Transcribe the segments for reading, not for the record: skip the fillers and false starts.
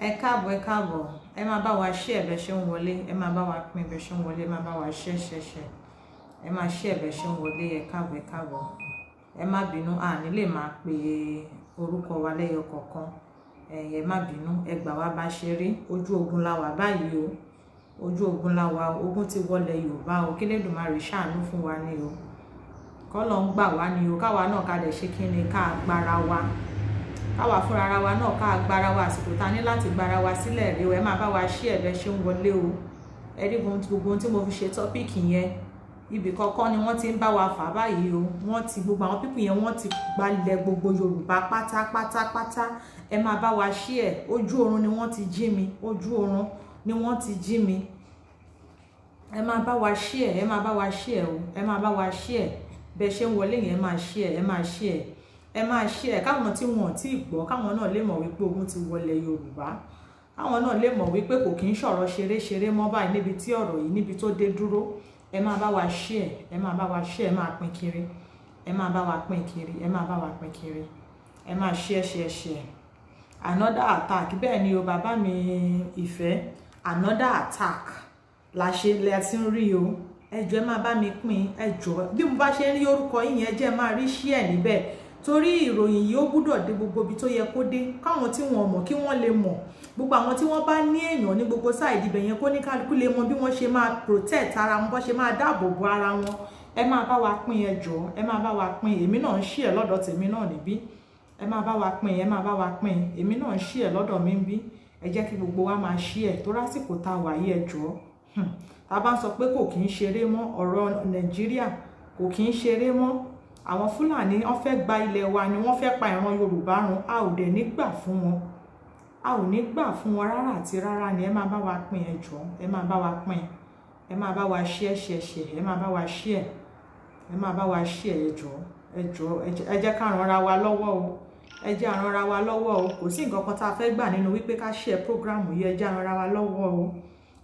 Ẹ káàbọ̀ ẹ máa bá wa share bẹ́ ṣe ń wọlé, ẹ máa bá wa pín bẹ́ ṣe ń wọlé, ẹ máa bá wa share ẹ máa share bẹ́ ṣe ń wọlé. Ẹ káàbọ̀ ẹ má bínú, ní lè máa pe orúkọ wa lẹ́yọ kọ̀ọ̀kan, ẹ má bínú, ẹ gbà wá bá ṣe rí. Ojú ogun la wà báyìí o, ojú ogun la wà, ogun ti wọlé Yorùbá o, kí Elédùmarè ṣàánú fún wa ni o, k'Ọlọ́run ń gbà wá ni o, káwa náà ká dẹ̀ ṣe kí ni, ká gbára wa, káwa fúnra ara wa náà ká gbára wa, àsìkò ta ní láti gbára wa sílẹ̀ rí o. Ẹ máa bá wa share bẹ́ ṣe ń wọlé o. Ẹ rí gbogbo tí mo fi ṣe tọ́pìkì yẹn, ibì kọ̀ọ̀kan ni wọ́n ti ń bá wa fà báyìí o. Wọ́n ti gbogbo àwọn pípù yẹn wọ́n ti gbalẹ̀ gbogbo Yorùbá pátápátá. Ẹ máa bá wa share. Ojú oorun ni wọ́n ti jí mi, ojú oorun ni wọ́n ti jí mi. Ẹ máa bá wa share, ẹ máa bá wa share o, ẹ máa bá wa share bẹ́ ṣe ń wọlé yẹn. Ẹ máa share, ẹ máa share, ẹ máa share, káwọn tí wọn ò tí ì gbọ́, káwọn náà lè mọ̀ wípé ogun ti wọlé Yorùbá, káwọn náà lè mọ̀ wípé kò kí ń ṣọ̀rọ̀ ṣeré mọ́ báyìí níbi tí ọ̀rọ̀ yìí níbi tó dé dúró. Ẹ máa bá wa share, ẹ máa bá wa share, ẹ máa pín kiri, ẹ máa bá wa pín kiri, ẹ máa bá wa pín kiri, ẹ máa share. Another attack, bẹ́ẹ̀ ni o bàbá mi ìfẹ́, another attack la ṣe lẹ ti ń rí o. Ẹ jọ̀ọ́ ẹ máa bá mi pín, ẹ jọ̀ọ́ bí mo bá ṣe ń rí orúkọ yín yẹn jẹ́ máa rí share níbẹ̀, torí ìròyìn yìí ó gbúdọ̀ dé gbogbo ibi tó yẹ kó dé, káwọn tí wọn mọ̀ kí wọ́n lè mọ̀, gbogbo àwọn tí wọ́n bá ní èèyàn ní gbogbo side ibẹ̀ yẹn kó ní kálukú lè mọ bí wọ́n ṣe máa protect ara wọn, bó ṣe máa dáàbò bo ara wọn. Ẹ máa bá wa pín, ẹ jọ̀ọ́ ẹ máa bá wa pín. Èmi náà ń share lọ́dọ̀ tèmi náà níbí, ẹ máa bá wa pín, ẹ máa bá wa pín. Èmi náà ń share lọ́dọ̀ mi níbí, ẹ jẹ́ kí gbogbo wa máa share tó lásìkò tá wà yìí. Ẹ jọ̀ọ́ tá bá ń sọ pé kò kí ń ṣeré mọ́, ọ̀rọ̀ Nàìjíríà kò kí ń ṣeré mọ́. Àwọn Fúlàní wọ́n fẹ́ gba ilẹ̀ wa ni, wọ́n fẹ́ pa ìran Yorùbá run. A ò dẹ̀ ní gbà fún wọn, a ò ní gbà fún wọn rárá àti rárá ni. Ẹ máa bá wa pín, ẹ jọ̀ọ́ ẹ máa bá wa pín, ẹ máa bá wa share, ẹ máa bá wa share, ẹ máa bá wa share. Ẹ jọ̀ọ́ ẹ jẹ́ ká ran ara wa lọ́wọ́ o, ẹ jẹ́ ran ara wa lọ́wọ́ o. Kò sí nǹkan kan tá a fẹ́ gbà nínú wípé ká share program yìí, ẹ jẹ́ ran ara wa lọ́wọ́ o.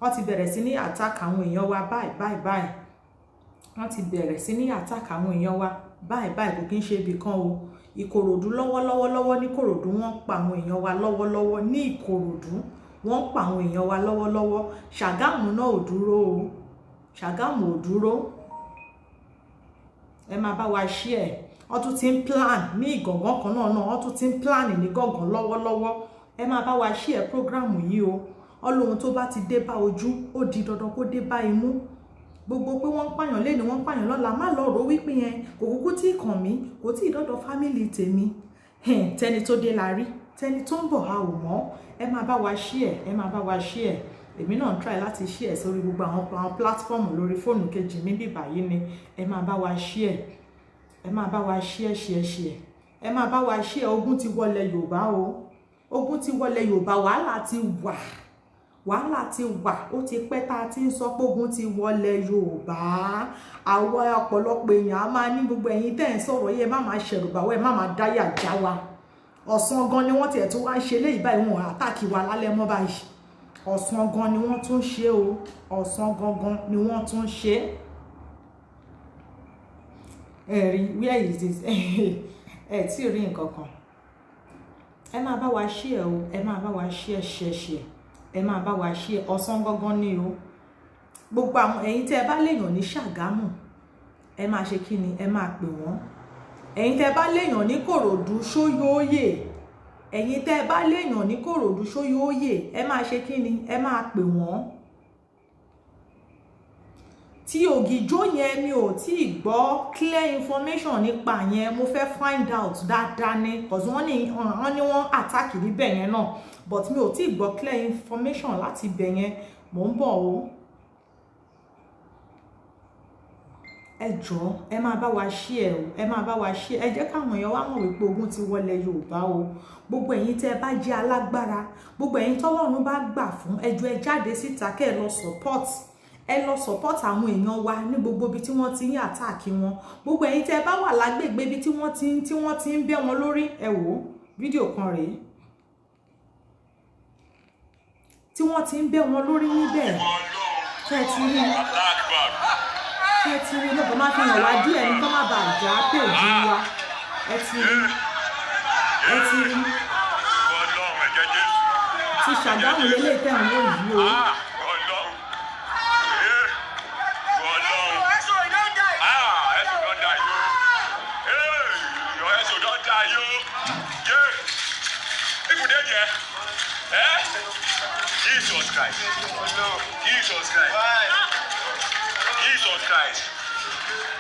Wọ́n ti bẹ̀rẹ̀ sí ní attack àwọn èèyàn wa báyìí. Wọ́n ti bẹ̀rẹ̀ sí ní attack àwọn èèyàn wa báyìí. Kò kí ń ṣe ibì kan o. Ìkòròdú lọ́wọ́lọ́wọ́ ní Ìkòròdú wọ́n ń pa àwọn èèyàn wa lọ́wọ́lọ́wọ́ ní Ìkòròdú wọ́n ń pa àwọn èèyàn wa lọ́wọ́lọ́wọ́. Ṣàgámù náà ò dúró o, Ṣàgámù ò dúró. Ẹ máa bá wa share. Wọ́n tún ti ń plan ní Ìgàngán kan náà, wọ́n tún ti ń plan ní Ìgàngán lọ́wọ́lọ́wọ́. Ẹ máa bá wa share program yìí o. Ọlọ́run tó bá ti dé bá ojú ó di dandan kó dé bá imú. Gbogbo pé wọ́n ń pààyàn lẹ́nu, wọ́n ń pààyàn lọ́la, má lọ rò wípé yẹn kò kúkú tí kàn mí, kò tí ìdọ́dọ̀ fámìlì tèmi. Tẹni tó dé la rí, tẹni tó ń bọ̀ a ò mọ̀. Ẹ máa bá wa share, ẹ máa bá wa share. Èmi náà ń try láti share sórí gbogbo àwọn platform lórí fóònù kejì mi bí báyìí ni. Ẹ máa bá wa share, ẹ máa bá wa share. Ẹ máa bá wa share. Ogun ti wọlé Yorùbá o, ogun ti wọlé Yorùbá, wàhálà ti wà, ó ti pẹ́ tá a ti ń sọ pé ogun ti wọlé Yorùbá. Àwọn ọ̀pọ̀lọpọ̀ èèyàn á máa ní gbogbo ẹ̀yin tẹ́ ń sọ̀rọ̀ yẹ má máa ṣẹ̀rùbà wẹ́ má máa dáyà já wa. Ọ̀sán gan ni wọ́n tiẹ̀ tún wá ń ṣe léyìí báyìí, wọn àtàkì wa lálẹ́ mọ́ báyìí. Ọ̀sán gan ni wọ́n tún ṣe o, ọ̀sán gangan ni wọ́n tún ṣe. Ẹ̀rí where is this? Ẹ tí rí nǹkan kan. Ẹ máa bá wa share o, ẹ máa bá wa share. Ẹ máa bá wa share. Ọ̀sán gangan ni o. Gbogbo àwọn ẹ̀yin tẹ́ bá léèyàn ní Ṣàgámù, ẹ máa ṣe kí ni, ẹ máa pè wọ́n. Ẹ̀yin tẹ́ bá léèyàn ní Kòròdú Ṣóyóyè, ẹ̀yin tẹ́ bá léèyàn ní Kòròdú Ṣóyóyè, ẹ máa ṣe kí ni, ẹ máa pè wọ́n. Tí Ògìjó yẹn mi ò tí ì gbọ́ clear information nípa yẹn, mo fẹ́ find out dáadáa ni, because wọ́n ní wọ́n attack níbẹ̀ yẹn náà, but mi ò tí ì gbọ́ clear information láti ibẹ̀ yẹn. Mò ń bọ̀ o. Ẹ jọ̀ọ́ ẹ máa bá wa share o, ẹ máa bá wa share. Ẹ jẹ́ káwọn èèyàn wá mọ̀ wípé ogun ti wọlé Yorùbá o. Gbogbo ẹ̀yin tẹ́ bá jẹ́ alágbára, gbogbo ẹ̀yin tọ́lọ́run bá gbà fún, ẹ jọ̀ọ́ ẹ jáde síta kẹ́ ẹ lọ support. Ẹ lọ support àwọn èèyàn wa ní gbogbo ibi tí wọ́n ti ń attack wọn. Gbogbo ẹ̀yin tẹ́ bá wà lágbègbè ibi tí wọ́n ti ń bẹ́ wọn lórí. Ẹ wò fídíò kan rèé tí wọ́n ti ń bẹ́ wọn lórí níbẹ̀. Ṣé ẹ ti rí lọ́pọ̀ máa fi hàn wá díẹ̀ ní kọ́ má bàa já péjì wa. Ẹ ti rí tí Ṣàgámù lélẹ̀ tẹ̀ ń wò yìí o. Jesus Christ. Jesus Christ. Jesus Christ.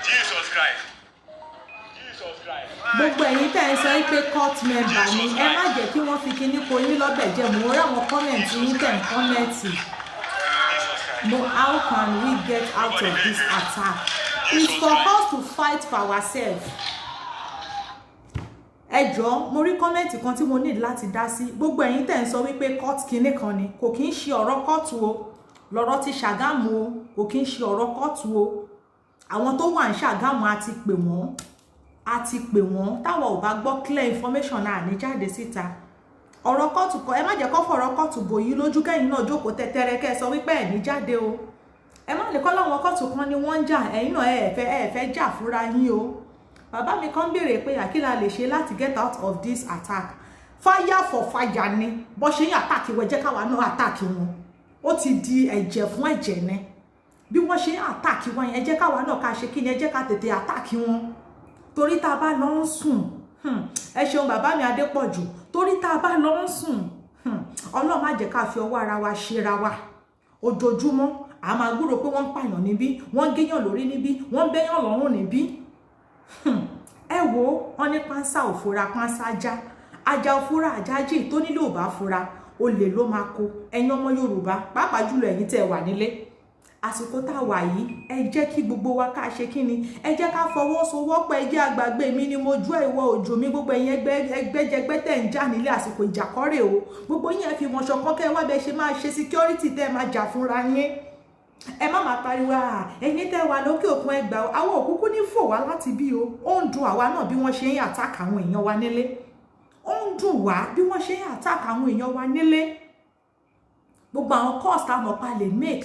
Jesus Christ. Jesus Christ. Gbogbo ẹ̀yin tẹ́ ẹ sọ pé court member ni ẹ má jẹ́ kí wọ́n fi kinní kó yín lọ́bẹ̀ jẹ́ mo rí àwọn kọ́mẹ̀ntì yín tẹ̀ ń kọ́mẹ̀ntì. But how can we get out of this attack? It's for us to fight for ourselves. Ẹ jọ̀ọ́ mo rí kọ́mẹ̀ntì kan tí mo need láti dá sí. Gbogbo ẹ̀yin tẹ́ ń sọ wípé court kinní kan ni kò kí ń ṣe ọ̀rọ̀ kóòtù o. Lọ́rọ̀ ti Ṣàgámù o kò kí ń ṣe ọ̀rọ̀ kóòtù o. Àwọn tó wà ní Ṣàgámù a ti pè wọ́n táwọn ò bá gbọ́ clear information náà ní jáde síta. Ọ̀rọ̀ kóòtù kọ́ ẹ má jẹ́ kó fọ̀rọ̀ kóòtù bò yí lójú kẹ́yìn náà jókòó tẹ́tẹ́rẹ́ kẹ́ sọ wípé ẹ̀ ní jáde o. Ẹ má lè kọ́ láwọn kóòtù kan ni wọ́n ń jà ẹ̀yin náà ẹ fẹ́ jà fúnra yín o. Bàbá mi kan béèrè pé àkílà lè ṣe láti get out of this attack. Fire for fire ni bó ṣe ń attack wọ́n jẹ́ káwa náà attack wọn. Ó ti di ẹ̀jẹ̀ fún ẹ̀jẹ̀ ni. Bí wọ́n ṣe ń attack wọn yẹn ẹ jẹ́ káwa náà ká ṣe kí ni ẹ jẹ́ ká tètè attack wọn. Torí tá bá lọ ń sùn ẹ ṣeun bàbá mi Adépọ̀jù torí tá bá lọ ń sùn Ọlọ́run má jẹ́ ká fi ọwọ́ ara wa ṣera wa ojoojúmọ́ a máa gbúrò pé wọ́n ń pààyàn níbí wọ́n ń géyàn lórí níbí wọ́n ń bẹ́yàn lọ́rùn níbí ẹ wo wọ́n ní pánsá ò fura pánsá ajá ò fura àjájì tó nílò ò bá fura olè ló máa kó ẹ̀yin ọmọ Yorùbá pàápàá jùlọ ẹ̀yin tẹ́ wà nílé àsìkò tá wà yìí ẹ jẹ́ kí gbogbo wa ká ṣe kíni ẹ jẹ́ ká fọwọ́sowọ́pọ̀ ẹ jẹ́ àgbàgbé mi ni mo jú ìwọ òjò mi gbogbo ẹ̀yin ẹgbẹ́jẹgbẹ́ tẹ̀ ń jà nílé àsìkò ìjàkọ́rè o gbogbo yín ẹ fi wọn ṣọ̀kan kẹ́ wá bẹ ṣe máa ṣe security tẹ́ máa jà fúnra yín ẹ má máa pariwo ẹ̀yin tẹ́ wà lókè òkun ẹgbà àwọn òkúkú ní fò wá láti bí o ó ń dùn àwa náà bí wọ́n ṣe ń attack àwọn èèyàn wa nílé ó ń dùn wá bí wọ́n ṣe ń attack àwọn èèyàn wa nílé gbogbo àwọn cost àmọ́ pa lè make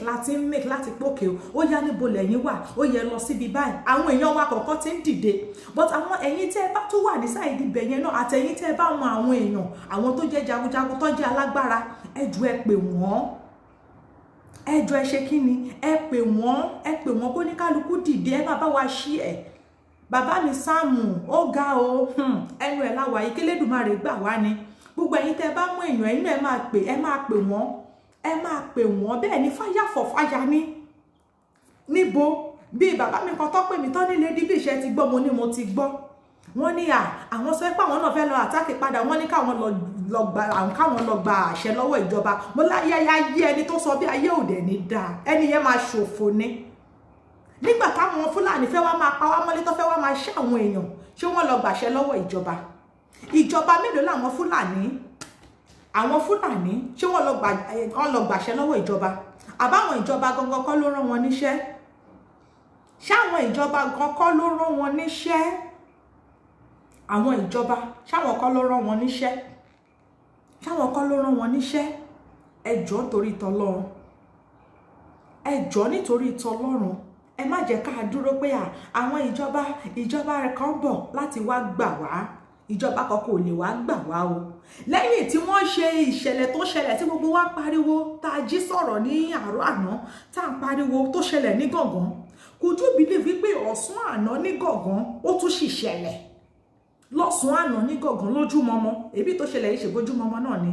láti pókè ó yá níbo lẹ́yìn wà ó yẹ lọ síbi báyìí àwọn èèyàn wa kọ̀ọ̀kan ti ń dìde but àwọn ẹ̀yin tẹ́ bá tún wà ní sáìdì ibẹ̀ yẹn náà àtẹ̀yin tẹ́ bá mọ àwọn èèyàn àwọn tó jẹ́ jagunjagun tó jẹ́ alágbára ẹ jọ̀ọ́ ẹ pè wọ́n ẹ jọ̀ọ́ ẹ ṣe kí ni ẹ pè wọ́n kó ní kálukú dìde ẹ má bá wa ṣí ẹ̀ bàbá mi Sáàmù ó ga o ẹnu ẹ̀ láwàá yìí k'Elédùmarè gbà wá ni gbogbo ẹ̀yin tẹ́ bá mú èèyàn ẹ̀yin náà ẹ máa pè wọ́n bẹ́ẹ̀ ni fire for fire ní níbo bí bàbá mi kan tó pè mí tán nílé díbí iṣẹ́ ti gbọ́ mo ní mo ti gbọ́ wọ́n ní àwọn sọ pé àwọn náà fẹ́ lọ àtàkì padà wọ́n ní káwọn lọ gba àṣẹ lọ́wọ́ ìjọba mo láyáyá yí ẹni tó sọ bí ayé òde ní dáa ẹni yẹn máa ṣòfò ní nígbà táwọn Fúlàní fẹ́ wá máa pa wá mọ́lé tó fẹ́ wá máa ṣe àwọn èèyàn ṣé wọ́n lọ gbàṣẹ lọ́wọ́ ìjọba mélòó làwọn Fúlàní ṣé wọ́n lọ gbàṣẹ lọ́wọ́ ìjọba àbáwọn ìjọba gangan kọ́ ló rán wọn níṣẹ́ ṣáwọn ìjọba gangan kọ́ ló rán wọn níṣẹ́ àwọn ìjọba ṣáwọn kọ́ ló rán wọn níṣẹ́ ẹ jọ̀ọ́ nítorí tọlọ́run nítorí tọlọ́run ẹ má jẹ́ ká dúró pé àwọn ìjọba rẹ̀ kan bọ̀ láti wá gbà wá ìjọba kankan ò lè wá gbà wá o lẹ́yìn tí wọ́n ṣe ìṣẹ̀lẹ̀ tó ṣẹlẹ̀ tí gbogbo wa pariwo tá a jí sọ̀rọ̀ ní àárọ̀ àná tá a pariwo tó ṣẹlẹ̀ ní Gàngán could you believe wípé ọ̀sán àná ní Gàngán ó tún sì ṣẹlẹ̀ lọ́sàn àná ní Gàngán lójúmọmọ èbí tó ṣẹlẹ̀ yìí ṣègbójúmọmọ náà ni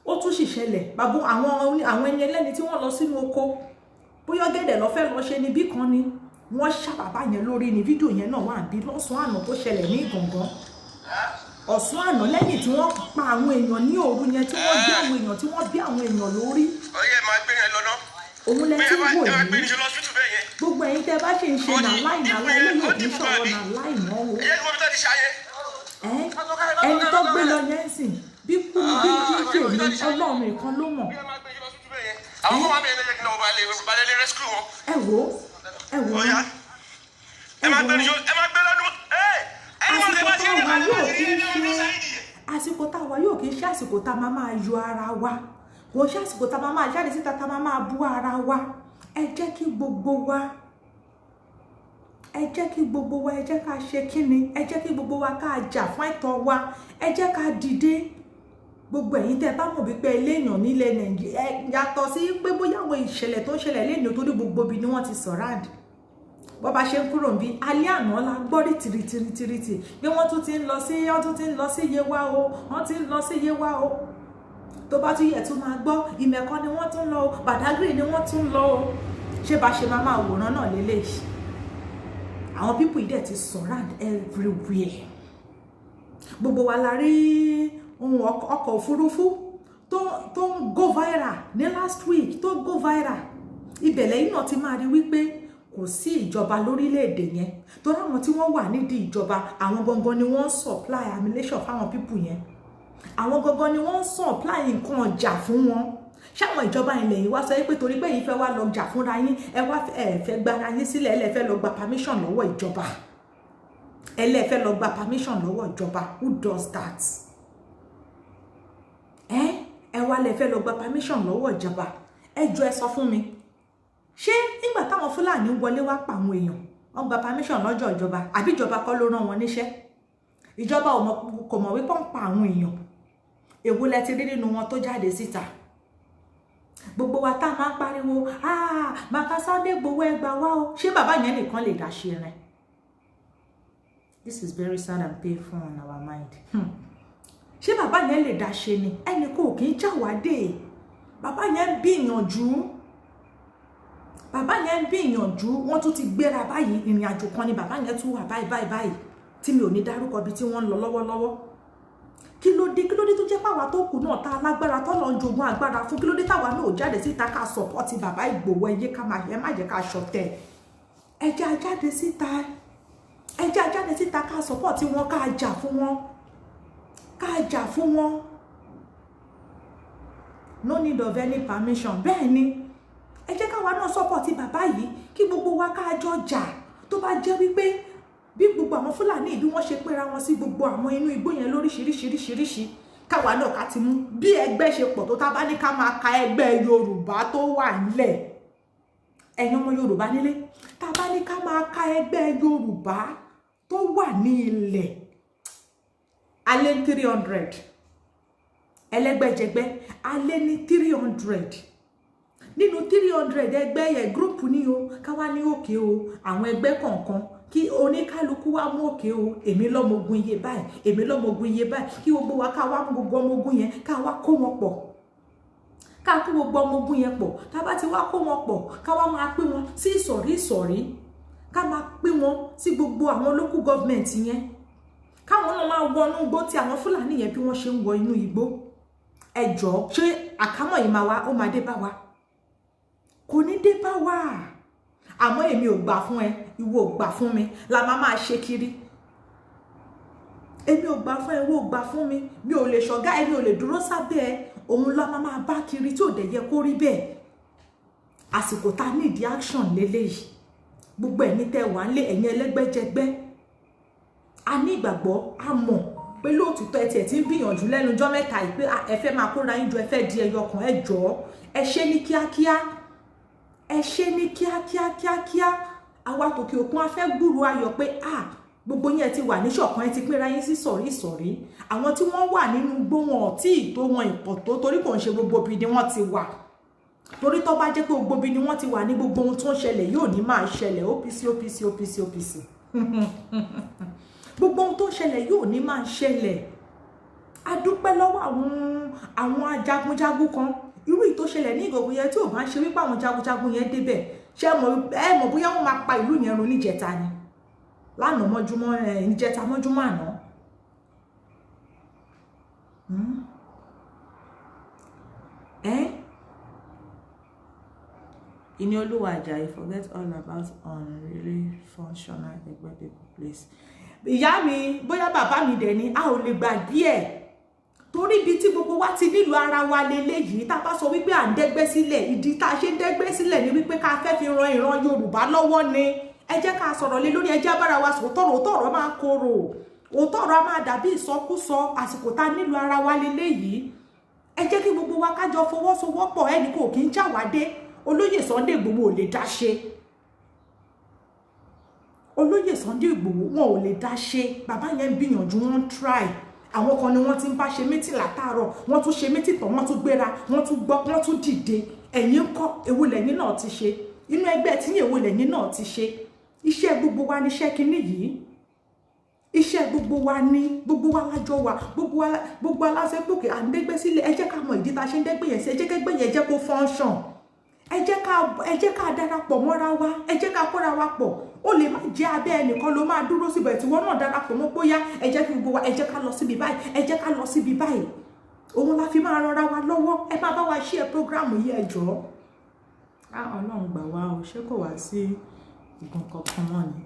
ó tún sì ṣẹlẹ̀ bàbá àwọn ẹni ẹlẹ́ni tí wọ́n lọ sínú oko bóyá gẹ́dẹ̀ lọ fẹ́ lọ ṣe níbí kan ni wọ́n ṣá bàbá yẹn lórí ni fídíò yẹn náà wà bí lọ́sàn àná tó ṣẹlẹ̀ ní Gàngán ọ̀sán àná lẹ́yìn tí wọ́n pa àwọn èèyàn ní òru yẹn tí wọ́n bí àwọn èèyàn tí wọ́n bí àwọn èèyàn lórí. ọyẹ máa gbé yẹn lọ náà. òun lẹ tí ń wò yìí gbogbo ẹ̀yin tẹ́ bá ṣe ń ṣe nàláì eléyìí ò ní sọ̀rọ̀ nàláì mọ́ o. ẹni tó gbé lọ yẹn sìn bí kú ni bí jíjẹ ni Ọlọ́run nìkan ló mọ̀. ẹ wò àsìkò táwa yóò kí ń ṣe àsìkò tá a máa yọ ara wa kò ṣe àsìkò tá a máa jáde síta tá a máa bú ara wa ẹ jẹ́ kí gbogbo wa ẹ jẹ́ ká ṣe kíni ẹ jẹ́ kí gbogbo wa ká jà fún ẹ̀tọ́ wa ẹ jẹ́ ká dìde gbogbo ẹ̀yin tẹ́ bá mọ̀ wípé eléyàn nílẹ̀ Nàìjíríà yàtọ̀ sí pé bóyá àwọn ìṣẹ̀lẹ̀ tó ń ṣẹlẹ̀ lẹ́nu tó ní gbogbo ibi ni wọ́n ti surround bọ́ bá ṣe ń kúrò bí alẹ́ àná la gbọ́ rí tìrìtìrìtì pé wọ́n tún ti ń lọ sí Yewa o wọ́n ti ń lọ sí Yewa o tó bá tún yẹ tún máa gbọ́ Ìmẹ̀kọ ni wọ́n tún lọ o Badagry ni wọ́n tún lọ o ṣé bá ṣe máa wòran náà lélẹ́yìí àwọn people yìí dẹ̀ ti surround everywhere gbogbo wa la rí ohun ọkọ̀ òfurufú tó ń go viral ní last week tó go viral ibẹ̀ lẹ́yìn náà ti máa rí wípé kò sí ìjọba lórílẹ̀‐èdè yẹn torí àwọn tí wọ́n wà nídìí ìjọba àwọn gangan ni wọ́n ń supply ammunition fáwọn people yẹn àwọn gangan ni wọ́n ń supply nǹkan ọjà fún wọn ṣáwọn ìjọba ilẹ̀ yìí wá sọ pé torí pé yìí fẹ́ wá lọ jà fúnra yín ẹ wá fẹ́ gbára yín sílẹ̀ ẹ fẹ́ lọ gba permission lọ́wọ́ ìjọba ẹ fẹ́ lọ gba permission lọ́wọ́ ìjọba who does that ẹ wá lẹ fẹ́ lọ gba permission lọ́wọ́ ìjọba ẹ jọ̀ọ́ ẹ sọ fún mi ṣé nígbà táwọn Fúlàní wọlé wá pa àwọn èèyàn wọ́n gba permission lọ́jọ́ ìjọba àbí ìjọba kọ́ ló rán wọn níṣẹ́ ìjọba kò mọ̀ wípé ń pa àwọn èèyàn èwo lẹ ti rí nínú wọn tó jáde síta gbogbo wa tá máa pariwo bàbá Sunday Igboho ẹgbàá wá o ṣé bàbá yẹn nìkan lè dá ṣe rẹ this is very sad and painful on our mind ṣé bàbá yẹn lè dá ṣe ni ẹnì kò kì í jáwádé bàbá yẹn ń gbìyànjú wọ́n tún ti gbéra báyìí ìrìn àjò kan ni bàbá yẹn tún wà báyìí tí mi ò ní dárúkọ bí tí wọ́n ń lọ lọ́wọ́lọ́wọ́ kí ló dé tó jẹ́ pàwá tó kù náà tá alágbára tó lọ ń jogún agbára fún kí ló dé táwa náà ò jáde síta ká sọpọ́tì bàbá Ìgbòho ẹ má jẹ́ ká ṣọ̀tẹ̀ ẹ jẹ́ a jáde síta ká sọpọ́tì wọn ká jà fún wọn no need of any permission bẹ́ẹ̀ ni ẹ jẹ́ káwa náà sọpọ́tì bàbá yìí kí gbogbo wa ká jọ jà tó bá jẹ́ wípé bí gbogbo àwọn Fúlàní bí wọ́n ṣe pera wọn sí gbogbo àwọn inú igbó yẹn lóríṣiríṣiríṣiríṣi káwa náà ká ti mú bí ẹgbẹ́ ṣe pọ̀ tó tá bá ní ká máa ka ẹgbẹ́ Yorùbá tó wà nílẹ̀ ẹ̀yin ọmọ Yorùbá nílé tá bá ní ká máa ka ẹgbẹ́ Yorùbá tó wà ní ilẹ̀ alẹ́ 300 ẹlẹ́gbẹ́jẹgbẹ́ alẹ́ ní 300 nínú 300 ẹgbẹ́ yẹn gúrùpù ní o káwá ní òkè o àwọn ẹgbẹ́ kọ̀ọ̀kan kí oníkálukú wá mú òkè o èmi lọ́mọ ogun iye báyìí kí gbogbo wa ká wá gbogbo ọmọ ogun yẹn ká wá kó wọn pọ̀ ká kó gbogbo ọmọ ogun yẹn pọ̀ tá bá ti wá kó wọn pọ̀ ká wá máa pín wọn sí ìsọ̀rí ká máa pín wọn sí gbogbo àwọn local government yẹn káwọn náà máa wọnú igbó tí àwọn Fúlàní yẹn bí wọ́n ṣe ń wọ inú igbó ẹ jọ̀ọ́ ṣé àkámọ̀ yìí máa wá ó máa dé bá wa kò ní dé bá wa àmọ́ èmi ò gbà fún ẹ ìwọ ò gbà fún mi la máa ṣe kiri èmi ò gbà fún ẹ ìwọ ò gbà fún mi mi ò lè ṣọ̀gá ẹ mi ò lè dúró sábẹ́ ẹ òun la máa bá kiri tí ò dẹ̀ yẹ kó rí bẹ́ẹ̀ àsìkò tá ní ìdí action lélẹ́yìí gbogbo ẹ̀mí tẹ́ wà ń lé ẹ̀yin ẹlẹ́gbẹ́jẹgbẹ́ a ní ìgbàgbọ́ a mọ̀ pé lóòtítọ́ ẹ tiẹ̀ ti ń gbìyànjú lẹ́nu ọjọ́ mẹ́ta yìí pé ẹ fẹ́ máa kóra yín jọ ẹ fẹ́ di ẹyọ kan ẹ jọ̀ọ́ ẹ ṣe ní kíákíá àwa tòkè òkun a fẹ́ gbúròó ayọ̀ pé gbogbo yẹn ti wà ní ṣọ̀kan ẹ ti pínra yín sí sọ̀rí àwọn tí wọ́n wà nínú igbó wọn tí ìtó wọn ìpọ̀ tó torí kò ń ṣe gbogbo ibi ni wọ́n ti wà torí tó bá jẹ́ pé gbogbo ibi ni wọ́n ti wà ní gbogbo ohun tó ń ṣẹlẹ̀ yóò ní máa ṣẹlẹ̀ OPC gbogbo ohun tó ń ṣẹlẹ̀ yóò ní máa ṣẹlẹ̀ a dúpẹ́ lọ́wọ́ àwọn ajagunjagun kan irú ìtó ṣẹlẹ̀ ní Ìgbòho yẹn tí ò bá ń ṣe wípé àwọn jagunjagun yẹn débẹ̀ ṣé ẹ mọ̀ bóyá wọ́n máa pa ìlú yẹn run níjẹta ni lánàá mọ́júmọ́ níjẹta mọ́júmọ́ àná Ìníolúwa Àjàyí forget all about unreally functional ẹgbẹ́ people place ìyá mi bóyá bàbá mi dẹ̀ ni a ò lè gbà díẹ̀ torí ibi tí gbogbo wa ti nílùú ara wa leléyìí tá a bá sọ wípé à ń dẹ́gbẹ́ sílẹ̀ ìdí tá a ṣe ń dẹ́gbẹ́ sílẹ̀ ni wípé ká fẹ́ fi ran ìran Yorùbá lọ́wọ́ ni ẹ jẹ́ ká sọ̀rọ̀ lé lórí ẹ jẹ́ bára wa sọ̀rọ̀ òótọ́ ọ̀rọ̀ máa korò òótọ́ ọ̀rọ̀ máa dàbí ìsọkúsọ àsìkò tá a nílùú ara wa leléyìí ẹ jẹ́ kí gbogbo wa kájọ fọwọ́sowọ́pọ̀ ẹnì kò kí ń jáwádé olóyè Sunday Igboho ò lè dá ṣe olóyè Sunday Igboho wọn ò lè dá ṣe bàbá yẹn gbìyànjú wọn try àwọn kan ni wọ́n ti ń bá ṣe mítì látàárọ̀ wọ́n tún ṣe mítì tán wọ́n tún gbéra wọ́n tún gbọ́ wọ́n tún dìde ẹ̀yin ńkọ́ èwo lẹ́yìn náà ti ṣe inú ẹgbẹ́ tí èwo lẹ́yìn náà ti ṣe iṣẹ́ gbogbo wa níṣẹ́ kinní yìí iṣẹ́ gbogbo wa ní gbogbo wa lájọ wa gbogbo aláṣẹ́gbòkè à ń dégbé sílẹ̀ ẹ jẹ́ ká mọ ìdí tá a ṣe ń dégbé yẹn sí ẹ jẹ́ kẹ́gbẹ́ yẹn jẹ́ kó function ẹ jẹ́ ká darapọ̀ mọ́ra wa ẹ jẹ́ ká kóra wa pọ̀ ó lè má jẹ́ abẹ́ ẹnìkan ló máa dúró síbẹ̀ tí wọ́n náà darapọ̀ mọ́ bóyá ẹ jẹ́ kí gbogbo wa ẹ jẹ́ ká lọ síbi báyìí ẹ jẹ́ ká lọ síbi báyìí òun la fi máa rọra wa lọ́wọ́ ẹ máa bá wa share program yìí ẹ jọ̀ọ́ Ọlọ́run gbà wá o ṣé kò wá sí ìgbọ̀n kankan mọ́ ni.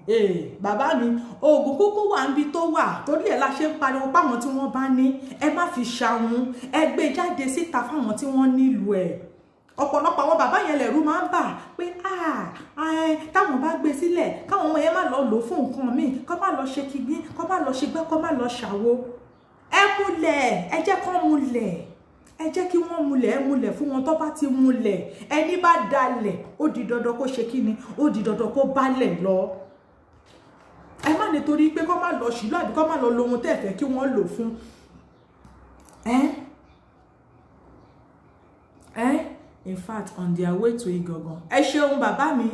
Bàbá mi oògùn kúkú wà níbi tó wà torí ẹ̀ la ṣe ń pariwo páwọn tí wọ́n bá ní ẹ má fi ṣàwọn ẹ gbé jáde síta fáwọn tí wọ́n nílò ẹ̀ ọ̀pọ̀lọpọ̀ àwọn bàbá yẹn lẹ̀rú máa ń bà pé táwọn bá gbé sílẹ̀ káwọn ọmọ yẹn má lọ lò fún nǹkan míì kọ́ má lọ ṣe kígbín kọ́ má lọ ṣe gbẹ́ kọ́ má lọ ṣàwo ẹ múlẹ̀ ẹ jẹ́ kọ́ múlẹ̀ ẹ jẹ́ kí wọ́n múlẹ̀ ẹ múlẹ̀ fún wọn tó bá ti múlẹ̀ ẹni bá dalẹ̀ ó di dandan kó ṣe kí ni ó di dandan kó bálẹ̀ lọ ẹ má nítorí pé kọ́ má lọ ṣìlú àbí kọ́ má lọ lo ohun tẹ́ fẹ́ kí wọ́n lò fún in fact on their way to Igangan ẹ ṣeun bàbá mi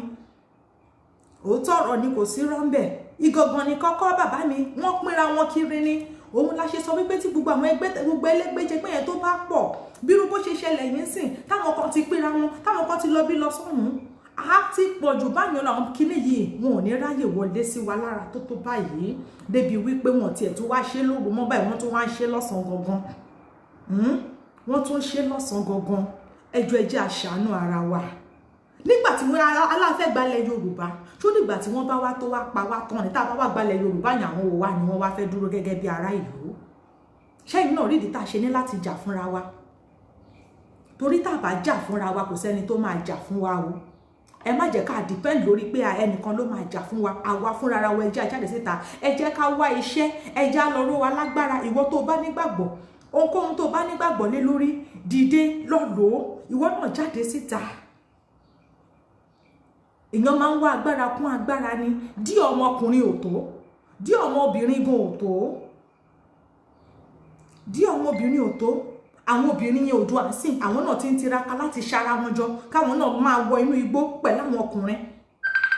òótọ́ ọ̀rọ̀ ni kò sí rọ́ńbẹ̀ Igangan ni kọ́kọ́ bàbá mi wọ́n pínra wọn kiri ni òun la ṣe sọ wípé tí gbogbo àwọn gbogbo ẹlẹ́gbẹ́jẹgbẹ́ yẹn tó bá pọ̀ bírú bó ṣe ṣẹlẹ̀ yín sìn táwọn kan ti pínra wọn táwọn kan ti lọ bí lọ sọ́hún a ti pọ̀ jù báyìí làwọn kíní yìí wọn ò ní ráyè wọlé sí wa lára tó tó báyìí débi wípé wọn tiẹ̀ tún wá ṣe lóru mọ́ báyìí wọ́n tún wá ń ṣe lọ́sàn-án gangan wọ́n tún ṣe lọ́sàn-án gangan ẹjọ́ ẹ jẹ́ àṣàánú ara wa nígbà tí wọ́n aláfẹ́ gbalẹ̀ Yorùbá tó nígbà tí wọ́n bá wá tó wá pa wá tán ní tá a bá wá gbalẹ̀ Yorùbá yẹn àwọn òwà ni wọ́n wá fẹ́ dúró gẹ́gẹ́ bí ará ìlú ṣẹ́yìn náà rídìí tá a ṣe ní láti jà fúnra wa torí tá a bá jà fúnra wa kò sẹ́ni tó máa jà fún wa o ẹ má jẹ́ ká depend lórí pé ẹnìkan ló máa jà fún wa àwa fúnra ara wa ẹ jẹ́ àjáde síta ẹ jẹ́ ká wá iṣẹ́ ẹ jẹ́ lọ́rọ́ wa lágbára ìwọ tó bá nígbàgbọ́ ohunkóhun tó bá nígbàgbọ́ lé lórí dìde lọ́lọ́ ìwọ náà jáde síta èèyàn máa ń wá agbára kún agbára ni dí ọmọkùnrin ò tó dí ọmọbìnrin gan ò tó dí ọmọbìnrin ò tó àwọn obìnrin yẹn òdo àsìn àwọn náà ti ń tiraka láti ṣara wọn jọ káwọn náà máa wọ inú igbó pẹ̀lú àwọn ọkùnrin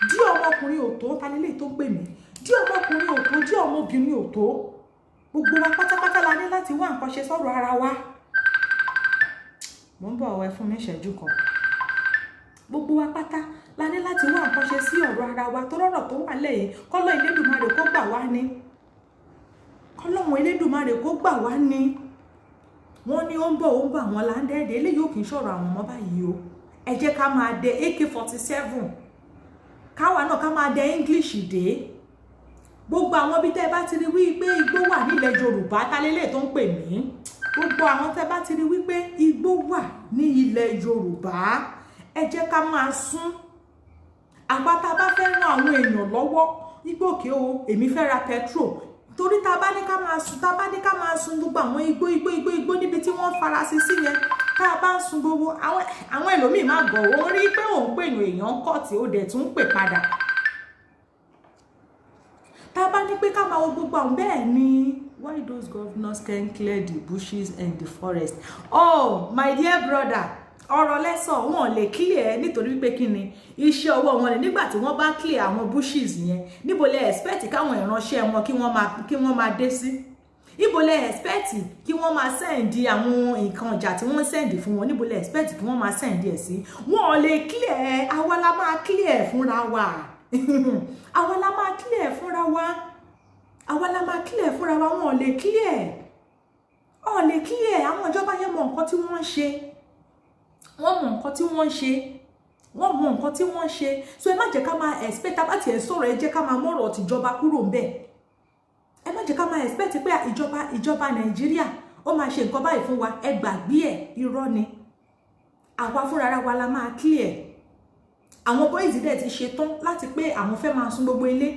dí ọmọkùnrin ò tó ta nílé tó pè mí dí ọmọkùnrin ò tó dí ọmọbìnrin ò tó gbogbo wa pátápátá la ní láti wá nǹkan ṣe sọ̀rọ̀ ara wa mo ń bọ̀ ọ̀wẹ́ fún mi ìṣẹ́jú kan gbogbo wa pátá la ní láti wá nǹkan ṣe sí ọ̀rọ̀ ara wa tó rọ̀rọ̀ tó wà lẹ́yìn kọ́lọ́ Elédùmarè kó gbà wá ní kọ́lọ́hun Elédùmarè kó gbà wá ní wọ́n ní ó ń bọ̀ àwọn láńdẹ́ẹ̀dẹ́ eléyìí ò kì í ṣọ̀rọ̀ àwọn ọmọ báyìí o ẹ jẹ́ ká máa dẹ AK-47 káwa náà ká máa dẹ English dé gbogbo àwọn bí tẹ́ bá ti rí wípé igbó wà nílẹ̀ Yorùbá tálélẹ̀ tó ń pè mí gbogbo àwọn tẹ́ bá ti rí wípé igbó wà ní ilẹ̀ Yorùbá ẹ jẹ́ ká máa sún àgbà tá a bá fẹ́ ràn àwọn èèyàn lọ́wọ́ igbó òkè o èmi fẹ́ ra petrol torí tá a bá ní ká máa sun tá a bá ní ká máa sun gbogbo àwọn igbó níbi tí wọ́n farasí sí yẹn tá a bá ń sun gbogbo àwọn ẹlòmíì má gbọ́ ó rí pé òun pè èèyàn kọ́ tí ó dẹ̀ tún pè padà tá a bá ní pé ká máa wo gbogbo àwọn bẹ́ẹ̀ ni why those governors can clear the bushes and the forest oh my dear brother ọ̀rọ̀ lẹ́sọ̀ wọn lè clear nítorí pé kí ni iṣẹ́ ọwọ́ wọn ni nígbà tí wọ́n bá clear àwọn bushes yẹn níbo lẹ expect káwọn ìránṣẹ́ wọn kí wọ́n máa dé sí níbo lẹ expect kí wọ́n máa send àwọn nǹkan ọjà tí wọ́n send fún wọn níbo lẹ expect kí wọ́n máa send ẹ̀ sí wọn lè clear àwa la máa clear fúnra wa àwa la máa clear fúnra wa àwa la máa clear fúnra wa wọn lè clear àwọn ìjọba yẹn mọ nǹkan tí wọ́n ń ṣe wọ́n mọ nǹkan tí wọ́n ń ṣe wọ́n mọ nǹkan tí wọ́n ń ṣe so ẹ má jẹ́ ká máa expect abáti ẹ̀ sọ̀rọ̀ ẹ jẹ́ ká máa mọ̀rọ̀ tìjọba kúrò ń bẹ̀ ẹ má jẹ́ ká máa expect pé ìjọba Nàìjíríà ó máa ṣe nǹkan báyìí fún wa ẹ gbàgbé ẹ̀ irọ́ ni àwa fúnra ara wa la máa clear àwọn boys dẹ̀ ti ṣe tán láti pé àwọn fẹ́ máa sun gbogbo ilé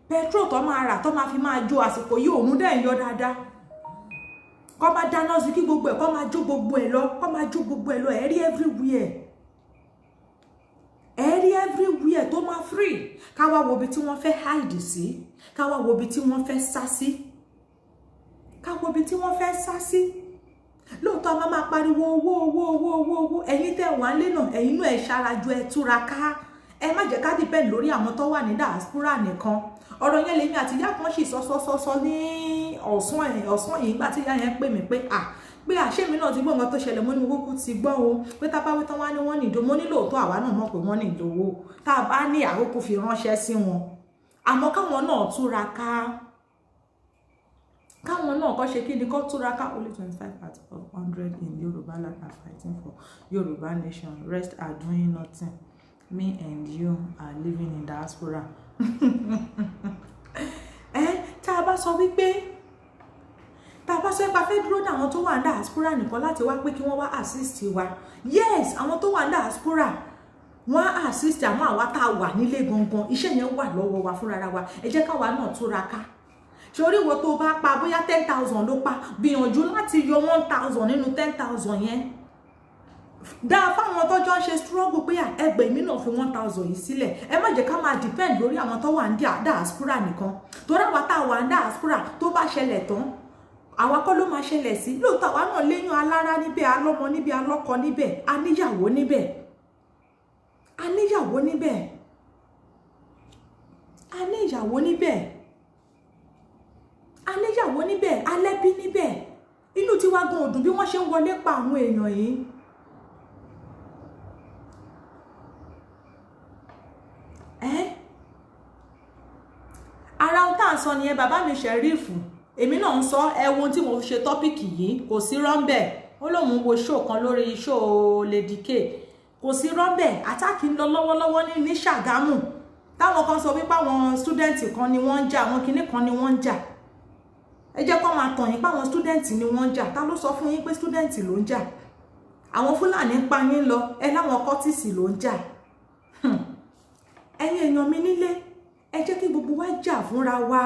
petrol tó máa rà tó máa fi máa jó àsìkò yìí òun dẹ̀ ń yọ dáadáa kọ́ máa dáná sí kí gbogbo ẹ̀ kọ́ máa jó gbogbo ẹ̀ lọ kọ́ máa jó gbogbo ẹ̀ lọ ẹ̀rí everywhere tó máa free káwá wo ibi tí wọ́n fẹ́ hide sí káwá wo ibi tí wọ́n fẹ́ sá sí káwọ́ ibi tí wọ́n fẹ́ sá sí. Lóòótọ́ a máa pariwo owó ẹ̀yin tẹ́ wà nílé náà ẹ̀yin náà ẹ ṣarajọ ẹ túraká ẹ má jẹ́ ká depend lórí àwọn tó wà ní diaspora nìkan. Ọ̀rọ̀ yẹn lèmi àti ìyá kan sì sọ ní ọ̀sán yìí nígbà tí ìyá yẹn pè mí pé àṣé mi náà ti gbọ́ nǹkan tó ṣẹlẹ̀ mo ní mo kúkú ti gbọ́ o pé tá bá wí tán wá ní wọ́n ní ìdó mo ní lóòótọ́ àwa náà mọ̀ pé wọ́n ní ìdówó tá a bá ní àkókò fi ránṣẹ́ sí wọn àmọ́ káwọn náà túraká káwọn náà kọ́ ṣe kí ni kọ́ túraká only 25 out of 100 in Yoruba land are fighting for Yoruba nation rest are doing nothing me and you are living in diaspora. Tá a bá sọ wípé tá a bá sọ pé a fẹ́ dúró ní àwọn tó wà ní diaspora nìkan láti wá pé kí wọ́n wá assist wa yes àwọn tó wà ní diaspora wọ́n assist àwọn àwa tá a wà nílé gangan iṣẹ́ yẹn wà lọ́wọ́ wa fúnra wa ẹ jẹ́ káwa náà túraká sórí wo tó bá pa bóyá 10,000 ló pa gbìyànjú láti yọ 1,000 nínú 10,000 yẹn dáa fáwọn tó jọ ń ṣe struggle pé ẹgbẹ́ mi náà fi 1,000 yìí sílẹ̀ ẹ má jẹ́ ká máa depend lórí àwọn tó wà ní diaspora nìkan torí àwa tá a wà ní diaspora tó bá ṣẹlẹ̀ tán àwa kọ́ ló máa ṣẹlẹ̀ sí lóòótọ́ àwa náà léyàn alára níbẹ̀ alọ́mọ níbẹ̀ alọ́kọ níbẹ̀ aníyàwó níbẹ̀ aníyàwó níbẹ̀ aníyàwó níbẹ̀ aníyàwó níbẹ̀ alẹ́bí níbẹ̀ inú tiwa gan òdùn bí wọ́n ṣe ń wọlé pa àwọn èèyàn yìí. Ara ohun tá à ń sọ nìyẹn bàbá mi Ṣẹ̀rífù èmi náà ń sọ ẹ̀wọ̀n tí mo ṣe tọ́pìkì yìí kò sí rọ́ńbẹ̀ ó lóun wo ṣó kan lórí ṣó Lady K kò sí rọ́ńbẹ̀ àtàkì ń lọ lọ́wọ́lọ́wọ́ ní Ṣàgámù táwọn kan sọ wípé àwọn stúdẹ̀ǹtì kan ni wọ́n ń jà àwọn kinní kan ni wọ́n ń jà ẹ jẹ́ kó máa tàn yín pé àwọn stúdẹ̀ǹtì ni wọ́n ń jà ta ló sọ fún yín pé stúdẹ̀ǹtì ló ń jà àwọn Fúlàní ń pa yín lọ ẹ láwọn kọ́tìsì ló ń jà ẹ̀yin èèyàn mi nílé ẹ jẹ́ kí gbogbo wa jà fúnra wa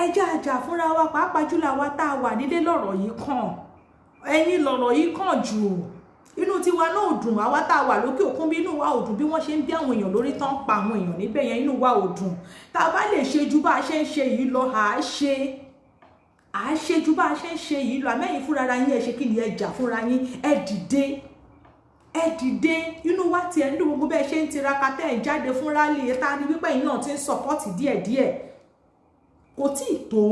ẹ jẹ́ àjà fúnra wa pàápàá jùlọ àwa tá a wà nílé lọ́rọ̀ yìí kàn ẹ̀yin lọ́rọ̀ yìí kàn jù inú tiwa náà dùn àwa tá a wà lókè òkun bí inú wa ò dùn bí wọ́n ṣe ń bí àwọn èèyàn lórí tán pa àwọn èèyàn níbẹ̀ yẹn inú wa ò dùn tá a bá lè ṣe ju bá a ṣe ń ṣe yìí lọ à á ṣe ju bá a ṣe ń ṣe yìí lọ àmẹ́yìn fúnra yín ẹ ṣe kí ni ẹ jà fúnra yín ẹ dìde inú wa tiẹ̀ nínú gbogbo bẹ́ẹ̀ ṣe ń tiraka tẹ́ ẹ̀ jáde fún rálì ta ni wípé yín náà ti ń sọpọ́tì díẹ̀díẹ̀ kò tí ì tó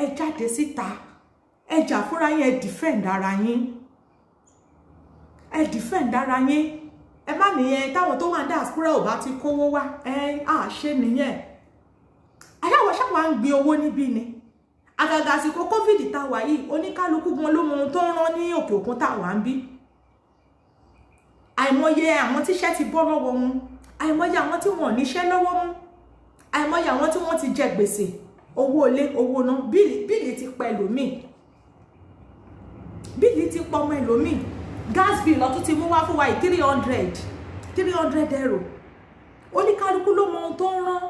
ẹ jáde síta ẹ jà fúnra yín ẹ defend ara yín ẹ má nìyẹn táwọn tó wà ní diaspora ò bá ti kówó wá ṣe nìyẹn ayáwó ṣáà ń gbin owó níbí ni àgàgà àsìkò covid tá a wà yìí oníkálukú gan ló mọ ohun tó ń rán ní òkè òkun tá a wà ń bí àìmọye àwọn tíṣẹ́ ti bọ́ lọ́wọ́ wọn àìmọye àwọn tí wọ́n níṣẹ́ lọ́wọ́ mú àìmọye àwọn tí wọ́n ti jẹ gbèsè owó ilé owó náà bíìlì ti pa ẹlòmíì bíìlì ti pa ọmọ ẹlòmíì gas bill ọtún ti mú wá fún wa 300 euro oníkálukú ló mọ ohun tó ń rán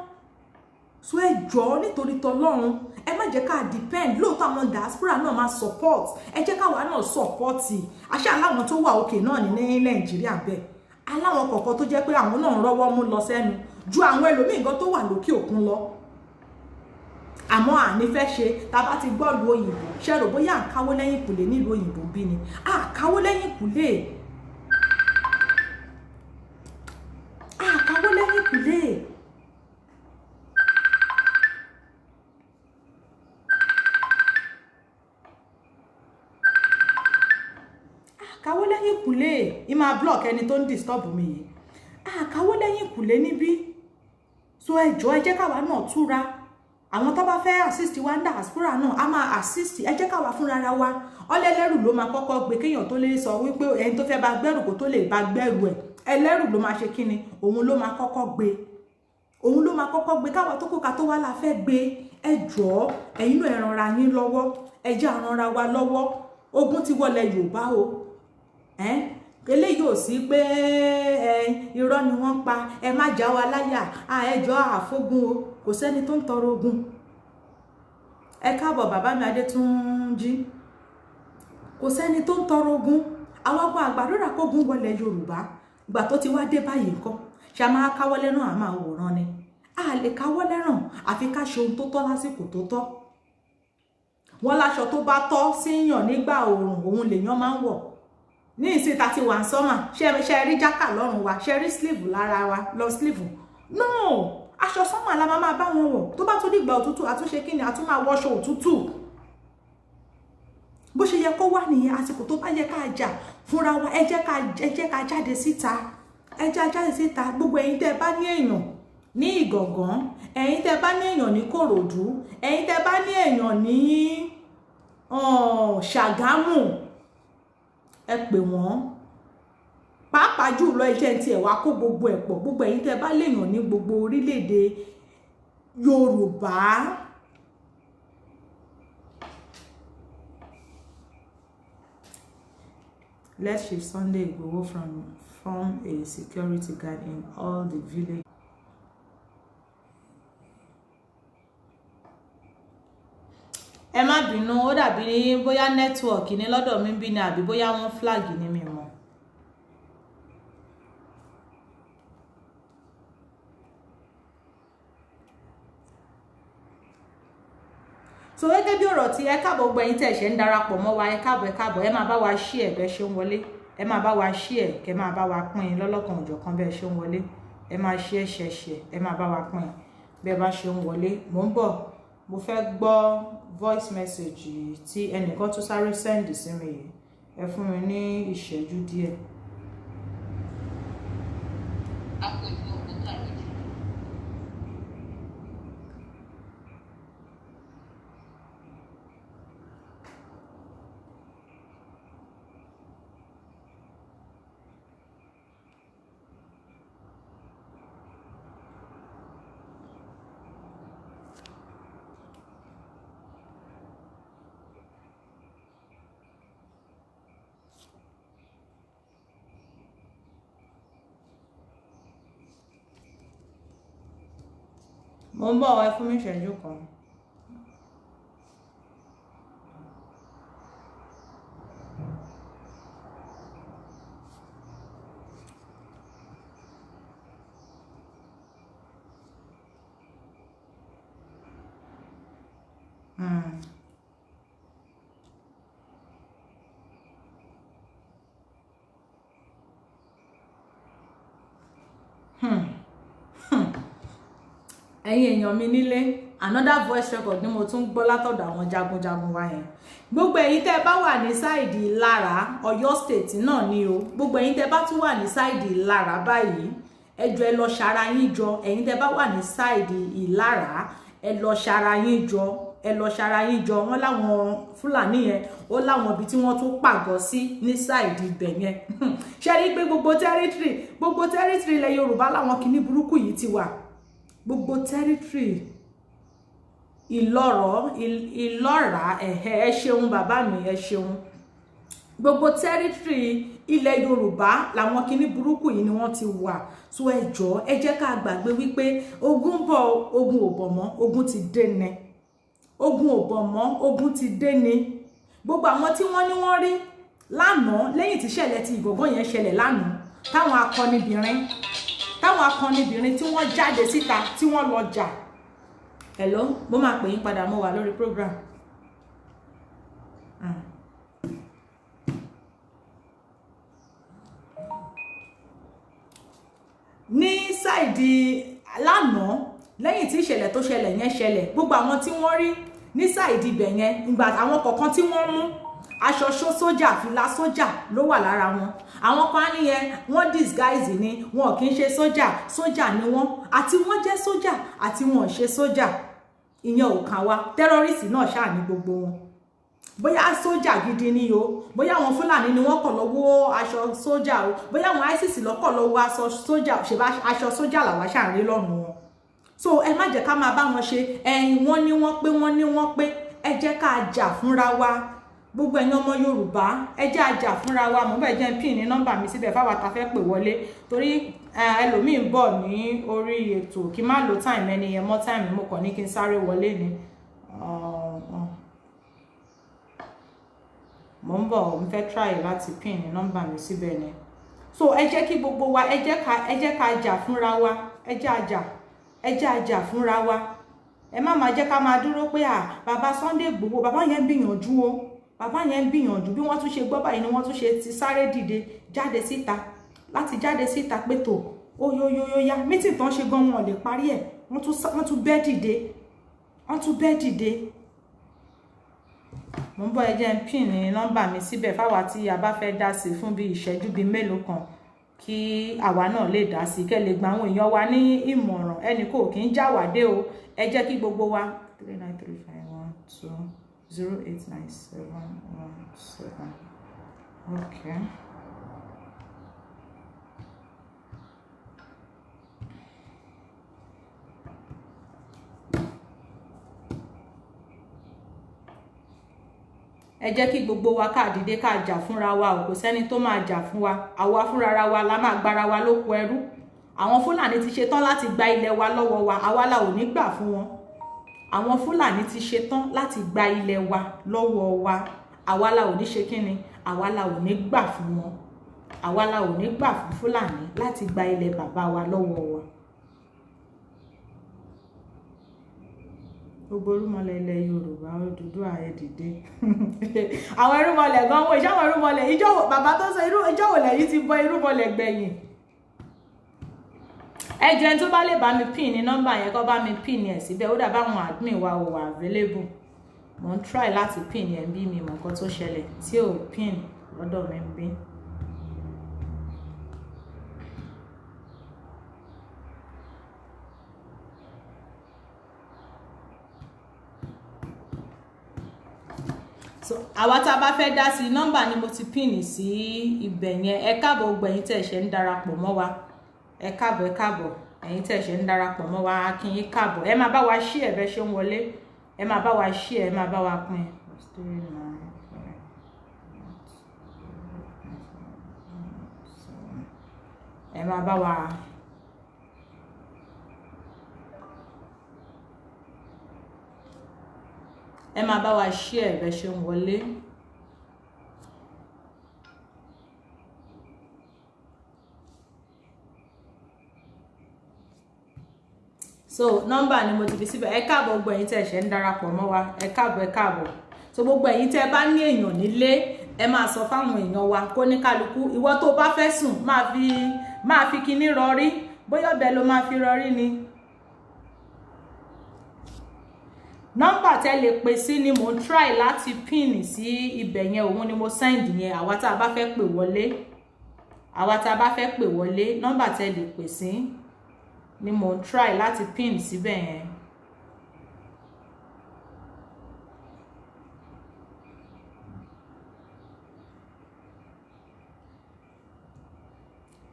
so ẹ jọ̀ọ́ nítorí tọlọ́run ẹ má jẹ́ ká depend lóòótọ́ àwọn diaspora náà máa support ẹ jẹ́ káwa náà support àṣà aláwọn tó wà òkè náà ní Nàìjíríà bẹ́ẹ̀ aláwọn kọ̀ọ̀kan tó jẹ́ pé àwọn náà ń rọ́wọ́ mú lọ sẹ́nu ju àwọn ẹlòmíì gan tó wà lókè òkun lọ àmọ́ àní fẹ́ ṣe tá a bá ti gbọ́ lu òyìnbó ṣe rò bóyá à ń káwó lẹ́yìn ìkùlé nílùú òyìnbó bí ni à káwó lẹ́yìn ìkùlé káwó lẹ́yìn ìkùlé ìmá block ẹni tó ń disturb mi yìí káwó lẹ́yìn ìkùlé níbí so ẹ jọ̀ọ́ ẹ jẹ́ káwa náà túra àwọn tó bá fẹ́ assist wa ní diaspora náà a máa assist ẹ jẹ́ káwa fúnra wa ọlẹ́lẹ́rù ló máa kọ́kọ́ gbé kéèyàn tó lè sọ wípé ẹni tó fẹ́ bá gbẹ́rù kó tó lè bá gbẹ́rù ẹ̀ ẹlẹ́rù ló máa ṣe kíni òun ló máa kọ́kọ́ gbé káwa tó kó ká tó wá la fẹ́ gbé ẹ jọ̀ọ́ ẹ̀yin náà ẹ ranra yín lọ́wọ́ ẹ jẹ́ àranra wa lọ́wọ́ ogun ti wọlé Yorùbá o eléyìí ò sí pé irọ́ ni wọ́n pa ẹ má já wa láyà ẹjọ́ àfógun o kò sẹ́ni tó ń tọrọ ogun ẹ káàbọ̀ bàbá mi Adétúnjí kò sẹ́ni tó ń tọrọ ogun àwọn ọgbọ́n àgbàdúrà kógun wọlé Yorùbá ìgbà tó ti wá dé báyìí nǹkan ṣe a máa káwọ́ lẹ́ràn a máa wòran ni a lè káwọ́ lẹ́ràn àfi ká ṣe ohun tó tọ́ lásìkò tó tọ́ wọ́n láṣọ tó bá tọ́ síyàn nígbà òòrùn òun lèèyàn máa ń wọ̀ ní ìsìn tá ti wà ń sọ́mà ṣe rí jákà lọ́rùn wa ṣe rí sleeve lára wa lọ sleeve no aṣọ sọ́mà la máa bá wọn wọ̀ tó bá tó dìgbà òtútù àtúnṣe kí ni a tún máa wọṣọ òtútù bó ṣe yẹ kó wà nìyẹn àsìkò tó bá yẹ ká jà fúnra wa ẹ jẹ́ ká jáde síta gbogbo ẹ̀yin tẹ́ bá ní èèyàn ní Ìgàngán ẹ̀yin tẹ́ bá ní èèyàn ní Kòròdú ẹ̀yin tẹ́ bá ní èèyàn ní Ṣàgámù ẹ pè wọ́n pàápàá jùlọ iṣẹ́ tí ẹ̀ wá kó gbogbo ẹ̀ pọ̀ gbogbo ẹ̀yin tẹ́ bá léèyàn ní gbogbo orílẹ̀-èdè Yorùbá let's shift Sunday Igboho from a security guard in all the village. Ẹ má bínú ó dàbí bóyá network ní lọ́dọ̀ mi bí ni àbí bóyá wọ́n flag ní mi mọ́. So gẹ́gẹ́ bí ọ̀rọ̀ tí ẹ káàbọ̀ gbọ́ ẹ̀yin tẹ́ ṣe ń darapọ̀ mọ́ wa ẹ káàbọ̀ ẹ máa bá wa share bẹ́ ṣe ń wọlé ẹ máa bá wa share kẹ́ máa bá wa pín in lọ́lọ́kan òjọ̀kan bẹ́ ṣe ń wọlé ẹ máa share ẹ máa bá wa pín in bẹ́ bá ṣe ń wọlé mò ń bọ̀ mo fẹ́ gbọ́ voice message tí ẹnìkan tó sáré send sí mi yìí ẹ fún mi ní ìṣẹ́jú díẹ̀. Mo ń bọ̀ wá fún mi ìṣẹ́jú kan. Ẹ̀yin èèyàn mi nílé another voice record ni mo tún gbọ́ látọ̀dọ̀ àwọn jagunjagun wa yẹn gbogbo ẹ̀yin tẹ́ bá wà ní sáìdì Ìlara Ọ̀yọ́ state náà ni o gbogbo ẹ̀yin tẹ́ bá tún wà ní sáìdì Ìlara báyìí ẹ jọ̀ọ́ ẹ lọ ṣara yín jọ ẹ̀yin tẹ́ bá wà ní sáìdì Ìlara ẹ lọ ṣara yín jọ wọ́n láwọn Fúlàní yẹn ó láwọn ibi tí wọ́n tún pàgọ́ sí ní sáìdì ibẹ̀ yẹn ṣe rí pé gbogbo territory ilẹ̀ Yorùbá láwọn kinní burúkú yìí ti wà gbogbo territory Ìlọ́ra ẹ ṣeun bàbá mi ẹ ṣeun gbogbo territory ilẹ̀ Yorùbá làwọn kinní burúkú yìí ni wọ́n ti wà so ẹ jọ̀ọ́ ẹ jẹ́ ká gbàgbé wípé ogun bọ̀ ogun ò bọ̀ mọ́ ogun ti dé ni ogun ò bọ̀ mọ́ ogun ti dé ni gbogbo àwọn tí wọ́n ní wọ́n rí lánàá lẹ́yìn tí ìṣẹ̀lẹ̀ ti Ìgàngán yẹn ṣẹlẹ̀ lánàá táwọn akọnibìnrin tí wọ́n jáde síta tí wọ́n lọ jà hello mo máa pè yín padà mo wà lórí program ní sáìdì lánàá lẹ́yìn tí ìṣẹ̀lẹ̀ tó ṣẹlẹ̀ yẹn ṣẹlẹ̀ gbogbo àwọn tí wọ́n rí ní sáìdì ibẹ̀ yẹn ìgbà àwọn kọ̀ọ̀kan tí wọ́n mú aṣọ sójà fìlà sójà ló wà lára wọn àwọn kan nìyẹn wọ́n disguise ni wọn kì í ṣe sójà ni wọ́n àti wọ́n jẹ́ sójà àti wọn ò ṣe sójà ìyẹn ò kàn wá tẹ́rọ́rìsì náà ṣáà ní gbogbo wọn bóyá sójà gidi ni o bóyá àwọn Fúlàní ni wọ́n kọ̀ lọ́wọ́ aṣọ sójà o bóyá àwọn ISIS lọ́kọ̀ lọ́wọ́ aṣọ sójà ṣèbá aṣọ sójà làwa ṣáà rí lọ́rùn wọn so ẹ má jẹ́ ká máa bá wọn ṣe ẹ̀yin wọ́n ní wọ́n pé ẹ jẹ́ ká jà fúnra wa gbogbo ẹ̀yin ọmọ Yorùbá ẹ jẹ́ àjà fúnra wa mo bẹ́ẹ̀ jẹ́ pin ní nọ́mbà mi síbẹ̀ fáwa ta fẹ́ pè wọlé torí ẹlòmíín bọ̀ ní orí ètò kí má lo time ẹni yẹn mọ́ time mo kàn ní kí n sáré wọlé ni mo ń bọ̀ mo fẹ́ try láti pin ní nọ́mbà mi síbẹ̀ ni so ẹ jẹ́ kí gbogbo wa ẹ jẹ́ ká jà fúnra wa ẹ jẹ́ àjà fúnra wa ẹ má máa jẹ́ ká máa dúró pé bàbá Sunday Igboho bàbá yẹn gbìyànjú o bàbá yẹn gbìyànjú bí wọ́n tún ṣe gbọ́ báyìí ni wọ́n tún ṣe ti sáré dìde jáde síta láti jáde síta pé tó oyoyoyoya mítì tán ṣe gan wọn lè parí ẹ̀ wọ́n tún bẹ́ dìde mo ń bọ̀ ẹ jẹ́ n pin ní nọ́mbà mi síbẹ̀ fáwa tí a bá fẹ́ dá sí fún bí ìṣẹ́jú bíi mélòó kan kí àwa náà lè dá sí kẹ́ lè gba àwọn èèyàn wa ní ìmọ̀ràn ẹnì kò kí ń já wà dé o ẹ jẹ́ kí gbogbo wa 3935120897117 okay. ẹ jẹ́ kí gbogbo wa ká dìde ká jà fúnra wa ò kò sẹ́ni tó máa jà fún wa àwa fúnra wa la máa gbára wa lóko ẹrú àwọn Fúlàní ti ṣetán láti gba ilẹ̀ wa lọ́wọ́ wa àwa la ò ní gbà fún wọn àwọn Fúlàní ti ṣetán láti gba ilẹ̀ wa lọ́wọ́ wa àwa la ò ní ṣe kíni àwa la ò ní gbà fún wọn àwa la ò ní gbà fún Fúlàní láti gba ilẹ̀ bàbá wa lọ́wọ́ wa. gbogbo irúnmọlẹ̀ ilẹ̀ Yorùbá Odùduwà ẹ dìde àwọn irúnmọlẹ̀ gan wọ́n ìṣàwọn irúnmọlẹ̀ ìjọ bàbá tó sọ ìjọ wò lẹ́yìn ti bọ irúnmọlẹ̀ gbẹ̀yìn ẹ jẹ́ ẹni tó bá lè bá mi pin ní nọ́mbà yẹn kó bá mi pin ẹ̀ síbẹ̀ ó dàbá àwọn admin wa ò wà available mo ń try láti pin yẹn bí mi mọ̀ nǹkan tó ṣẹlẹ̀ tí ò pin lọ́dọ̀ mi ń bí. so àwa tá a bá fẹ́ dá sí nọ́mbà ni mo ti pin sí ibẹ̀ yẹn ẹ káàbọ̀ gbẹ̀yìn tẹ̀ ṣe ń darapọ̀ mọ́ wa ẹ káàbọ̀ ẹ̀yin tẹ̀ ṣe ń darapọ̀ mọ́ wa kí yín káàbọ̀ ẹ máa bá wa share bẹ́ ṣe ń wọlé ẹ máa bá wa share ẹ máa bá wa pín ẹ máa bá wa ẹ máa bá wa share bẹ́ ṣe ń wọlé. so nọ́mbà ni mo ti fi síbẹ̀ ẹ káàbọ̀ gbogbo ẹ̀yin tẹ́ ṣe ń darapọ̀ mọ́ wa ẹ káàbọ̀ so gbogbo ẹ̀yin tẹ́ bá ní èèyàn nílé ẹ máa sọ fáwọn èèyàn wa kó ní kálukú ìwọ tó bá fẹ́ sùn máa fi kíní rọrí bóyá ọbẹ̀ ló máa fi rọrí ni nọ́mbà tẹ́ lè pè sí ni mo ń try láti pin sí ibẹ̀ yẹn òun ni mo send yẹn àwa tá a bá fẹ́ pè wọlé nọ́mbà tẹ́ lè pè sí ni mo ń try láti pin síbẹ̀ yẹn.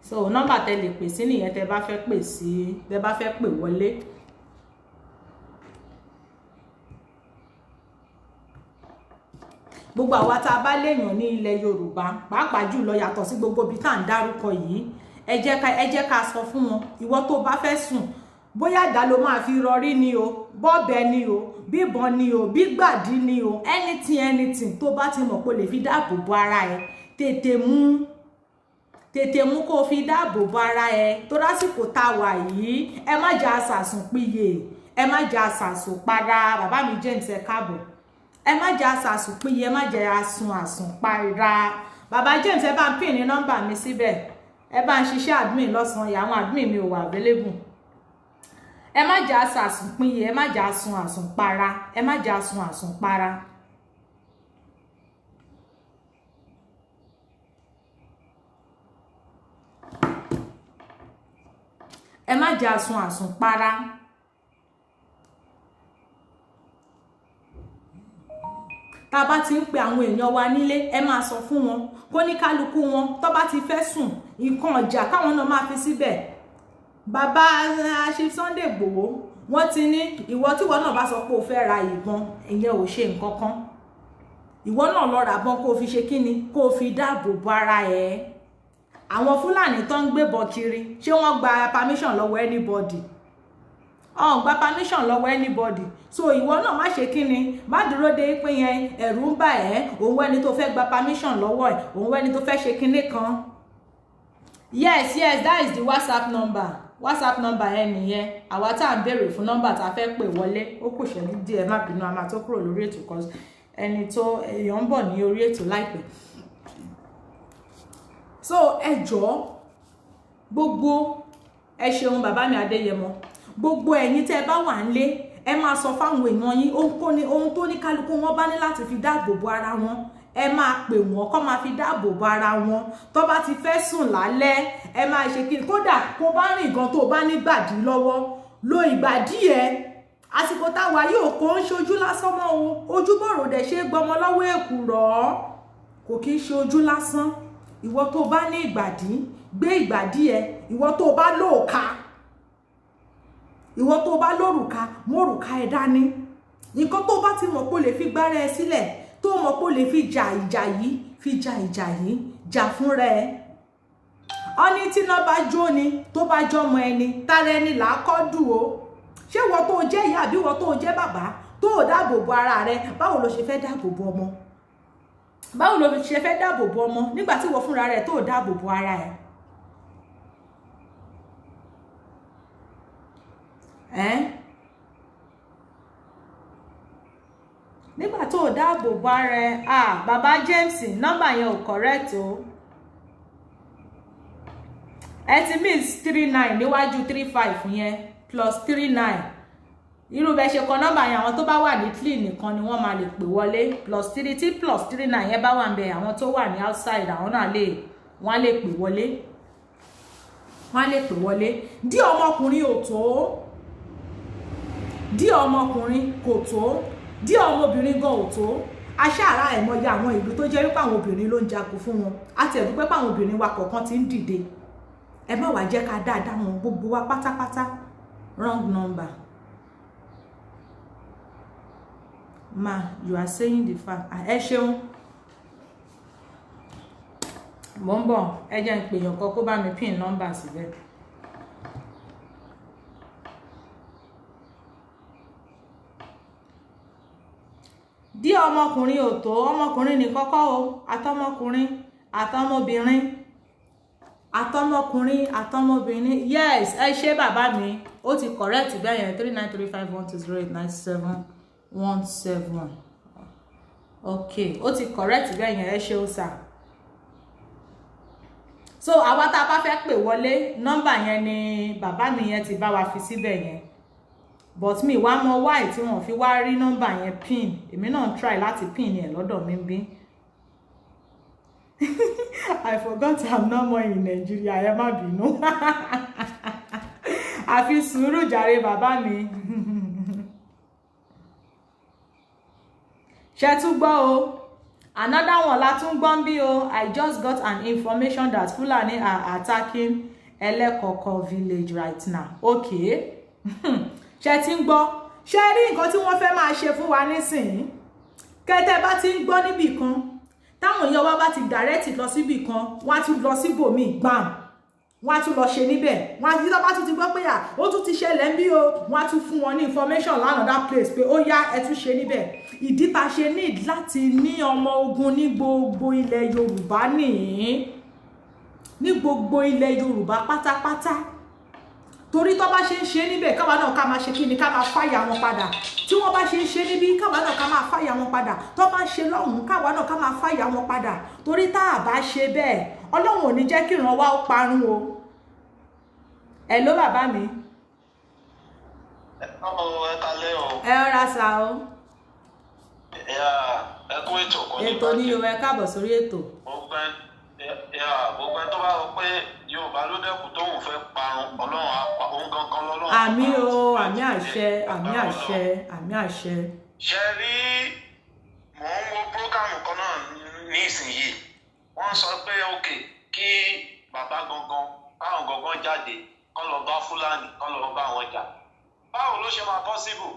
so nọ́mbà tẹ́ lè pè sí nìyẹn tẹ́ bá fẹ́ pè wọlé. gbogbo àwa tá a bá léèyàn ní ilẹ̀ Yorùbá pàápàá jùlọ yàtọ̀ sí gbogbo ibi tá à ń dárúkọ yìí ẹ jẹ́ ká sọ fún wọn ìwọ tó bá fẹ́ sùn bóyá àdá ló máa fi rọrí ni o bọ́ọ̀bẹ ni o bíbọn ni o bígbàdí ni o anything tó bá ti mọ̀ pé o lè fi dáàbò bo ara ẹ tètè mú kó o fi dáàbò bo ara ẹ tó lásìkò tá a wà yìí ẹ má jẹ́ àṣàsùn péye ẹ má jẹ́ àṣàsùn para bàbá mi James ẹ káàbọ̀ ẹ má jẹ́ àṣàsùn péye ẹ má jẹ́ àṣùn para bàbá James ẹ bá ń pín ní nọ́mbà mi síbẹ̀ ẹ bá ń ṣiṣẹ́ admin lọ́sàn-án yà àwọn admin mi ò wà available ẹ má jẹ́ àṣàsùn péye ẹ má jẹ́ àṣùn para ẹ má jẹ́ àṣùn para. ẹ má jẹ́ àṣùn para. tá a bá ti ń pe àwọn èèyàn wa nílé ẹ máa sọ fún wọn kó ní kálukú wọn tó bá ti fẹ́ sùn nǹkan ọjà káwọn náà máa fi síbẹ̀. bàbá Chief Sunday Igboho wọ́n ti ní ìwọ tíwọ náà bá sọ pé o fẹ́ ra ìbọn ìyẹn ò ṣe nǹkan kan ìwọ náà lọ ra ìbọn kó o fi ṣe kíni kó o fi dáàbò bo ara ẹ. àwọn Fúlàní tó ń gbébọn kiri ṣé wọ́n gba permission lọ́wọ́ anybody gba permission lọ́wọ́ anybody so ìwọ náà má ṣe kíni má dúró de pé yẹn ẹ̀rù ń bà ẹ́ òun wẹ́ni tó fẹ́ gba permission lọ́wọ́ ẹ̀ òun wẹ́ni tó fẹ́ ṣe kíní kan. Yes, that is the WhatsApp number. WhatsApp number ẹ nìyẹn àwa tá à ń béèrè fún nọ́mbà tá a fẹ́ pè wọlé ó kù ṣẹ́jú díẹ̀ má bínú a máa tó kúrò lórí ètò kan ẹni tó èèyàn ń bọ̀ ní orí ètò láìpẹ́. So ẹ jọ̀ọ́ gbogbo ẹ ṣeun bàbá mi Adéyẹmọ gbogbo ẹ̀yin tẹ́ ẹ bá wà nílé ẹ máa sọ fáwọn èèyàn yín ohun tó ní kálukú wọn bá ní láti fi dáàbò bo ara wọn ẹ máa pè wọ́n kó máa fi dáàbò bo ara wọn tó bá ti fẹ́ sùn lálẹ́ ẹ máa ṣe kí kódà kó bá rìn gan tó bá nígbàdí lọ́wọ́ lo ìgbàdí ẹ àsìkò táwa yóò kó ń ṣojú lásán mọ́ o ojú bọ̀rọ̀ dẹ̀ ṣe gbọmọ lọ́wọ́ èkùrọ́ kò kí ń ṣe ojú lásán ìwọ tó bá ní ìgbàdí gbé ìgbàdí ẹ ìwọ tó bá lóòka ìwọ tó bá lórùka mórùka ẹ dání nǹkan tó bá ti mọ̀ pé o lè fi gbára ẹ sílẹ̀ tó mọ̀ pé o lè fi jà ìjà yìí jà fúnra ẹ ọ ní tí náà bá jó ni tó bá jọmọ ẹni tára ẹni là á kọ́ dù ó ṣé ìwọ tó jẹ́ ìyá àbí ìwọ tó jẹ́ bàbá tó ò dáàbò bo ara rẹ báwo ló ṣe fẹ́ dáàbò bo ọmọ báwo ló ṣe fẹ́ dáàbò bo ọmọ nígbà tí ìwọ fúnra rẹ tó ò dáàbò bo ara ẹ. Nígbà tó dáàbò bo ara ẹ bàbá James nọ́mbà yẹn ò correct o ẹ ti miss 39 níwájú 35 yẹn plus 39 irú bẹ ṣe kọ nọ́mbà yẹn àwọn tó bá wà ní Italy nìkan ni wọ́n máa lè pè wọlé plus 3 tí plus 39 yẹn bá wà ń bẹ àwọn tó wà ní outside àwọn náà wọ́n lè pè wọlé dí ọmọkùnrin ò tó dí ọmọkùnrin kò tó dí ọmọbìnrin gan ò tó aṣáára ẹ̀mọye àwọn ìlú tó jẹ́ wípé àwọn obìnrin ló ń jagun fún wọn àti ẹ̀dúpẹ́ pé àwọn obìnrin wa kọ̀ọ̀kan ti ń dìde ẹ má wàá jẹ́ ká dáadáa wọn gbogbo wa pátápátá wrong number ma you are saying the fact ẹ ṣeun mo ń bọ̀ ẹ jẹ́ ń pèèyàn kan kó bá mi pin number síbẹ̀. dí ọmọkùnrin ò tó ọmọkùnrin ní kọ́kọ́ o àtọmọkùnrin àtọmọbìnrin yes ẹ ṣe bàbá mi ó ti correct bẹ́ẹ̀ yẹn 393512089717 ok ó ti correct bẹ́ẹ̀ yẹn ẹ ṣe ó sà so àwa tá a bá fẹ́ pè wọlé nọ́mbà yẹn ni bàbá mi yẹn ti bá wa fi síbẹ̀ yẹn but mi wá mọ why tí wọ́n fi wá rí nọ́mbà yẹn pin èmi náà try láti pin yẹn lọ́dọ̀ mi bí I forgot I'm not more in Nigeria ẹ má bínú àfi sùúrù jàre bàbá mi ṣe tún gbọ́ o another one la tún gbọ́n bí o I just got an information that Fulani are attacking Elekoko village right now okay ṣe ti ń gbọ́ ṣe rí nǹkan tí wọ́n fẹ́ máa ṣe fún wa nísìnyí kẹ́tẹ́ bá ti ń gbọ́ níbì kan táwọn èèyàn wa bá ti direct lọ síbì kan wọ́n á tún lọ síbòmíì gbàm wọ́n á tún lọ ṣe níbẹ̀ wọ́n á tún bá tún ti gbọ́ pé ó tún ti ṣẹlẹ̀ ń bí o wọ́n á tún fún wọn ní information lánàá place pé ó yá ẹ tún ṣe níbẹ̀ ìdí tá a ṣe need láti ní ọmọ ogun ní gbogbo ilẹ̀ Yorùbá nìyí ní gbogbo ilẹ̀ Yorùbá pátápátá torí tó bá ṣe ń ṣe níbẹ̀ káwa náà ká máa ṣe kí ni ká máa fàyà wọn padà tí wọ́n bá ṣe ń ṣe níbí káwa náà ká máa fàyà wọn padà tó bá ṣe lọ́hùn káwa náà ká máa fàyà wọn padà torí tá a bá ṣe bẹ́ẹ̀ Ọlọ́run ò ní jẹ́ kí ìran wa ó parun o. ẹ ló bàbá mi. ẹ kalẹ́ o. ẹ rọra sà o. ẹ kú ètò kò ní bàjẹ́. ètò ní Yorùbá ẹ káàbọ̀ sórí ètò. gbogbo ẹ tó bá rò pé Yorùbá ló dẹ́kun tóun fẹ́ parun Ọlọ́run á pa òun gangan lọ́lọ́run. àmì o àmì àṣẹ àmì àṣẹ àmì àṣẹ. ṣe rí mò ń wo prógámù kan náà ní ìsinyìí wọ́n sọ pé òkè kí bàbá gangan báwọn gangan jáde kán lọ bá Fúlàní kán lọ bá wọn jà báwo ló ṣe máa possible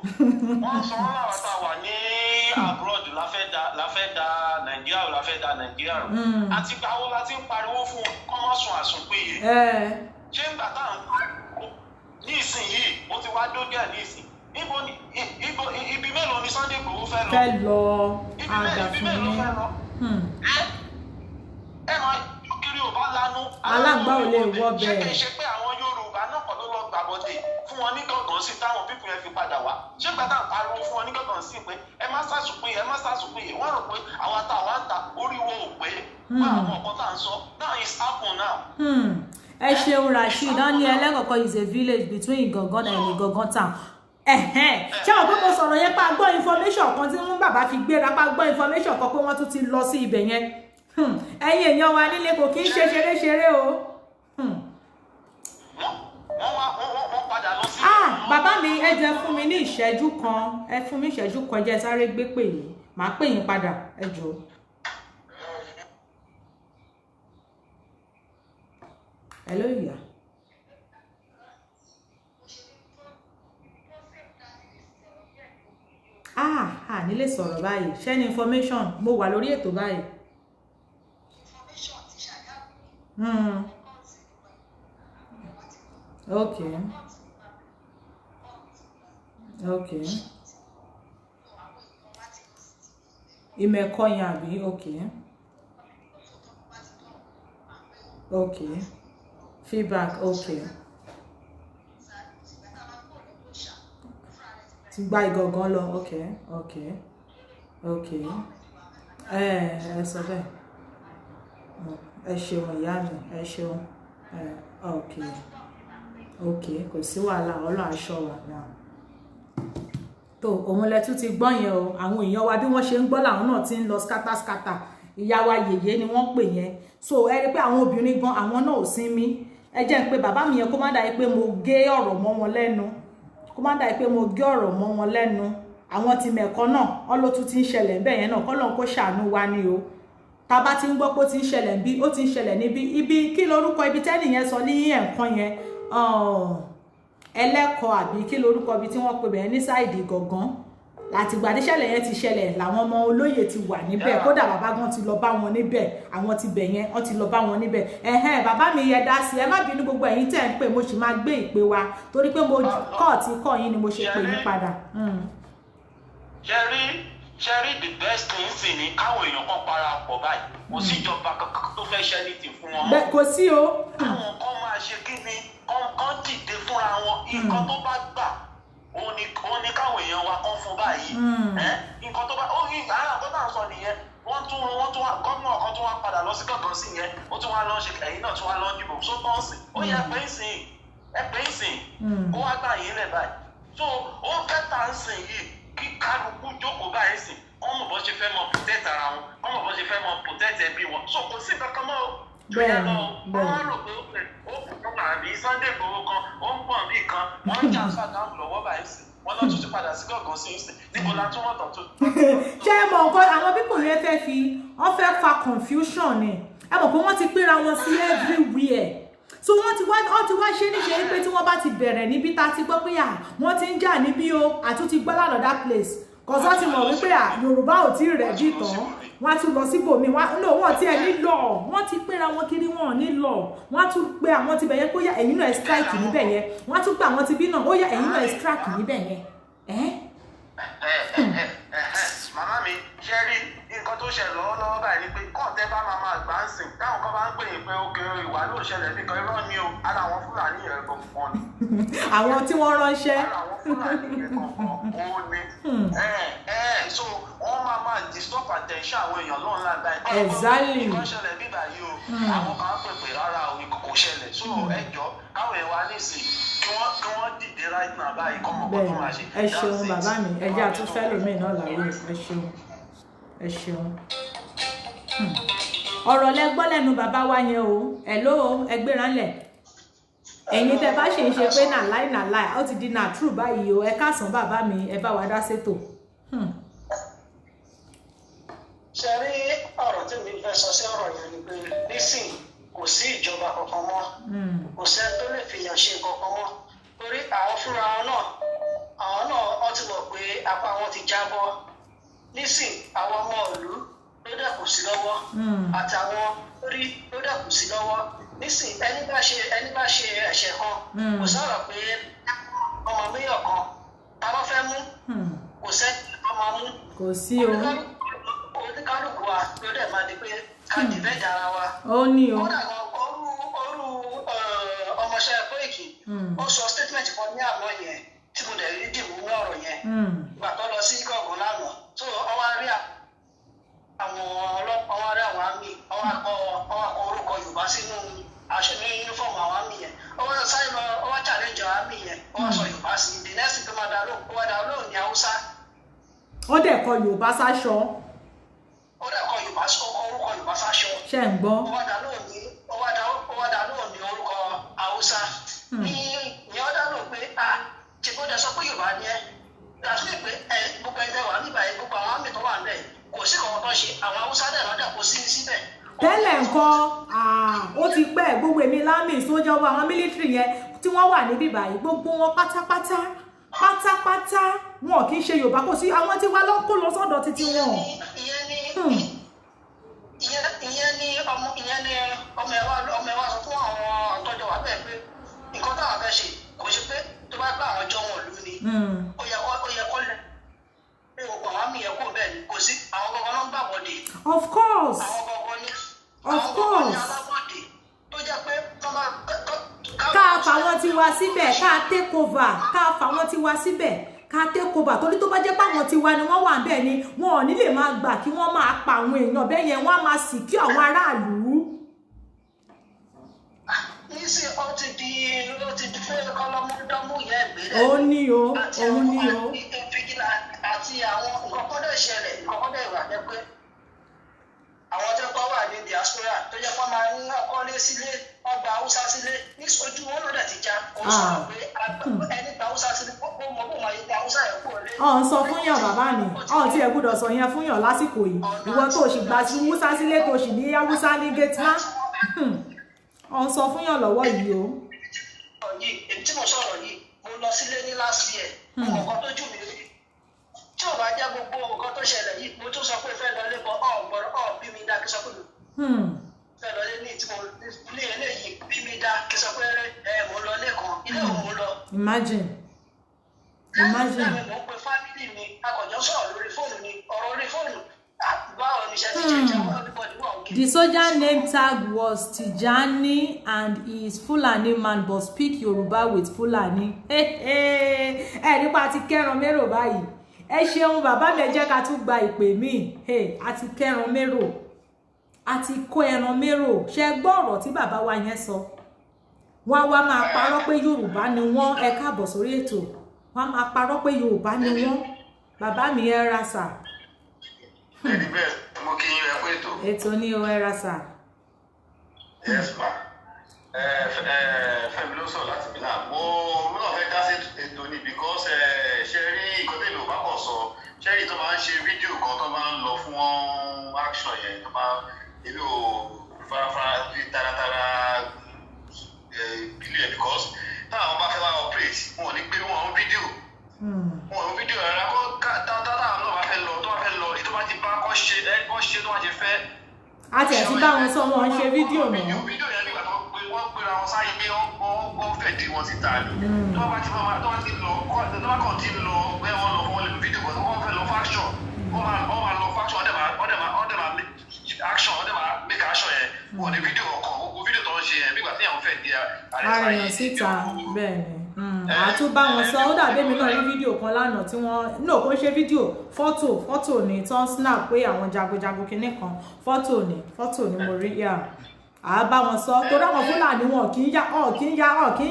wọ́n sọ wọn láwọn tá a wà ní abroad la fẹ́ da Nàìjíríà la fẹ́ da Nàìjíríà rò àti gbàwó la ti ń pariwo fún wọn kọ́ mọ́ sùn àsùnpéye ṣé ń gbà táwọn pariwo ní ìsinyìí ó ti wá dógẹ́ ní ìsìn ibi mélòó ni Sunday Igboho fẹ́ lọ ibi mélòó fẹ́ lọ ẹ máa kiri ò bá lanu alágbá ò lè wọ bẹ́ẹ̀ ṣé kì í ṣe pé àwọn Yorùbá náà kọ́ ló fún wọn ní gángan sí táwọn pípọ̀ yẹn fi padà wá ṣé gbàtà pariwo fún wọn ní gángan sí pé ẹ má sàṣùpín ẹ má sàṣùpín yìí wọ́n rò pé àwọn àtàwọn àǹtà oríwó ò pé bá àwọn ọ̀kan tá à ń sọ now it's happen now. ẹ ṣeun Rasheed wọn ní ẹlẹ́kọ̀ọ́kọ́ is a village between Igangan and Igangan town. Ṣé wọn pé mo sọ̀rọ̀ yẹn pa gbọ́ information kan tí wọ́n bàbá fi gbéra pa gbọ́ information kan pé wọ́n tún ti lọ sí ibẹ̀ yẹn. Ẹ̀yin èèyàn wa nílé kò kí ń ṣe ṣeré o. wọ́n padà lọ sí. Bàbá mi ẹ jẹ́ fún mi ní ìṣẹ́jú kan ẹ fún mi ìṣẹ́jú kan jẹ́ sáré gbé pè yìí màá pè yín padà ẹ jọ̀ọ́. Hello ìyá. Nílé sọ̀rọ̀ báyìí share information mo wà lórí ètò báyìí. Okay. Ìmẹ̀kọ yẹn àbí okay. Feedback ti gba Igangan lọ okay. Ẹ sọ bẹ́ẹ̀ ẹ ṣeun ìyá mi ẹ ṣeun okay kò sí wàhálà Ọlọ́run aṣọ wa náà tó òun lẹ tún ti gbọ́ yẹn o àwọn èèyàn wa bí wọ́n ṣe ń gbọ́ làwọn náà ti ń lọ scatter ìyá wa yèyé ni wọ́n pè yẹn so ẹ rí pé àwọn obìnrin gan àwọn náà ò sinmi ẹ jẹ́ ń pé bàbá mi yẹn kó má dàí pé mo gé ọ̀rọ̀ mọ́ wọn lẹ́nu àwọn ti mẹ̀kọ́ náà wọ́n ló tún ti ń ṣẹlẹ̀ bẹ́ẹ̀ yẹn náà kọ́lọ́n kó ṣàánú wa ni o tá bá ti ń gbọ́ pé ó ti ń ṣẹlẹ̀ bí ó ti ń ṣẹlẹ̀ níbi ibi kí lorúkọ ibi tẹ́nì yẹn sọ ní ẹ̀ǹkan yẹn ẹlẹ́kọ̀ọ́ àbí kí lorúkọ ibi tí wọ́n pe bẹ̀yẹn ní sáìdì Ìgangan láti gbà níṣẹ̀lẹ̀ yẹn ti ṣẹlẹ̀ làwọn ọmọ olóyè ti wà níbẹ̀ kódà bàbá gan ti lọ bá wọn níbẹ̀ àwọn ti bẹ̀ yẹn wọ́n ti lọ bá wọn níbẹ̀ bàbá mi yẹ dá sí ẹ má bínú gbogbo ẹ̀yin tẹ́ ń pè mo sì máa gbé ìpè wa torí pé mo kọ́ yín ni mo ṣe pè yín padà. ṣẹ́rí the best thing sì ni káwọn èèyàn kan parapọ̀ báyìí kò síjọba kankan tó fẹ́ ṣẹ́ ní ti fún wọn mọ́. Kò sí o. káwọn kan máa ṣe kí ni kán dìde fúnra wọn nǹkan tó bá gbà òun ni káwọn èèyàn wa kán fún báyìí nǹkan tó bá ó ní àárà tó náà sọ nìyẹn wọ́n tún wá gómìnà kan tún wá padà lọ sí Gàngán sí yẹn ó tún wá lọ ṣe ẹ̀yìn náà tún wá lọ dìbò sótọ́ sí ó yẹ pé ń sìn ó wá gbà yín lẹ̀ báyìí so ó kẹta ń sìn yìí kí kálukú jókòó báyìí sìn wọ́n mọ̀ bọ́ ṣe fẹ́ mọ protect ara wọn wọ́n mọ̀ bọ́ ṣe fẹ́ mọ protect ẹbí wọn so kò sí nǹkan kan mọ́ o bẹ́ẹ̀ wọ́n rò pé ó kún àbí Sunday Igboho kan ó ń pọ̀ bí kan wọ́n ń jà sàdáàmù lọ́wọ́ báyìí sìn wọ́n náà tún ti padà sí Gàngán sí ìsìn níbo la tún wọ́n tọ̀ tó. ṣé ẹ mọ̀ nǹkan àwọn pípọ̀ yẹn wọ́n fẹ́ fa confusion ni ẹ mọ̀ pé wọ́n ti pínra wọn sí everywhere so wọ́n ti wá ṣe níṣe pé tí wọ́n bá ti bẹ̀rẹ̀ níbi tá a ti gbọ́ pé wọ́n ti ń jà níbí o àtúntí gbọ́ lánàá place kọ́sọ́ ti mọ̀ wípé Yorùbá ò tí ì rẹ̀ jì tán wọ́n á tún lọ síbòmí wọ́n ti ẹ̀ nílò wọ́n ti pínra wọn kiri wọn nílò wọ́n á tún pé àwọn ti bẹ̀ yẹn kó yá ẹ̀yin náà strike níbẹ̀ yẹn wọ́n á tún pé àwọn ti bí náà ó yá ẹ̀yin náà strike níbẹ̀ yẹn. màmá mi ṣe rí nǹkan tó ṣẹlẹ̀ lọ́wọ́lọ́wọ́ báyìí ni pé kọ́ńtẹ́ bá máa gbà ń sìn táwọn kan bá ń pè é pé ókè ìwà ló ṣẹlẹ̀ nìkan irọ́ ni o ara àwọn Fúlàní yẹn kankan ni. àwọn tí wọ́n ránṣẹ́. ara àwọn Fúlàní yẹn kankan ó ní. so wọ́n máa disturb attention àwọn èèyàn lọ́nà lágbá ẹ̀. exactly. nǹkan ṣẹlẹ̀ bíbá yìí o àwọn kan á pè pé rárá o kò ṣẹlẹ̀ so ẹ jọ káwọn èèyàn wá nísìn kí wọ́n dìde right now báyìí kọ́ mọ̀ kọ́ tó máa ṣe. ẹ ṣeun bàbá mi ẹ jẹ́ àtúnfẹ́ lómi náà láyé ẹ ṣeun ọ̀rọ̀ lẹ gbọ́ lẹ́nu bàbá wa yẹn o hello ẹgbẹ́ranlẹ̀ ẹ̀yin tẹ́ bá ṣe ń ṣe pé nàláì ó ti di true báyìí o ẹ káàsán bàbá mi ẹ bá wa dá sétò. ṣe rí ọ̀rọ̀ tí mi fẹ́ sọ sí ọ̀rọ̀ yẹn ni pé nísìn kò sí ìjọba kankan mọ́ kò sẹ́ni tó lè fìyàn ṣe kankan mọ́ torí àwọn fúnra wọn náà wọ́n ti mọ̀ pé apá wọn ti jábọ́ nísìn àwọn ọmọ ìlú ló dẹ̀kù sí lọ́wọ́ àtàwọn orí ló dẹ̀kù sí lọ́wọ́ nísìn ẹni bá ṣe ẹ̀ṣẹ̀ kan kò sọ̀rọ̀ pé ọmọ míyàn kan ta ló fẹ́ mú kò sẹ́ni ọmọ mú kò sí o oníkálùkù wa ló dẹ̀ máa di pé ká dìbẹ́ dára wa ó ní o kódà orú ọmọọṣẹ́ Koiki ó sọ statement kan ní àná àwọn ọlọ́pàá wọn rí àwọn àmì ọwọ́ akọ orúkọ Yorùbá sínú aṣọ ní yúnífọ̀mù àwọn àmì yẹn ọwọ́ sáré lọ ọwọ́ challenge àwọn àmì yẹn ọwọ́ sọ Yorùbá sí the next tó máa dá lóhùn ní Haúsá. ó dẹ̀ kọ Yorùbá sáṣọ. ó dẹ̀ kọ Yorùbá orúkọ Yorùbá sáṣọ. ṣé ń gbọ́. ọwọ́ dá lóhùn ní orúkọ Haúsá. ní ọ̀dà ló pé ṣe kó dẹ sọ pé Yorùbá ni ẹ láti pé gbogbo ẹgbẹ́ wà nígbà yẹn gbogbo àwọn àmì tó wà níbẹ̀ kò sí kankan tó ṣe àwọn Haúsá dẹ̀ lọ́dà kò sí síbẹ̀. tẹ́lẹ̀ nǹkan ó ti pẹ́ gbogbo èmi lámì sójà ọba àwọn mílítìrì yẹn tí wọ́n wà níbí báyìí gbogbo wọn pátápátá wọn kì í ṣe Yorùbá kò sí àwọn tí wá lọ kó lọ sọ́dọ̀ títí wọn. ìyẹn ni ọmọ ẹ wá sọ fún àwọn àtọ́jọ wà bẹ́ẹ̀ pé nǹkan táwọn fẹ́ ṣe kò ṣe pé tó bá gbà àwọn jọ wọn lù ní ó yẹ kó lẹ pé gbogbo àwọn àmì yẹn kó bẹ́ẹ̀ ni kò sí àwọn gbọgbọn náà ń gbà bọdè. of course alábọ̀dé tó jẹ́ pé ká fàwọn tiwa síbẹ̀ ká take over ká fàwọn tiwa síbẹ̀ ká take over torí tó bá jẹ́ páwọn tiwa ni wọ́n wà bẹ́ẹ̀ ni wọn ò ní lè máa gbà kí wọ́n máa pa àwọn èèyàn bẹ́ẹ̀ yẹn wọ́n á máa sì kí àwọn aráàlú. nísìn ó ti di fẹ́ kọ́lọ́múdọ́mú yẹn ìgbérẹ̀. òun ni o. àti àwọn nǹkan kan dẹ̀ ṣẹlẹ̀ nǹkan kan dẹ̀ wà jẹ́ pé àwọn tó kọ́ wà ní diaspora tó jẹ́ pé wọ́n máa ń kọ́lé sílé wọ́n gba Haúsá sílé ní ojú wọn ló dẹ̀ ti já ó sọ̀rọ̀ pé ẹni gba Haúsá sílé ó mọ bó máa yẹ gba Haúsá yẹn kúrò lé. ọ̀n sọ fún yàn bàbá mi ọ̀n tí ẹ gbọ́dọ̀ sọ yẹn fún yàn lásìkò yìí ìwọ tó o sì gba sí Haúsá sílé tó o sì ní Haúsá ní gẹ́tìmá ọ̀n sọ fún yàn lọ́wọ́ yìí o. èyí tí mo sọ̀rọ̀ yìí mo lọ sílé ní last year nǹkan tó jù mí rí tí ò bá jẹ́ gbogbo nǹkan tó ṣẹlẹ̀ yìí mo tún sọ pé fẹ́ lọ lé bọ́ bí mi dá kí sọ pé fẹ́ lọ lé ní tí mo ní eléyìí bí mi dá kí sọ pé mo lọ lẹ́kan ilé òun mo lọ. imagine. mo ń pe fámìlì mi akọ̀jọ́ sọ̀rọ̀ lórí fóònù mi ọ̀rọ̀ orí fóònù báwo ni iṣẹ́ ti jẹ́ ìjọba everybody wà òkè. The soldier name tag was Tijani and he is Fulani man but speak Yoruba with Fulani. Nípa ti kẹ́ran mérò báyìí ẹ ṣeun bàbá mi ẹ jẹ́ ká tún gba ìpè míì àti kẹ́ran mérò àti kó ẹran mérò ṣe gbọ́ ọ̀rọ̀ tí bàbá wa yẹn sọ wọ́n wá máa parọ́ pé Yorùbá ni wọ́n ẹ káàbọ̀ sórí ètò wọ́n máa parọ́ pé Yorùbá ni wọ́n bàbá mi ẹ ra sà. ẹni bẹ́ẹ̀ mo kí yín ẹ pé ètò. ètò ní o ẹ ra sà. yes ma Fẹ́mi ló sọ láti bí náà mo náà fẹ́ dá sí ètò ni because ṣe rí ìkọ́tẹ́ ìlú bá kàn sọ ṣe rí tó máa ń ṣe fídíò kan tó máa ń lọ fún action yẹn tó máa nílò farafara bí taratara bílíọ̀ yẹn because táwọn bá fẹ́ wá operate wọn ò ní gbé wọn fídíò rárá kó táwọn náà bá fẹ́ lọ tó bá fẹ́ lọ ètò bá ti bá kọ́ ṣe tó bá ti fẹ́. a ti ẹ̀ ti bá wọn sọ wọn ṣe fídíò mọ́. fídíò yẹn nígbà tó wọ́n gbéra wọn sáyé pé wọ́n fẹ́ di wọn síta ni tó bá ti lọ tó bá kàn ti lọ pé wọ́n lọ fún wọn lè fídíò kan wọ́n fẹ́ lọ faction wọ́n máa lọ faction ọ̀dẹ̀ máa action ọ̀dẹ̀ máa make action yẹn wọ́n ní fídíò ọkàn gbogbo fídíò tó ń ṣe yẹn nígbà tí àwọn fẹ́ di àrẹ̀yàn síta bẹ́ẹ̀ ni àtúbá wọn sọ ó dàbí èmi náà rí fídíò kan lánàá tí wọ́n náà kò ń ṣe fídíò fọ́tò ní tó ń snap pé àwọn jagunjagun kinní kan fọ́tò ní mo rí yà á bá wọn sọ torí àwọn Fúlàní wọn kì í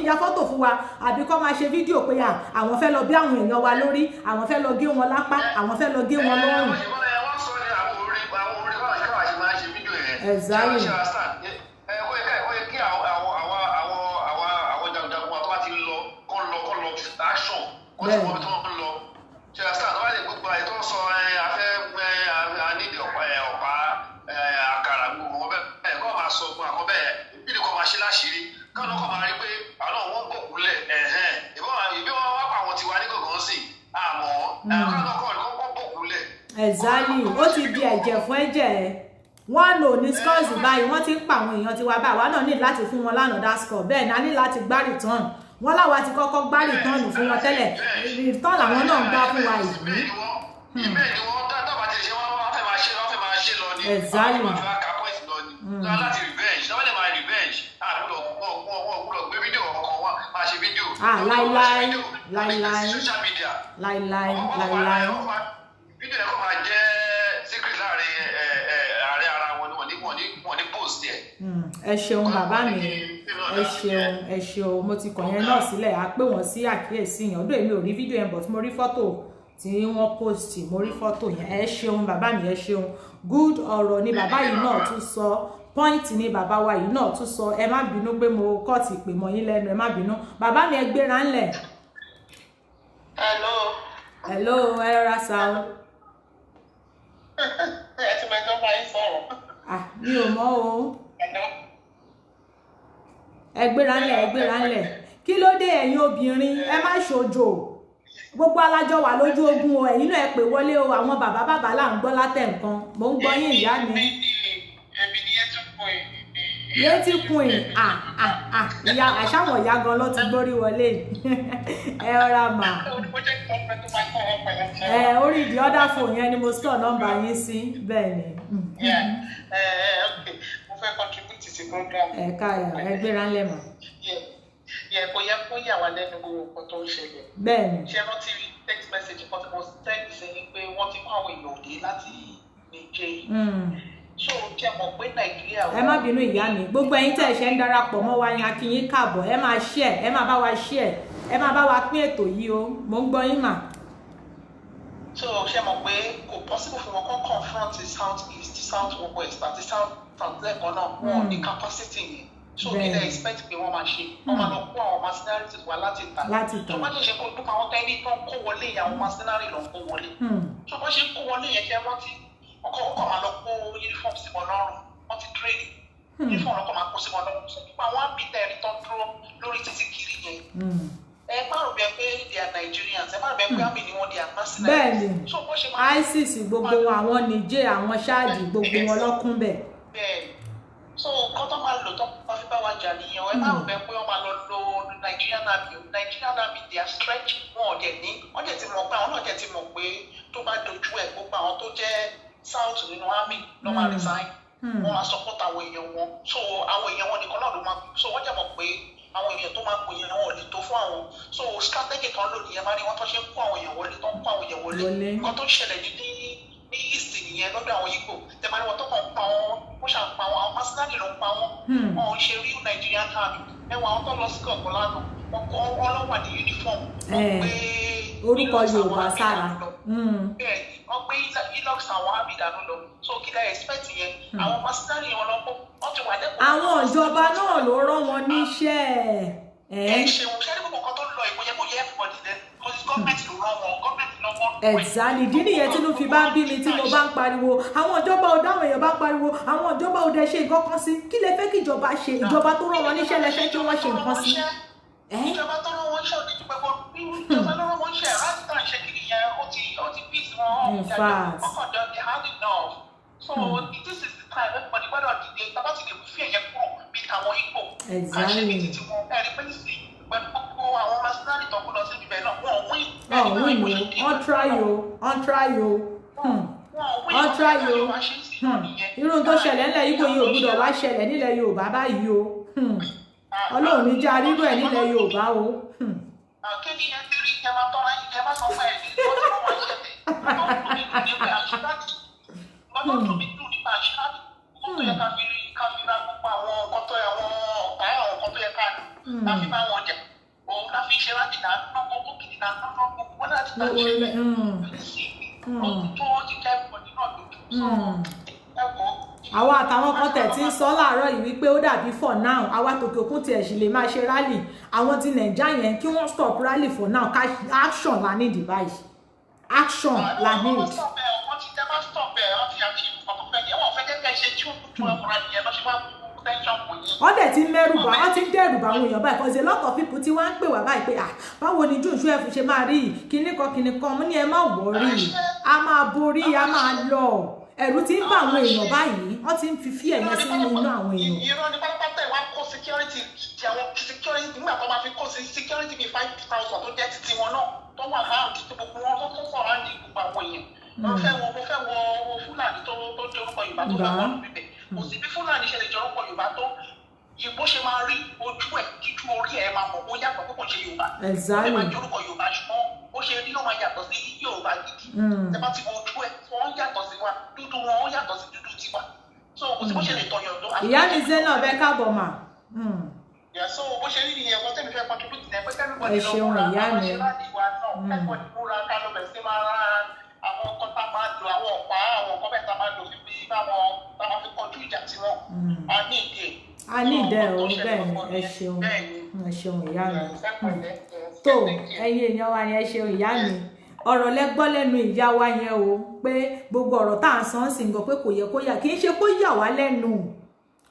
ya fọ́tò fún wa àbí kọ́ máa ṣe fídíò pé àwọn fẹ́ lọ bí àwọn èèyàn wa lórí àwọn fẹ́ lọ gé wọn lápá àwọn fẹ́ lọ gé wọn lọ́rùn. Exactly. Exactly. Ó ti di ẹ̀jẹ̀ fún ẹ̀jẹ̀ wọ́n lò ní scores báyìí wọ́n ti ń pa àwọn èèyàn tiwa báyìí wọ́n náà ní láti fún wọn lánàá dá score bẹ́ẹ̀ náà ní láti gbá return wọ́n láwa ti kọ́kọ́ gbá return fún wọn tẹ́lẹ̀ return làwọn náà ń gbá fún wa yìí. Exactly. Láíláí. Fídíò yẹn kò máa jẹ́ secret láàrin ẹ ṣeun bàbá mi, ẹ ṣeun mo ti kàn yẹn náà sílẹ̀ á pé wọ́n sí àkíyèsí yẹn ọdún èmi ò rí fídíò yẹn but mo rí fọ́tò tí wọ́n post mo rí fọ́tò yẹn ẹ ṣeun bàbá mi ẹ ṣeun good ọ̀rọ̀ ni bàbá yìí náà tún sọ point ni bàbá wa yìí náà tún sọ ẹ má bínú pé mo kọ́ọ̀tì pè mọ́ yín lẹ́nu ẹ má bínú bàbá mi ẹ gbéra ńlẹ̀. hello ẹ rọra sa o. ẹ ti mẹjọ bá yín sọ̀rọ̀. mi ò mọ̀ o. ẹ gbéra ńlẹ̀ kí ló dé ẹ̀yin obìnrin ẹ má ṣojo gbogbo alájọ wà lójú ogun o ẹ̀yin náà ẹ pè wọlé o àwọn bàbá là ń gbọ́ látẹ̀ nǹkan mò ń gbọ́ yín ìyá mi. yétí queen ìyá àṣàwọn ìyá gan ló ti gbórí wọlé ẹ ọ̀rá mà orí the other phone yẹn ni mo store nọ́mbà yín sí bẹ́ẹ̀ ni. mo fẹ́ contribute sí program. ẹ káyọ̀ ẹ gbéra ńlẹ̀ mọ́. kò yẹ kó yà wá lẹ́nu gbogbo nǹkan tó ń ṣẹlẹ̀. bẹ́ẹ̀ ni. ṣé rántí text message kan tí mo send sí ni pé wọ́n ti kó àwọn èèyàn òde láti Nigeria. so jẹ́ mọ̀ pé Nàìjíríà. ẹ má bínú ìyá mi gbogbo ẹ̀yin tẹ́ ẹ ṣe ń darapọ̀ mọ́ wa yẹn a kí yín káàbọ̀ ẹ máa share ẹ máa bá wa share ẹ máa bá wa pín ètò yìí o mò ń gbọ́ yín mà. so ṣé mọ̀ pé kò possible fún wọn kó confront the south east south west àti south lẹ́ẹ̀kan náà wọn ò ní capacity yẹn so kí lè expect pé wọ́n máa ṣe wọ́n máa lọ kó àwọn mercenaries wá láti ta tó bá lè ṣe kó dúpọ̀ àwọn tẹ́lẹ̀ tó ń kó wọlé yẹn àwọn mercenaries lọ ń kó wọlé so bó ṣe ń kó wọlé yẹn ṣe rántí ọkọ̀ máa lọ kó uniform sí wọn lọ́rùn wọ́n ti training uniform ọkọ̀ máa kó sí wọn lọ́rùn so nípa àwọn àbítẹ̀rí tó dúró lórí títí kiri yẹn ẹ má rò bẹ́ẹ̀ pé they are Nigerians ẹ má rò bẹ́ẹ̀ pé àmì ni wọ́n they are mercenaries. bẹ́ẹ̀ni ISIS gbogbo àwọn Niger àwọn ṣáàdì gbogbo wọn lọ́kùn bẹ́ẹ̀. bẹ́ẹ̀ so nǹkan tó máa lò tó máa fi bá wa jà nìyẹn ẹ má rò bẹ́ẹ̀ pé wọ́n máa lọ lo Nigerian army they are stretch wọn ọ̀dẹ̀ ní wọ́n dẹ̀ ti mọ̀ pé àwọn náà dẹ̀ ti mọ̀ pé tó bá dojú ẹ̀ gbogbo àwọn tó jẹ́ south nínú army ló máa resign wọ́n máa support àwọn èèyàn wọn so àwọn èèyàn wọn nìkan náà ló máa so wọ́n dẹ̀ mọ̀ pé àwọn èèyàn tó máa pòyìn àwọn òlè tó fún àwọn so strategy kan lò nìyẹn máa ní wọ́n tó ṣe ń kó àwọn èèyàn wọlé tó ń kó àwọn èèyàn wọlé nǹkan tó ń ṣẹlẹ̀ ní east nìyẹn lọ́dọ̀ àwọn Igbo tẹ máa ní wọ́n tó kàn ń pa wọn wọ́n ṣàn pa wọn àwọn mercenary ló ń pa wọn wọn ò ń ṣe real Nigerian army ẹwà àwọn tó lọ sí ọ̀gbọ̀n lánàá wọn lọ wà ní uniform wọn gbé orúkọ Yorùbá sára bẹ́ẹ̀ wọ́n gbé ilox àwọn army dànù lọ so kí lẹ expect yẹn àwọn mercenary wọn lọ wọ́n ti wà lẹ́kọ̀ọ́. àwọn ìjọba náà ló rán wọn níṣẹ́ ẹ ṣeun ṣé ní gbogbo nǹkan tó ń lọ ìbòyẹ kó yẹ everybody then because government ló rán wọn government ló wọ́n. exactly ìdí nìyẹn tí ló fi bá ń bí mi tí mo bá ń pariwo àwọn ìjọba ò dáhùn èèyàn bá ń pariwo àwọn ìjọba ò dẹ ṣe nǹkan kan sí kí lẹ fẹ́ kí ìjọba ṣe ìjọba tó rán wọn níṣẹ́ lẹ fẹ́ kí wọ́n ṣe nǹkan sí. ìjọba tó rán wọn ṣe òdìjú pẹ̀lú ìjọba tó rán wọn ṣe láti tàn ṣe kiri yẹn ó ti bí wọn ọkàn jọ they had enough so this is the time everybody gbọ́dọ̀ dìde tábà ti lè fi ẹ̀yẹ kúrò bí àwọn Igbo àṣẹbí títí wọn ẹ̀rí pé sí pẹ̀lú gbogbo àwọn mercenary tó kú lọ sí ibẹ̀ náà wọn ò win. wọ́n try o irun tó ṣẹlẹ̀ nílẹ̀ Igbo yìí ò gbúdọ̀ wá ṣẹlẹ̀ nílẹ̀ Yorùbá báyìí o Ọlọ́run ní já rírú ẹ̀ nílẹ̀ Yorùbá o. kéde yẹn ti rí kẹ máa tọ́ra yìí kẹ máa sọ fún ẹ̀ ní ọdún tó wọ́n ṣẹlẹ̀ ọdún tó bí dùn nípa àṣíráàdì kó tó yẹ ká fi ra gbogbo àwọn nǹkan tó yẹ àwọn ọ̀gá àwọn nǹkan tó yẹ ká lò láfi bá wọn jà òun láfi ṣe láti dá lọ́gbọ́n bókìtì náà lọ́gbọ́n gbogbo wọn láti bá ṣe tó ti kẹ́ ẹ̀kọ́ni náà lójú àwa àtàwọn kan tẹ̀ tí ń sọ láàárọ̀ yìí wípé ó dàbí for now àwa tòkè òkun tiẹ̀ sì lè máa ṣe rally àwọn ti Nàìjíríà yẹn kí wọ́n stop rally for now ká action la need báyìí action la need. wọ́n ti tẹ́ bá stop ẹ̀ wọ́n ti àti ọ̀pọ̀ fẹ́ yẹ wọ́n fẹ́ jẹ́ kẹ́ ṣe tí ó tún ọkùnrin yẹn lọ́ ṣe máa kú tension kò yí. wọ́n dẹ̀ ti ń mẹ́rù bá wọ́n ti ń dẹ́rù bá àwọn èèyàn báyìí because a lot of people ti wá ń pè wá báyìí pé báwo ni June 12 ṣe máa rí kinní kan mo ní ẹ má wọrí a máa borí a máa lọ ẹ̀rù ti ń bá àwọn èèyàn báyìí wọ́n ti ń fi fí ẹ̀yẹ sínú inú àwọn èèyàn. irọ́ ní pátápátá ìwà kó security ti àwọn security nígbà tó máa fi kó security bíi 5,000 tó jẹ́ títí wọn náà tó wà láàrín títí gbogbo wọn tó sọ̀rọ̀ àǹdí gbogbo àwọn èèyàn. mo fẹ́ wọ Fúlàní tó jẹ́ orúkọ Yorùbá tó fẹ́ wọ́n bíbẹ̀ kò sí bí Fúlàní ṣe lè jẹ́ orúkọ Yorùbá tó ìbò ṣe máa rí ojú ẹ̀ kíjú orí ẹ̀ máa mọ̀ ó yàtọ̀ pé kò ṣe Yorùbá. exactly ó máa jẹ́ orúkọ Yorùbá ṣùgbọ́n ó ṣe rí ló máa yàtọ̀ sí Yorùbá gidi. ẹ bá ti mọ ojú ẹ̀ wọ́n yàtọ̀ sí wa dúdú wọn ó yàtọ̀ sí dúdú tiwa. so kò sí bó ṣe lè tọyàn lọ. ìyá mi Zainab ẹ káàbọ̀ mà. Yeah, so bó ṣe rí nìyẹn wọ́n tẹ́mi fẹ́ contribute ní ẹgbẹ́ tẹ́mi bọ̀ ẹ ṣeun ìyá mi. ẹ̀kọ́ ìmúra ká ló bẹ̀rẹ̀ sí máa rán àwọn nǹkan tá a máa lò àwọn ọ̀pá àwọn nǹkan bẹ́ẹ̀ tá a máa lò fi bí báwọn fi kọjú ìjà tí wọ́n a ní ìdè. a ní ìdẹ o bẹ́ẹ̀ ni ẹ ṣeun ìyá mi. tó ẹ̀yin èèyàn wa yẹn ṣeun ìyá mi ọ̀rọ̀ lẹ́gbọ́ lẹ́nu ìyá wa yẹn o pé gbogbo ọ̀rọ̀ tá à ń sọ ń sìn gan pé kò yẹ kó yà kì í ṣe kó yà wá lẹ́nu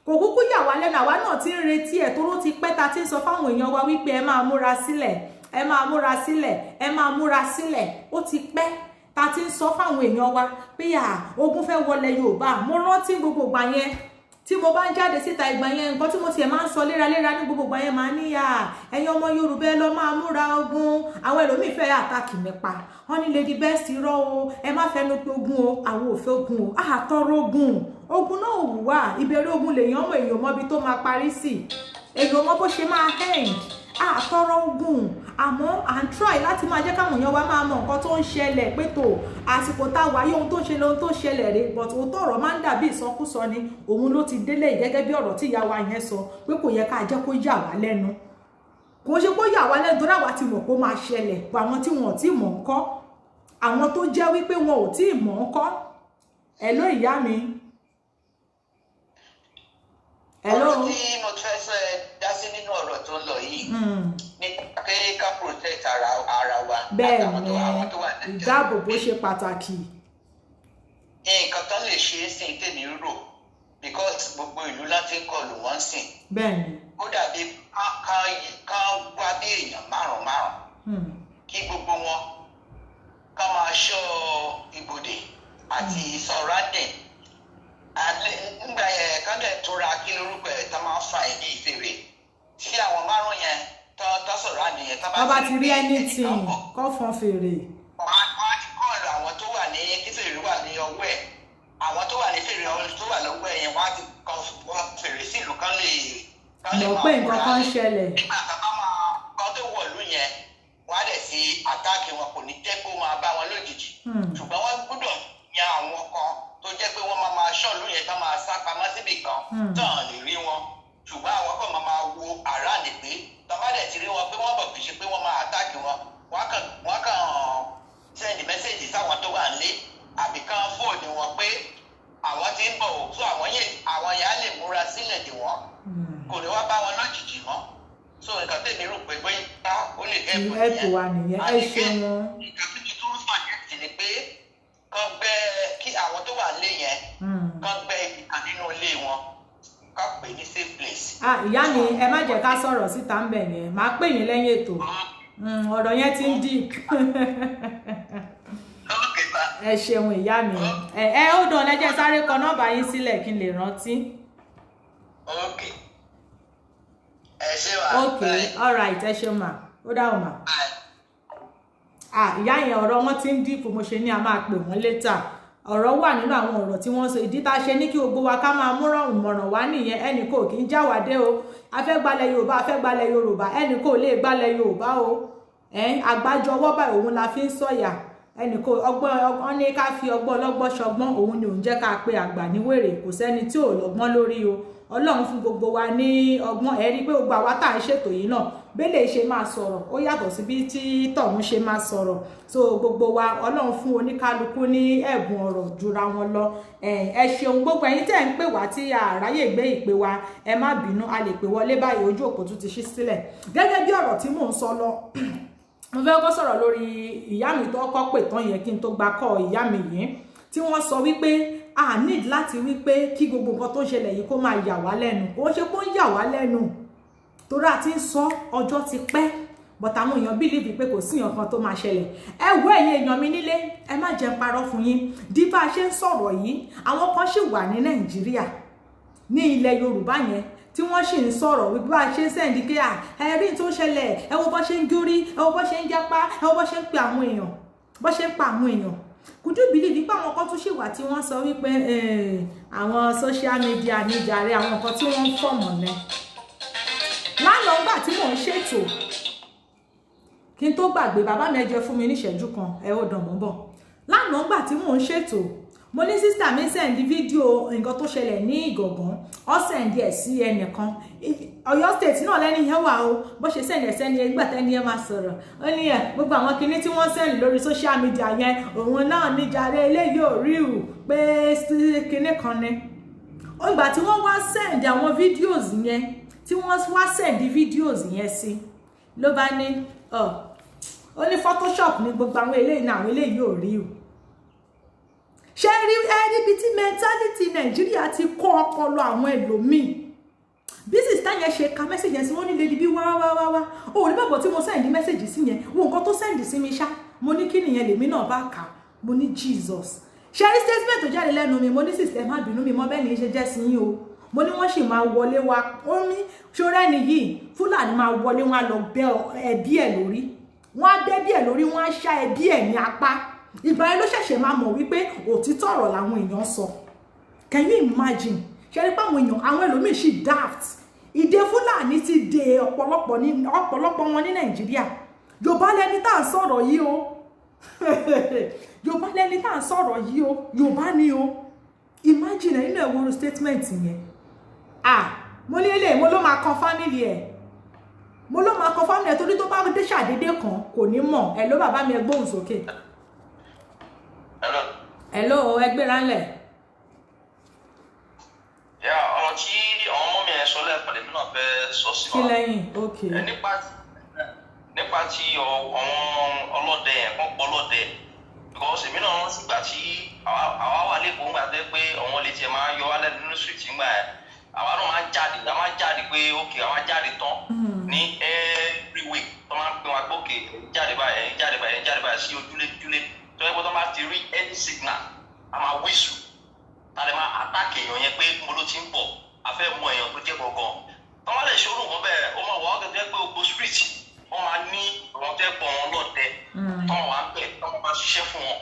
kò kúkú yà wá lẹ́nu àwa náà ti ń retí ẹ̀ tóró ti pẹ́ ta ti ń sọ fáwọn èèyàn wa wípé ẹ máa múra sílẹ̀ ẹ máa múra sílẹ̀ ẹ máa múra sílẹ̀ ó ti pẹ́ ta ti ń sọ fáwọn èèyàn wa pé ogun fẹ́ wọlé Yorùbá mo rántí gbogbo ìgbà yẹn tí mo bá ń jáde síta ìgbà yẹn nǹkan tí mo tiẹ̀ máa ń sọ léraléra ní gbogbo ìgbà yẹn máa níyà ẹ̀yin ọmọ Yorùbá ẹ lọ máa múra ogun àwọn ẹlòmíì fẹ́ àtàkì mi pa wọ́n ní Lady Best irọ́ o ẹ má fẹnu pé ogun o àwọn ò fẹ́ ogun o àtọrọ ogun náà ò wù wá ìbẹ̀rẹ̀ ogun lèèyàn mọ èèyàn mọ ibi tó máa parí sí èèyàn mọ bó ṣe máa end àtọrọ ogun àmọ́ à ń try láti máa jẹ́ káwọn èèyàn wa máa mọ nǹkan tó ń ṣẹlẹ̀ pé tó àsìkò tá a wáyé ohun tó ṣẹlẹ̀ ohun tó ṣẹlẹ̀ rè but òótọ́ ọ̀rọ̀ máa ń dàbí ìsọkúsọ ni òun ló ti délé gẹ́gẹ́ bí ọ̀rọ̀ tí ìyá wa yẹn sọ pé kò yẹ ká jẹ́ kó yà wá lẹ́nu kò ṣe kó yà wá lẹ́nu torí àwa ti mọ̀ kó máa ṣẹlẹ̀ pa àwọn tí wọn ò tí mọ̀ ń kọ́ àwọn tó jẹ́ wípé wọn ò tí mọ̀ ń kọ́ ẹ̀ ló ìyá mi. ọ̀rọ̀ tí mo fẹ́ fẹ́ dá sí nínú ọ̀rọ̀ tó ń lọ yìí ní pé ká protect ara wa bẹ́ẹ̀ ni ìdáàbòbò ṣe pàtàkì. nǹkan tán lè ṣe é sìn tèmi rò because gbogbo ìlú láti ń kọlù wọ́n sìn. bẹ́ẹ̀ ni. ó dàbí ká wá bí èèyàn márùn-ún kí gbogbo wọn ká máa ṣọ́ ibodè àti surrounding nígbà yẹn kọ́ndẹ̀ tóra kí lórúkọ ẹ̀ tá máa ń fa ìdí ìfèrè tí àwọn márùn yẹn tó sọ̀rọ̀ àníyàn tá bá ti rí anything kọ́ fọn fèrè. wọ́n á ti kọ́ọ̀lù àwọn tó wà ní kí fèrè wà ní ọwọ́ ẹ̀ àwọn tó wà ní fèrè tó wà lọ́wọ́ ẹ̀ yẹn wọ́n á ti kọ́ fèrè sí ìlú kan lè mọ̀ pé nǹkan kan ń ṣẹlẹ̀. nígbà tó bá máa kọ́ tó wọ̀lú yẹn wọ́n á dẹ̀ sí àtáàkì wọn kò ní jẹ́ kó máa bá wọn lójijì ṣùgbọ́n wọ́n gbọ́dọ̀ yan àwọn kan tó jẹ́ pé wọ́n máa ṣọ́ọ̀lù yẹn tán máa sá pamọ́ síbì kan tán lè rí wọn ṣùgbọ́n àwọn kan máa wo àràánì pé tán bá dẹ̀ ti rí wọn pé wọ́n bọ̀ kì í ṣe pé wọ́n máa àtáàkì wọn wọ́n kàn send message sáwọn tó wà nílé àbí kan fóònù wọn pé àwọn ti ń bọ̀ ò tó àwọn yẹn á lè múra sílẹ̀ dè wọ́n kò ní wá bá wọn lójijì mọ́ so nǹkan tèmi rò pé bóyá ó lè ẹ̀kọ́ nìyẹn ẹ ṣe wọn. nǹkan tó ń fàjẹ́ ni pé kán gbẹ́ kí àwọn tó wà nílé yẹn kán gbẹ́ ibi kan nínú ilé wọn kán pè ní safe place. ìyá mi ẹ má jẹ́ ká sọ̀rọ̀ síta ń bẹ̀ yẹn máa pè yín lẹ́yìn ètò ọ̀rọ̀ yẹn ti ń deep. ẹ ṣeun ìyá mi ẹ ó dàn ẹ jẹ́ sáré kọ nọ́mbà yín sílẹ̀ kí n lè rántí. ẹ ṣe wà. all right ẹ ṣeun mà ó dáhùn mà. ìyá yẹn ọ̀rọ̀ wọn ti ń dìpọ̀ mo ṣe ní a máa pè wọ́n létà ọ̀rọ̀ wà nínú àwọn ọ̀rọ̀ tí wọ́n sọ ìdí tá a ṣe ní kí gbogbo wa ká máa múra ìmọ̀ràn wá nìyẹn ẹnì kò kì í jáwádé o afẹ́gbalẹ̀ Yorùbá afẹ́gbalẹ̀ Yorùbá ẹnì kò lè gbalẹ̀ Yorùbá o àgbájọ ọwọ́ báyìí òun la fi ń sọ̀yà ẹnì kò ọgbọ́n ní ká fi ọgbọ́n ọlọ́gbọ́n ṣọgbọ́n òun ni òun jẹ́ ká pe àgbà ní wèrè kò sẹ́ni tí ò lọ́gbọ́n lórí o Ọlọ́run fún gbogbo wa ní ọgbọ́n ẹ rí pé gbogbo àwa tá à ń ṣètò yìí náà bẹ́lẹ̀ ṣe máa sọ̀rọ̀ ó yàtọ̀ sí bí tí tọ̀hún ṣe máa sọ̀rọ̀ so gbogbo wa Ọlọ́run fún oníkálukú ní ẹ̀bùn ọ̀rọ̀ jura wọn lọ ẹ ṣeun gbogbo ẹ̀yin tẹ́ ń pè wá tí àráyè gbé ìpè wa ẹ má bínú a lè pè wọlé báyìí ojú òpó tún ti ṣí sílẹ̀ gẹ́gẹ́ bí ọ̀rọ̀ tí mò ń sọ lọ mo fẹ́ kọ́ sọ̀rọ̀ lórí ìyá mi tó kọ́ pè tán yẹn kí n tó gba kọ́ ìyá mi yìí tí wọ́n sọ wípé a need láti wípé kí gbogbo nǹkan tó ń ṣẹlẹ̀ yìí kó máa yà wá lẹ́nu kó ṣe kó ń yà wá lẹ́nu torí a ti ń sọ ọjọ́ ti pẹ́ but àwọn èèyàn bílíìfì pé kò sí nǹkan tó máa ṣẹlẹ̀ ẹ wo ẹ̀yin èèyàn mi nílé ẹ má jẹ́ parọ́ fún yín bí bá a ṣe ń sọ̀rọ̀ yìí àwọn kan ṣì wà ní Nàìjíríà ní ilẹ̀ Yorùbá yẹn tí wọ́n sì ń sọ̀rọ̀ wípé bá a ṣe ń sẹ́ǹdí pé ẹ̀rí tó ṣẹlẹ̀ ẹ wo bó ṣe ń gúrí ẹ wo bó ṣe ń jápá ẹ wo bó ṣe ń pe àwọn èèyàn bó ṣe ń pa àwọn èèyàn could you believe wípé àwọn kan tún ṣì wà tí wọ́n sọ wípé àwọn social media ní jàre àwọn nǹkan tí wọ́n ń fọ̀mọ̀ ní. lánàá gbà tí mò ń ṣètò kí n tó gbàgbé bàbá mi ẹ jẹ́ fún mi ní ìṣẹ́jú kan ẹ ó dàn mọ́ bọ̀ lánàá gbà tí mò ń ṣètò mo ní sísítà mi send fídíò nǹkan tó ṣẹlẹ̀ ní Ìgàngán ó send ẹ̀ sí ẹnìkan Ọ̀yọ́ state náà lẹ́ni yẹn wà o bó ṣe send ẹ̀ sẹ́ni ẹgbà tẹ́ni ẹ máa sọ̀rọ̀ ó ní ẹ̀ gbogbo àwọn kinní tí wọ́n send lórí social media yẹn òun náà níjàre eléyìí ò rí ù pé kinní kan ni ìgbà tí wọ́n wá send àwọn videos yẹn tí wọ́n wá send videos yẹn sí ló bá ní ó ní Photoshop ní gbogbo àwọn eléyìí náà àwọn eléyìí ò rí ù ṣe rí ẹni bí tí mentality Nàìjíríà ti kọ́ ọpọlọ àwọn ẹlòmíì bí sísá yẹn ṣe ka mẹ́sẹ̀jì yẹn sí wọ́n ní lady bí wá ó rí bàbọ̀ tí mo sẹ́ndí mẹ́sẹ̀jì sí yẹn wo nǹkan tó sẹ́ndí sí mi ṣá mo ní kí nìyẹn lèmi náà bá kà mo ní Jesus ṣe rí statement tó jáde lẹ́nu mi mo ní sísá má bínú mi mọ́ bẹ́ẹ̀ ni ṣe jẹ́ sí yín o mo ní wọ́n sì máa wọlé wa ó ní ṣọ́rẹ́ ni yìí Fúlàní máa wọlé wọn á lọ bẹ́ ẹbí ẹ̀ lórí wọ́n á bẹ́ bí ẹ̀ lórí wọ́n á ṣá ẹbí ẹ̀ ní apá ìgbà yẹn ló ṣẹ̀ṣẹ̀ máa mọ̀ wípé òtítọ́ ọ̀rọ̀ làwọn èèyàn sọ can you imagine ṣe rí pé àwọn èèyàn àwọn ẹlòmíì sì daft ìdè Fúlàní ti dè ọ̀pọ̀lọpọ̀ wọn ní Nàìjíríà Yorùbá lẹni tá à ń sọ̀rọ̀ yìí o Yorùbá lẹni tá à ń sọ̀rọ̀ yìí o Yorùbá ni o imagine nínú ẹ̀wọ̀n statement yẹn mo ní eléyìí mo ló máa kan family ẹ̀ mo ló máa kan family ẹ̀ torí tó bá dé ṣàdédé kan kò ní mọ̀ ẹ̀ ló bàbá mi ẹ gbóhùn sókè. Hello, ẹgbẹ́ ránlẹ̀. Ọ̀rọ̀ tí àwọn ọmọ mi ẹ̀ sọ lẹ́ẹ̀kan lèmi náà fẹ́ sọ sí wa. Kí lẹ́yìn? Ok. Nípa tí àwọn ọlọ́dẹ yẹn kọ́ pọ̀ ọlọ́dẹ because èmi náà wọ́n sì gbà tí àwa wà lẹ́kọ̀ọ́ ńgbà tẹ́ pé àwọn lè tiẹ̀ máa yọ wálẹ̀ nínú street ńgbà yẹn àwa náà máa ń jáde pé ok àwa jáde tán ní every week tó máa ń pè wá pé ok jáde báyìí sí ojúlé tó yẹ kó tó máa ti rí any signal a máa wíṣù tàbí máa attack èèyàn yẹn pé mo ló ti ń bọ̀ a fẹ́ mú èèyàn tó jẹ́ gangan tó máa lè ṣòro nǹkan bẹ́ẹ̀ ó máa wà á gẹ́gẹ́ pé gbogbo street wọ́n máa ní àwọn tẹ́ pọ̀ wọn lọ́tẹ̀ tó máa wà á bẹ̀ tó máa ṣiṣẹ́ fún wọn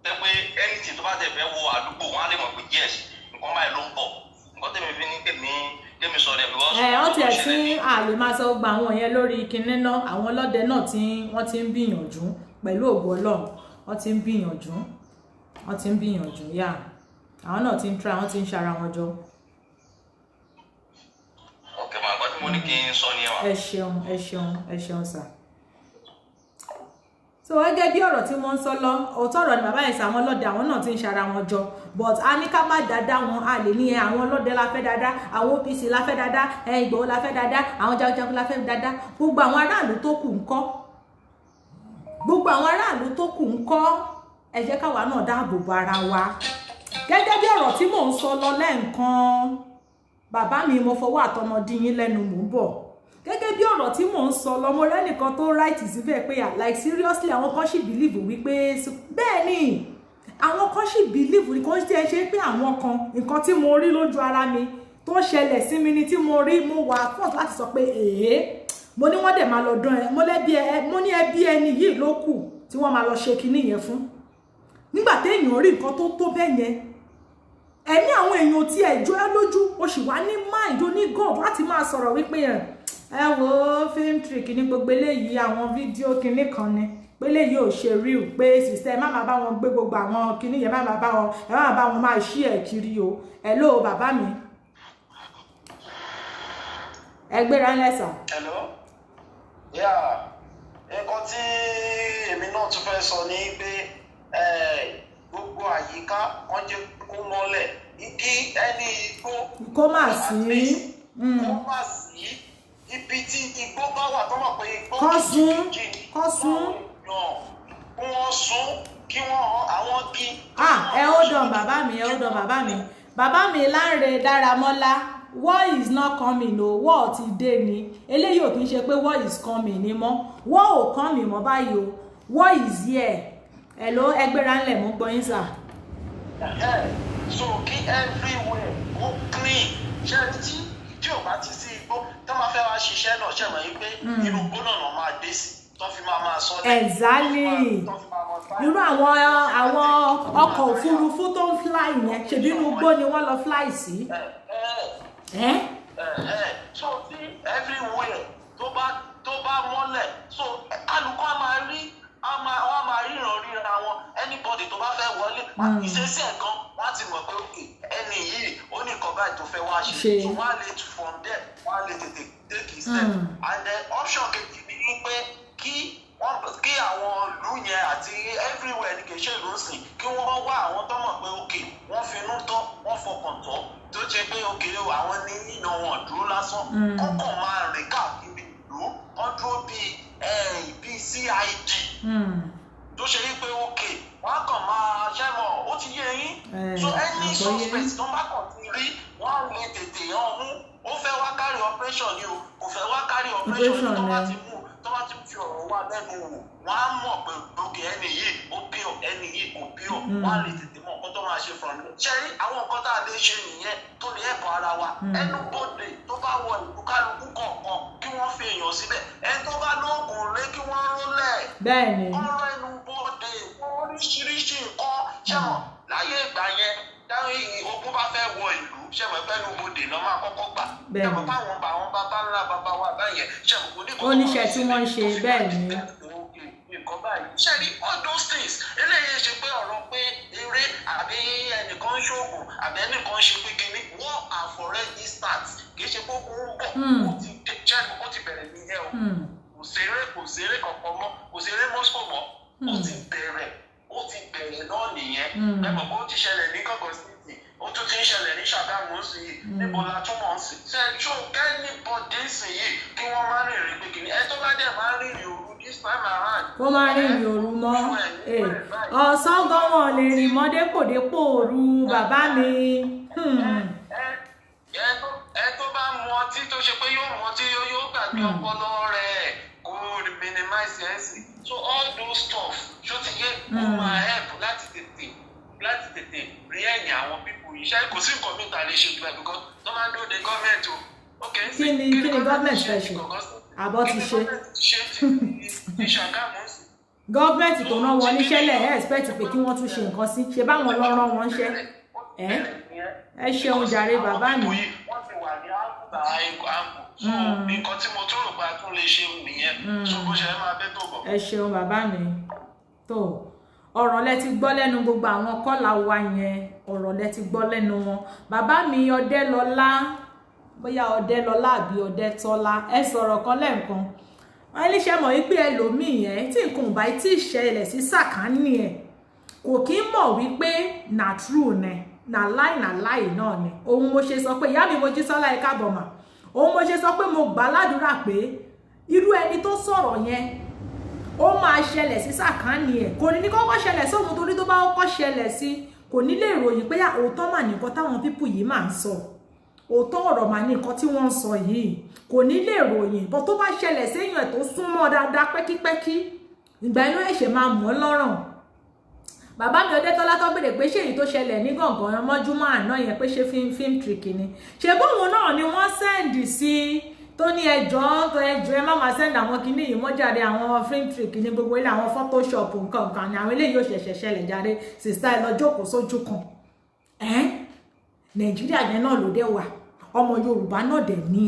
tẹ́ pé anything tó bá tẹ̀ fẹ́ wọ àdúgbò wọn á lè mọ̀ pé yes nǹkan báyìí ló ń bọ̀ nǹkan tẹ̀mí fi ní kémi sọ dẹ̀ because. wọ́n tiẹ̀ sí àlè máa sọ gba àwọn yẹn lórí kinní náà àwọn ọlọ́dẹ náà tí wọ́n ti ń gbìyànjú pẹ̀lú ògo Ọlọ́run wọ́n ti ń gbìyànjú yá àwọn náà ti ń try wọ́n ti ń ṣara wọn jọ. ok màá gbọ́ tí mo ní kí n sọ ní ẹwà. ẹ ṣeun sà. so gẹ́gẹ́ bí ọ̀rọ̀ tí wọ́n ń sọ lọ òótọ́ ọ̀rọ̀ ni bàbá yẹn sọ àwọn ọlọ́dẹ àwọn náà ti ń ṣara wọn jọ but a ní ká má dáadáa wọn a lè ní àwọn ọlọ́dẹ la fẹ́ dáadáa àwọn OPC la fẹ́ dáadáa Ìgbòho la fẹ́ dáadáa àwọn jagunjagun la fẹ́ dáadáa gbogbo àwọn aráàlú tó kù ńkọ́ ẹ jẹ́ káwa náà dáàbò bo ara wa gẹ́gẹ́ bí ọ̀rọ̀ tí mò ń sọ lọ lẹ́ǹkan bàbá mi mo fọwọ́ àtọmọdé yín lẹ́nu mò ń bọ̀ gẹ́gẹ́ bí ọ̀rọ̀ tí mò ń sọ lọ mo rẹ́nìkan tó right síbẹ̀ pé like seriously àwọn kan sì believe wípé bẹ́ẹ̀ ni àwọn kan sì believe nǹkan tí ẹ ṣe pé àwọn kan nǹkan tí mo rí lójú ara mi tó ṣẹlẹ̀ sí mi ni tí mo rí mo wà fún láti sọ pé mo ní wọ́n dẹ̀ máa lọ dán ẹ mo ní ẹbí ẹni yìí ló kù tí wọ́n máa lọ ṣe kinní yẹn fún nígbà téèyàn rí nǹkan tó bẹ́ẹ̀ yẹn ẹ̀mí àwọn èèyàn tí ẹ̀jọ́ ẹ lójú o sì wá ní mind o ní god láti máa sọ̀rọ̀ wípé ẹ wo film trick ní gbogbo eléyìí àwọn fídíò kinní kan ni pé eléyìí ò ṣe real pé sister ẹ má máa bá wọn gbé gbogbo àwọn kinní yẹn ẹ má máa bá wọn máa ṣí ẹ̀ kiri o hello bàbá mi ẹ gbéra ńlẹ́sà. hello yeah nǹkan tí èmi náà tún fẹ́ sọ ni pé gbogbo àyíká wọn jẹ́ kó mọ́lẹ̀ kí ẹni igbó kó má sí ibi tí igbó bá wà tó mọ̀ pé igbó kọ́ sún wọ́n sún kí wọ́n àwọn kí. ẹ ó dàn bàbá mi Lánrè Dáramọ́lá war is not coming o war ti dé ni eléyìí ò kì í ṣe pé war is coming ni mọ́ war ò coming mọ́ báyìí o war is here. Hello, ẹgbẹ́ra ńlẹ̀ mú gbọ́ yín sà. So kí everywhere go clean ṣe tí ò bá ti sí igbó tó máa fẹ́ wá ṣiṣẹ́ náà ṣe mọ̀ yín pé inú igbó náà máa dé sí tó fi máa sọ lẹ́yìn. Exactly. Irú àwọn ọkọ̀ òfurufú tó ń fly yẹn ṣèbí inú igbó ni wọ́n lọ fly sí. So tí everywhere tó bá mọ́lẹ̀ so alùpùpù máa rí wọ́n máa ríran ríra wọn anybody tó bá fẹ́ wọlé ìṣesí ẹ̀kan wọ́n báyìí tó fẹ́ wá ṣe so wọ́n á lè from there wọ́n á lè tètè take his step and then option kejì ni pé kí àwọn ìlú yẹn àti everywhere ní kì í ṣe ìlú sìn kí wọ́n wá àwọn tó mọ̀ pé òkè wọ́n finú tọ́ wọ́n fọkàn tọ́ tó ṣe pé òkè àwọn ní yíyan wọn dúró lásán kọ́kàn máa rìn káàkiri ìlú wọ́n dúró bíi CID tó ṣe rí pé òkè wọ́n á kàn máa ṣẹ́mọ̀ ó ti yé yín so any suspect tó bá kàn ti rí wọ́n á lè tètè hàn mú ó fẹ́ wá kárí operation ni o kò fẹ́ wá kárí operation ni tó bá ti mú tó bá ti fi ọ̀rọ̀ wá lẹ́nu wò wọ́n á mọ̀ pé òkè ẹni yìí ó bí ọ ẹni yìí kò bí ọ wọ́n á lè tètè mọ̀ nǹkan tó máa ṣe fún mi. ṣé rí àwọn nǹkan tá a lè ṣe nìyẹn tó lè ẹ̀bùn ara wa ẹnu bòde tó bá wọ ìlú kálukú kọ̀ọ̀kan kí wọ́n fi èèyàn síbẹ̀ ẹni tó bá lóògùn lé kí wọ́n rólẹ̀ ọ̀rọ̀ ẹnu bòde oríṣiríṣi nǹkan ṣẹ̀wọ̀n láyé ìgbà yẹn dáhùn ogun bá fẹ́ wọ ìlú ṣẹ̀wọ̀n ẹgbẹ́nu bòde náà máa kọ́kọ́ gbà ṣẹ̀wọ̀n báwọn bàbá ńlá bàbá wa báyẹn ṣẹ̀wọ̀n kò ní kọ́kọ́ oníṣẹ́ tí wọ́n ń ṣe bẹ́ẹ̀ ni. nǹkan báyìí ṣẹ́ni all those things eléyìí ṣe pé ọ̀rọ̀ pé eré àbí ẹnìkan ń ṣoògùn àbí ẹnìkan ṣe pé kíní wọ́n are already start kì í ṣe pé ó ń bọ̀ ó ti bẹ̀rẹ̀ nìyẹn o kò ṣeré kankan mọ́ kò ṣeré moscow mọ́ ó ti bẹ̀rẹ̀ náà nìyẹn ẹ̀mọ̀ bó ti ṣẹlẹ̀ ní gọ́gọ́ city ó tún ti ń ṣẹlẹ̀ ní ṣàgámù sí i níbo la túmọ̀ sí ṣe ṣó kẹ́nìbọ̀dé sí yìí kí wọ́n má rìnrìn pé kíní ẹ tó bá dẹ̀ má rìnrìn òru this time around. kó má rìnrìn òru mọ́ ọ̀sán gan wọn lè rìn mọ́ dépòdépò òru bàbá mi. ẹ tó bá mu ọtí tó ṣe pé yóò mu ọtí yóò gbàgbé ọpọlọ rẹ̀ kó minimize ẹ̀sìn so all those stuff ṣó ti yé kó máa help láti tètè rí ẹ̀yìn àwọn pípò yìí ṣáà kò sí nǹkan mi ta lè ṣe jù bẹ́ẹ̀ because tó máa ń dúró de gọ́ọ̀mẹ̀ntì o. kí ni gọ́ọ̀mẹ̀ntì fẹ́ ṣe àbọ̀ ti ṣe. gọ́ọ̀mẹ̀ntì tó rán wọn níṣẹ́ lẹ̀ ẹ́ expect pé kí wọ́n tún ṣe nǹkan sí ṣe báwọn lọ rán wọn ṣẹ́ ẹ ṣeun jàre bàbá mi. wọ́n ti wà ní àgùntà àgùn so nǹkan tí mo tún rò pé a tún lè ṣe nìyẹn so bó ṣe máa bẹ́ tó bọ̀. ẹ ṣeun bàbá mi tó ọ̀rọ̀ lẹ ti gbọ́ lẹ́nu gbogbo àwọn kọ́là wa yẹn ọ̀rọ̀ lẹ ti gbọ́ lẹ́nu wọn bàbá mi Ọdẹ́lọlá bóyá Ọdẹ́lọlá àbí Ọdẹ́tọ́lá ẹ sọ̀rọ̀ kan lẹ́ẹ̀kan wọ́n ní ṣe mọ̀ wípé ẹlòmíì yẹn tí nǹkan ò bá tí ì ṣẹlẹ̀ sí sàkání ẹ̀ kò kí ń mọ̀ wípé na true ni na lie náà ni òun mo ṣe sọ pé ìyá mi Mojísọ́lá ẹ káàbọ̀ mà òun mo ṣe sọ pé mo gbà ládùúrà pé irú ẹni tó sọ̀rọ̀ yẹn ó máa ṣẹlẹ̀ sí sàkání ẹ̀ kò ní kọ́kọ́ ṣẹlẹ̀ sóhun torí tó bá kọ́kọ́ ṣẹlẹ̀ sí kò ní lè ròyìn pé òótọ́ mà nìkan táwọn pípù yìí máa ń sọ òótọ́ ọ̀rọ̀ mà ní nǹkan tí wọ́n ń sọ yìí kò ní lè ròyìn bọ́ tó bá ṣẹlẹ̀ séèyàn ẹ̀ tó súnmọ́ dáadáa pẹ́kípẹ́kí ìgbà inú ẹ̀ṣẹ̀ máa mọ̀ lọ́rùn bàbá mi Ọdẹ́tọ́lá tó béèrè pé ṣé èyí tó ṣẹlẹ̀ ní gàngàn mọ́júmọ́ àná yẹn pé ṣé film trick ni ṣe bóun náà ni wọ́n sẹ́ǹdì sí tó ní ẹjọ́ ẹ má máa sẹ́ǹdì àwọn kinní yìí mọ́ jáde àwọn film trick ní gbogbo ilé àwọn photoshop nǹkan ni àwọn eléyìí ò ṣẹ̀ṣẹ̀ ṣẹlẹ̀ jáde sista ẹ lọ jókòó sójú kan Nàìjíríà yẹn náà ló dé wà ọmọ Yorùbá náà dẹ̀ ní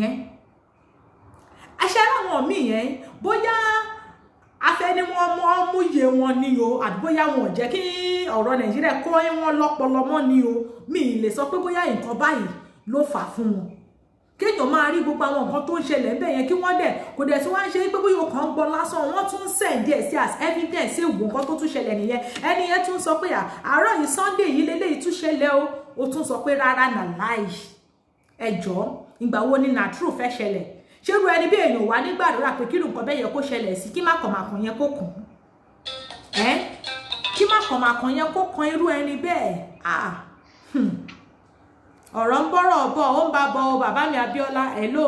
aṣẹ́ àwọn míì yẹn bóyá afẹ́ni wọn múyè wọn ní o àbí bóyá wọn ò jẹ́ kí ọ̀rọ̀ Nàìjíríà kọ́ wọn lọ́pọlọ mọ́ ní o mi ì lè sọ pé bóyá nǹkan báyìí ló fà fún wọn kéèyàn máa rí gbogbo àwọn nǹkan tó ń ṣẹlẹ̀ ń bẹ̀ yẹn kí wọ́n dẹ̀ kò dẹ̀ tí wọ́n ń ṣe pé bóyá ọkàn ń gbọ́ lásán wọ́n tún ń send ẹ̀ sí as evidence sí ìwò nǹkan tó tún ṣẹlẹ̀ nìyẹn ẹni yẹn tún sọ pé àárọ̀ yìí Sunday yìí lélẹ́yìí tún ṣẹlẹ̀ o ó tún sọ pé rárá nà láì ẹjọ́ ìgbà wo ni na true fẹ́ ṣẹlẹ̀ ṣérú ẹni bí èèyàn wà nígbàdúrà pé kí nǹkan bẹ́ẹ̀ yẹ kó ṣẹlẹ̀ sí kí má kàn máa kàn yẹn kó kàn kí má kàn máa kàn yẹn kó kan irú ẹni bẹ́ẹ̀ ọ̀rọ̀ ń bọ́rọ̀ bọ̀ ó ń bá bọ̀ o bàbá mi Abíọ́lá hello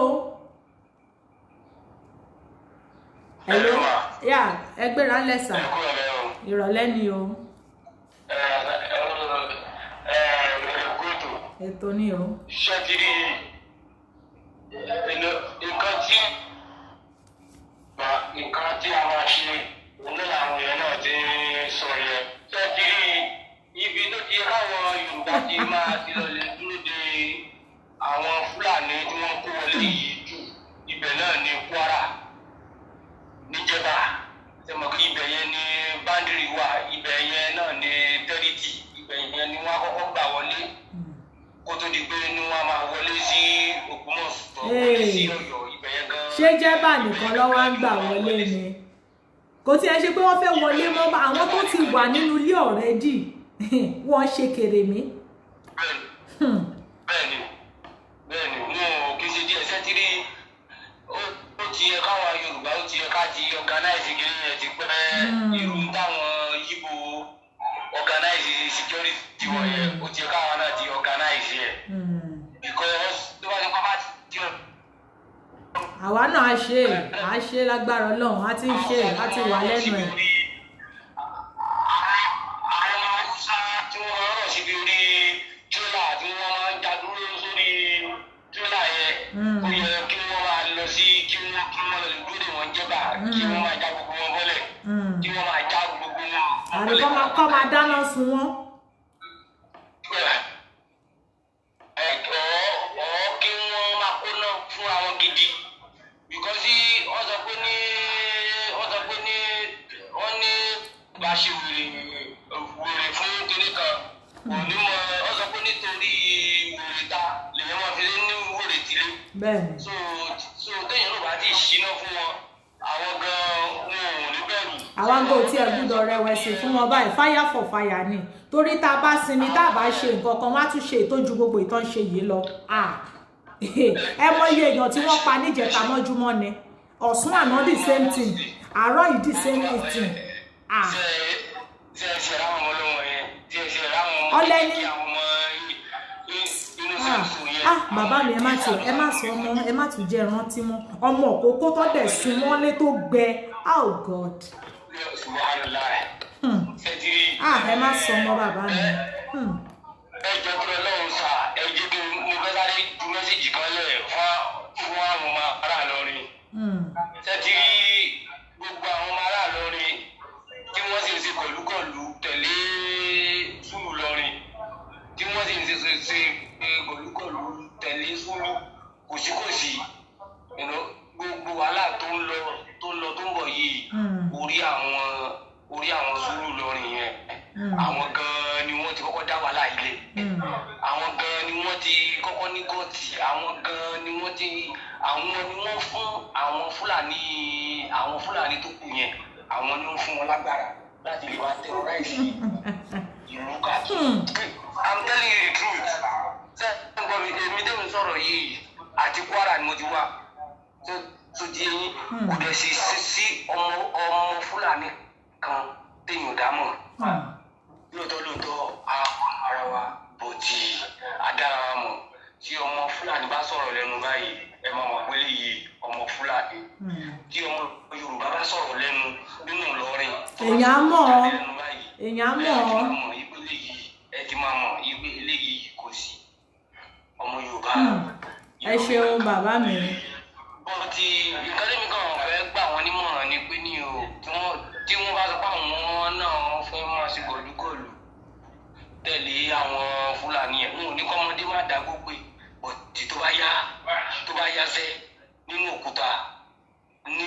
yà ẹgbẹ́ra ń lẹ́sà ìrọ̀lẹ́ ni o ètò ni o. ṣé ti rí nǹkan tí a máa ṣe òun náà àwọn èèyàn náà ti sọ yẹn ṣé ti rí ibi tó ti káwọn Yorùbá ti máa ti lọ lè dúró de àwọn Fúlàní tí wọ́n kó wọlé yìí jù ibẹ̀ náà ní Kwara níjẹba tẹmọ kí ibẹ̀ yẹn ní báńdìrì wà ibẹ̀ yẹn náà ní tẹ́rìtì ibẹ̀ yẹn ni wọ́n á kọ́kọ́ gbà wọlé kó tó di pé ní wọ́n á máa sí Ọ̀yọ́ ibẹ̀ yẹn gan. ṣé jẹ́bà nìkan ló wá ń gbà wọlé ni kò tí ẹ ṣe pé wọ́n fẹ́ wọlé mọ́ àwọn tó ti wà nínú ilé already wọ́n ṣe kèrè mí. bẹ́ẹ̀ni mo kì í ṣe díẹ̀ sẹ́tírì ó ti yẹ káwọn Yorùbá ó ti yẹ ká ti organize kiri yẹn ti pẹ́ irú táwọn Yíbò organize security wọn yẹn ó ti yẹ káwọn náà ti organize yẹn because tó bá ti kọ́ bá ti àwa náà á ṣe lágbára Ọlọ́run á ti ń ṣe á ti wà lẹ́nu ẹ̀. àwọn Haúsá tí wọ́n rọ̀ síbi orí tírélà tí wọ́n máa ń dá dúró sórí tírélà yẹn ó yẹ kí wọ́n máa lọ sí kí wọ́n lọ lè dúró dè wọ́n jẹ́bà kí wọ́n máa já gbogbo wọn bọ́lẹ̀ kí wọ́n máa já gbogbo wọn. àbí kọ́ máa dáná sun wọ́n. kí wọ́n máa kó náà fún àwọn gidi because wọ́n sọ pé wọ́n ní bá ṣe wèrè fún kinní kan òní mọ wọ́n sọ pé nítorí wèrè ta lèyàn máa fi ní wèrè tìlé. bẹ́ẹ̀ni. so téèyàn ló bá ti ṣínà fún wọn àwọn gan wọn ò ní bẹ̀rù. àwọn àgọ́ tí ẹ gbúdọ̀ rẹwẹsì fún wọn báyìí fire for fire ni torí tá a bá sinmi tá a bá ṣe nǹkan kan wọ́n á tún ṣe ìtọ́jú gbogbo ìtàn ṣe yìí lọ. ẹ mọ iye èèyàn tí wọ́n pa níjẹta mọ́júmọ́ ni ọ̀sùn àná the same thing àárọ̀ yìí the same thing. ṣe ra àwọn ọlọ́wọ́ yẹn ṣe ra àwọn ọmọ ọlẹ́ni bàbá mi ẹ má sọ ọmọ ẹ má tún jẹ́ rántí mọ́ ọmọ òkókó tó dẹ̀ sun mọ́lé tó gbẹ oh God. ẹ má sọ ọmọ bàbá mi. ẹ jọ kí Ọlọ́run sà ẹ jẹ́ kí mo fẹ́ sáré ju mẹ́sẹ̀jì kan lẹ̀ fún àwọn ọmọ ará Ìlọrin. ṣẹ́tí gbogbo àwọn ọmọ ará Ìlọrin tí wọ́n sì ń ṣe kọ̀lùkọ̀lù tẹ̀lé Sùúrù Ìlọrin tí wọ́n sì ń ṣe kọ̀lùkọ̀lù tẹ̀lé Sùúrù kòsíkòsí gbogbo wàhálà tó ń lọ tó ń bọ̀ yìí orí àwọn Sùúrù Ìlọrin yẹn àwọn gan-an ni wọ́n ti kọ́kọ́ dá wàhálà ilé àwọn gan-an ni wọ́n ti kọ́kọ́ ní gọ́ọ̀tì àwọn gan-an ni wọ́n fún àwọn Fúlàní tó kù yẹn àwọn ni wọ́n fún wọn lágbára láti lè wá terrorize ìlú káàkiri. I'm telling you the truth. ṣé ẹ gbọ́ mi èmi tẹ́mi sọ̀rọ̀ yìí àti Kwara ni mo ti wá tó di eyín kò dẹ̀ sí ọmọ Fúlàní kan téèyàn dá mọ̀ lóòótọ́ àwọn ara wa bò tí adára wa mọ̀ tí ọmọ Fúlàní bá sọ̀rọ̀ lẹ́nu báyìí ẹ máa mọ̀ pé léyìí ọmọ Fúlàní tí ọmọ Yorùbá bá sọ̀rọ̀ lẹ́nu nínú Ìlọrin èèyàn mọ̀ ìpele yìí ẹ ti máa mọ̀ ìpè eléyìí kò sí ọmọ Yorùbá. ẹ ṣeun bàbá mi. bọ́ọ̀tì nǹkan tẹ́mi kan fẹ́ gbà wọ́n nímọ̀ràn ni pé ní o tí wọ́n bá sọ pé àwọn náà fẹ́ máa ṣe gọ̀lúgọ̀lù tẹ̀lé àwọn Fúlàní ẹ̀ wọn ò ní kọ́mọdé má dá gbogbo bọ̀tì tó bá yá sẹ́ nínú òkúta ní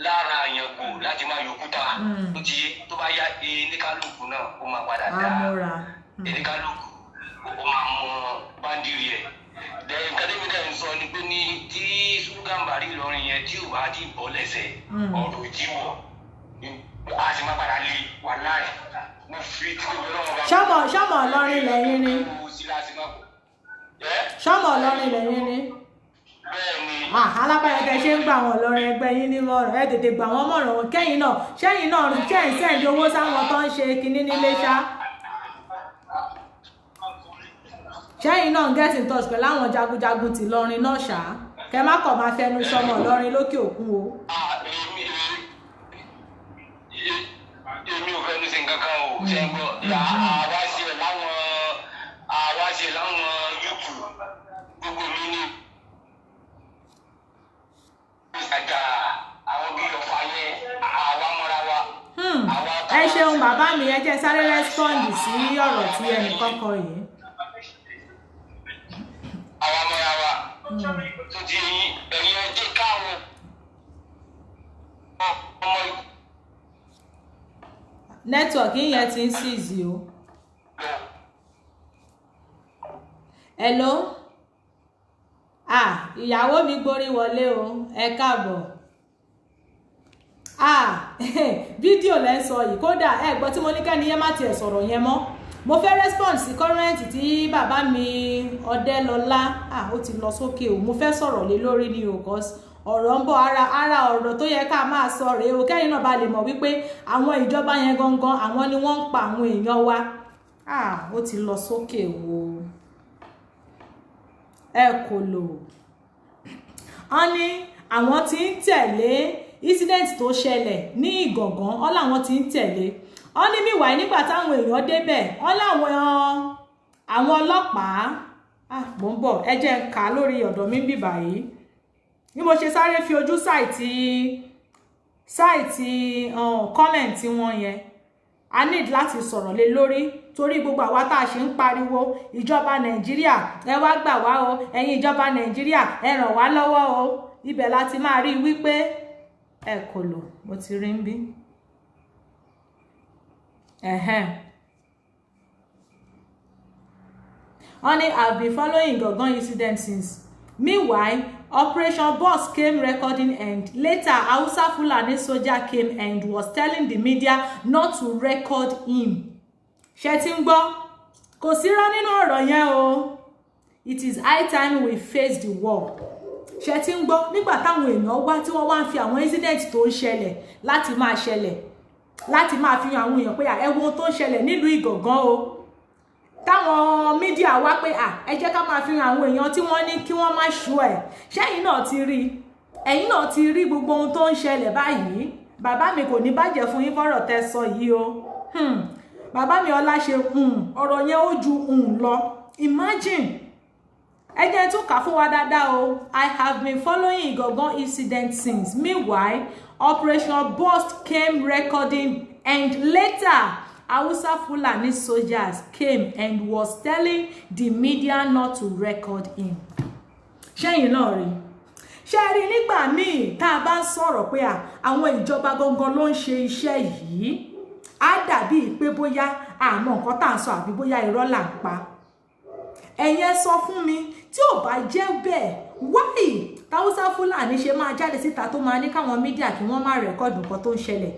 lára àyàngbò láti máa yọ òkúta tó ti yé tó bá yá eníkálùkù náà ó máa padà dá eníkálùkù ó máa mọ báńdìrì ẹ̀ lẹ́yìn kádẹ́mídà ń sọ ni pé ní tí Gàmbàrí Ìlọrin yẹn tí ò bá ti bọ́ lẹ́sẹ̀ ọ̀rọ̀ ìjíwọ̀ a sì máa padà lé wà láì mo fi tí mo lọ́wọ́ bá. ṣọ́mọ̀ Ìlọrin lẹ́yìn ni ṣọ́mọ̀ Ìlọrin lẹ́yìn ni. bẹ́ẹ̀ni. alábàáyọ tẹ ṣe ń gba àwọn Ìlọrin ẹgbẹ́ yín ní mọ̀ràn ẹ tètè gbà wọ́n mọ̀ràn wọn kẹ́yìn náà ṣẹ́yìn náà ṣẹ́yìn sẹ́ǹdì owó sáwọn tó ń ṣe kinní nílé ṣá. ṣẹ́yìn náà ń get in touch pẹ̀lú àwọn jagunjagun ti Ìlọrin náà ṣá kẹ má kọ̀ máa fẹnu sọmọ Ìlọrin lókè òkun o. èmi ò fẹnu sí nǹkan kan o ṣe ń gbọ́ àwa ṣe láwọn YouTube gbogbo mi ní ìtajà àwọn bí ọ̀fà yẹn àwa mọ́ra wa. ẹ ṣeun bàbá mi ẹ jẹ́ sáré rẹ́spọ́ǹdì sí ọ̀rọ̀ tí ẹnìkan kọ yìí. àwa mọ́ra wa tó di ẹ̀yin ẹjẹ́ káwọn ọmọ ìlú. nẹ́tíwọ̀kì yẹn ti ń ṣìzì o. hello ìyàwó mi gborí wọlé o ẹ káàbọ̀. Fídíò lẹ́ ń sọ yìí kódà ẹ gbọ́ tí mo ní kẹ́ni yẹn má tiẹ̀ sọ̀rọ̀ yẹn mọ́. Mo fẹ́ response sí kọ́rẹ́ǹtì tí bàbá mi Ọdẹ́lọlá ó ti lọ sókè o, mo fẹ́ sọ̀rọ̀ lé lórí ni o cause ọ̀rọ̀ ń bọ̀ ara ọ̀rọ̀ tó yẹ ká máa sọ rèé o, kẹ́yìn náà bá lè mọ̀ wípé àwọn ìjọba yẹn gangan àwọn ni wọ́n ń pa àwọn èèyàn wa. Ó ti lọ sókè o ẹ kò lò. Wọ́n ní àwọn tí ń tẹ̀lé incident tó ṣẹlẹ̀ ní Ìgàngán wọ́n làwọn tí ń tẹ̀lé. Wọ́n ní míwàá nígbà táwọn èèyàn débẹ̀ wọ́n láwọn ọlọ́pàá mò ń bọ̀ ẹ jẹ́ ń kà lórí ọ̀dọ̀ mi bíbà yìí bí mo ṣe sáré fi ojú sáìtì comment wọn yẹn a need láti sọ̀rọ̀ lé lórí torí gbogbo àwa tá a ṣe ń pariwo ìjọba Nàìjíríà ẹ wá gbà wá o ẹ̀yin ìjọba Nàìjíríà ẹ ràn wá lọ́wọ́ o ibẹ̀ láti máa rí wípé ẹ kò lò mo ti rí ń bí. Honey, I've been following Igangan incident since. Meanwhile, Operation Boss came recording and later Hausa Fulani soldier came and was telling the media not to record him. Ṣé tí ń gbọ́? Kò sí rọ́ nínú ọ̀rọ̀ yẹn o. It is high time we face the war. Ṣé tí ń gbọ́? Nígbà táwọn èèyàn wá tí wọ́n wá ń fi àwọn incident tó ń ṣẹlẹ̀ láti máa fi hàn àwọn èèyàn pé ẹ wo ohun tó ń ṣẹlẹ̀ nílùú Ìgàngán o. Táwọn mídíà wá pé ẹ jẹ́ ká máa fi hàn àwọn èèyàn tí wọ́n ní kí wọ́n má ṣú ẹ̀. Ṣẹ́yìn náà ti rí ẹ̀yin náà ti rí gbogbo ohun tó ń ṣẹlẹ̀ báyìí. Bàbá mi kò ní bàjẹ́ fún yín fọ́rọ̀ tẹ́ sọ yìí o. Bàbá mi ọlá ṣe ọ̀rọ̀ yẹn ó ju lọ. Imagine ẹ jẹ́ tún kà fún wa dáadáa o. I have been following Igangan incident since. Meanwhile, Operation Burst came recording and later Hausa Fulani soldiers came and was telling the media not to record him. Ṣẹ́yìn náà rí. Ṣé rí nígbà míì tá a bá ń sọ̀rọ̀ pé àwọn ìjọba gangan ló ń ṣe iṣẹ́ yìí á dàbí pé bóyá àmọ́ nǹkan tá à ń sọ àbí bóyá irọ́ là ń pa. Ẹ̀yin sọ fún mi tí ò bá jẹ́ bẹ́ẹ̀ why Hausa Fulani ṣe máa jáde síta tó máa ní káwọn mídíà kí wọ́n má rẹ́kọ̀dù nǹkan tó ń ṣẹlẹ̀.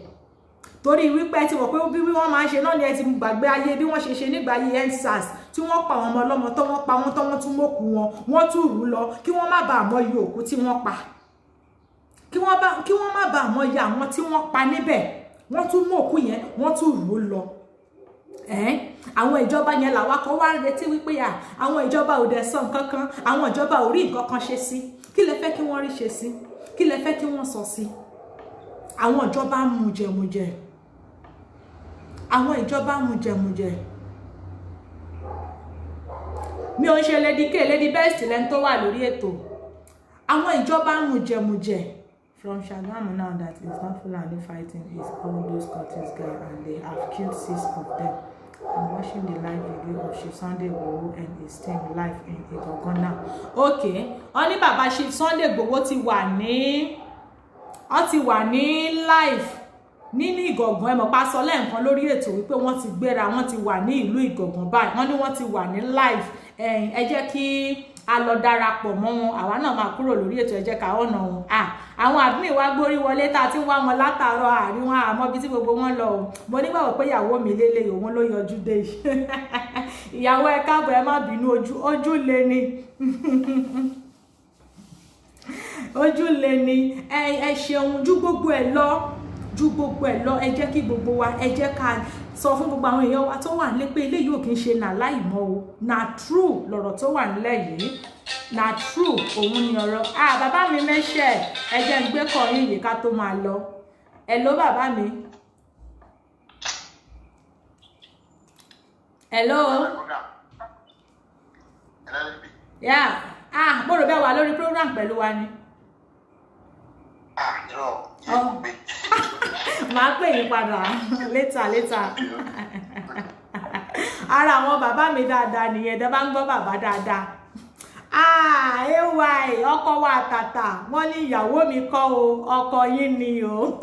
Torí wípé ti wọ̀ pé bí wọ́n máa ń ṣe náà ni ẹ ti gbàgbé ayé bí wọ́n ṣe nígbà ayé EndSARS tí wọ́n pa àwọn ọmọ ọlọ́mọ tó wọ́n pa wọ́n tó wọ́n tún mọ́kù wọn wọ́n tún rú lọ kí wọ́n má bàa mọ iye òkú tí wọ́n pa kí wọ́n má bàa mọ iye àwọn tí wọ́n pa níbẹ̀ wọ́n tún mú òkú yẹn wọ́n tún rú lọ. Àwọn ìjọba yẹn làwa kan wá ń retí wípé àwọn ìjọba ò dẹ̀ sọ nǹkan kan àwọn ìjọba ò rí nǹkan kan ṣe sí kí lẹ fẹ́ kí wọ́n rí ṣe sí kí lẹ fẹ́ kí wọ́n sọ sí. Àwọn ìjọba ń mujẹmujẹ àwọn ìjọba mujẹmujẹ mi ò ń ṣe Lady Best lẹ́ni tó wà lórí ètò àwọn ìjọba mujẹmujẹ from Shagamu now that is not Fulani fighting is all those cultists guys and they have killed 6 of them. I'm watching the live video of Chief Sunday Igboho and his team live in Igangan now. Okay, wọ́n ní bàbá Chief Sunday Igboho ti wà ní live nínú Ìgàngán ẹ mọ̀ pa sọ lẹ́ẹ̀kan lórí ètò wípé wọ́n ti gbéra wọ́n ti wà ní ìlú Ìgàngán báyìí wọ́n ní wọ́n ti wà ní live ẹ jẹ́ kí a lọ darapọ̀ mọ́ wọn àwa náà máa kúrò lórí ètò ẹ jẹ́ ká ọ̀nà wọn àwọn àdúgbò wa gbórí wọlé tá a ti ń wá wọn látàárọ̀ àrí wọn àmọ́ bí tí gbogbo wọn lọ o mo nígbàgbọ́ pé ìyàwó mi lélẹ̀ òun ló yọjú dé ìyàwó ẹ káàbọ̀ ẹ má bínú ojú lé ní ojú lé ní ẹ ṣeun ju gbogbo ẹ lọ ẹ jẹ́ kí gbogbo wa ẹ jẹ́ ká sọ fún gbogbo àwọn èèyàn wa tó wà nílé pé eléyìí ò kì í ṣe nà láìmọ̀ o na true lọ̀rọ̀ tó wà nílẹ̀ yìí na true òun ni ọ̀rọ̀ bàbá mi mẹ́ṣẹ̀ ẹ jẹ́ ń gbé kọ́ yín yìí ká tó máa lọ hello bàbá mi hello mo rò bẹ́ẹ̀ wà lórí program pẹ̀lú wa ni. Màá pè yín padà later ara àwọn bàbá mi dáadáa nìyẹn tẹ́ bá ń gbọ́ bàbá dáadáa ay ọkọ wa àtàtà wọ́n ní ìyàwó mi kọ́ o ọkọ yín ni o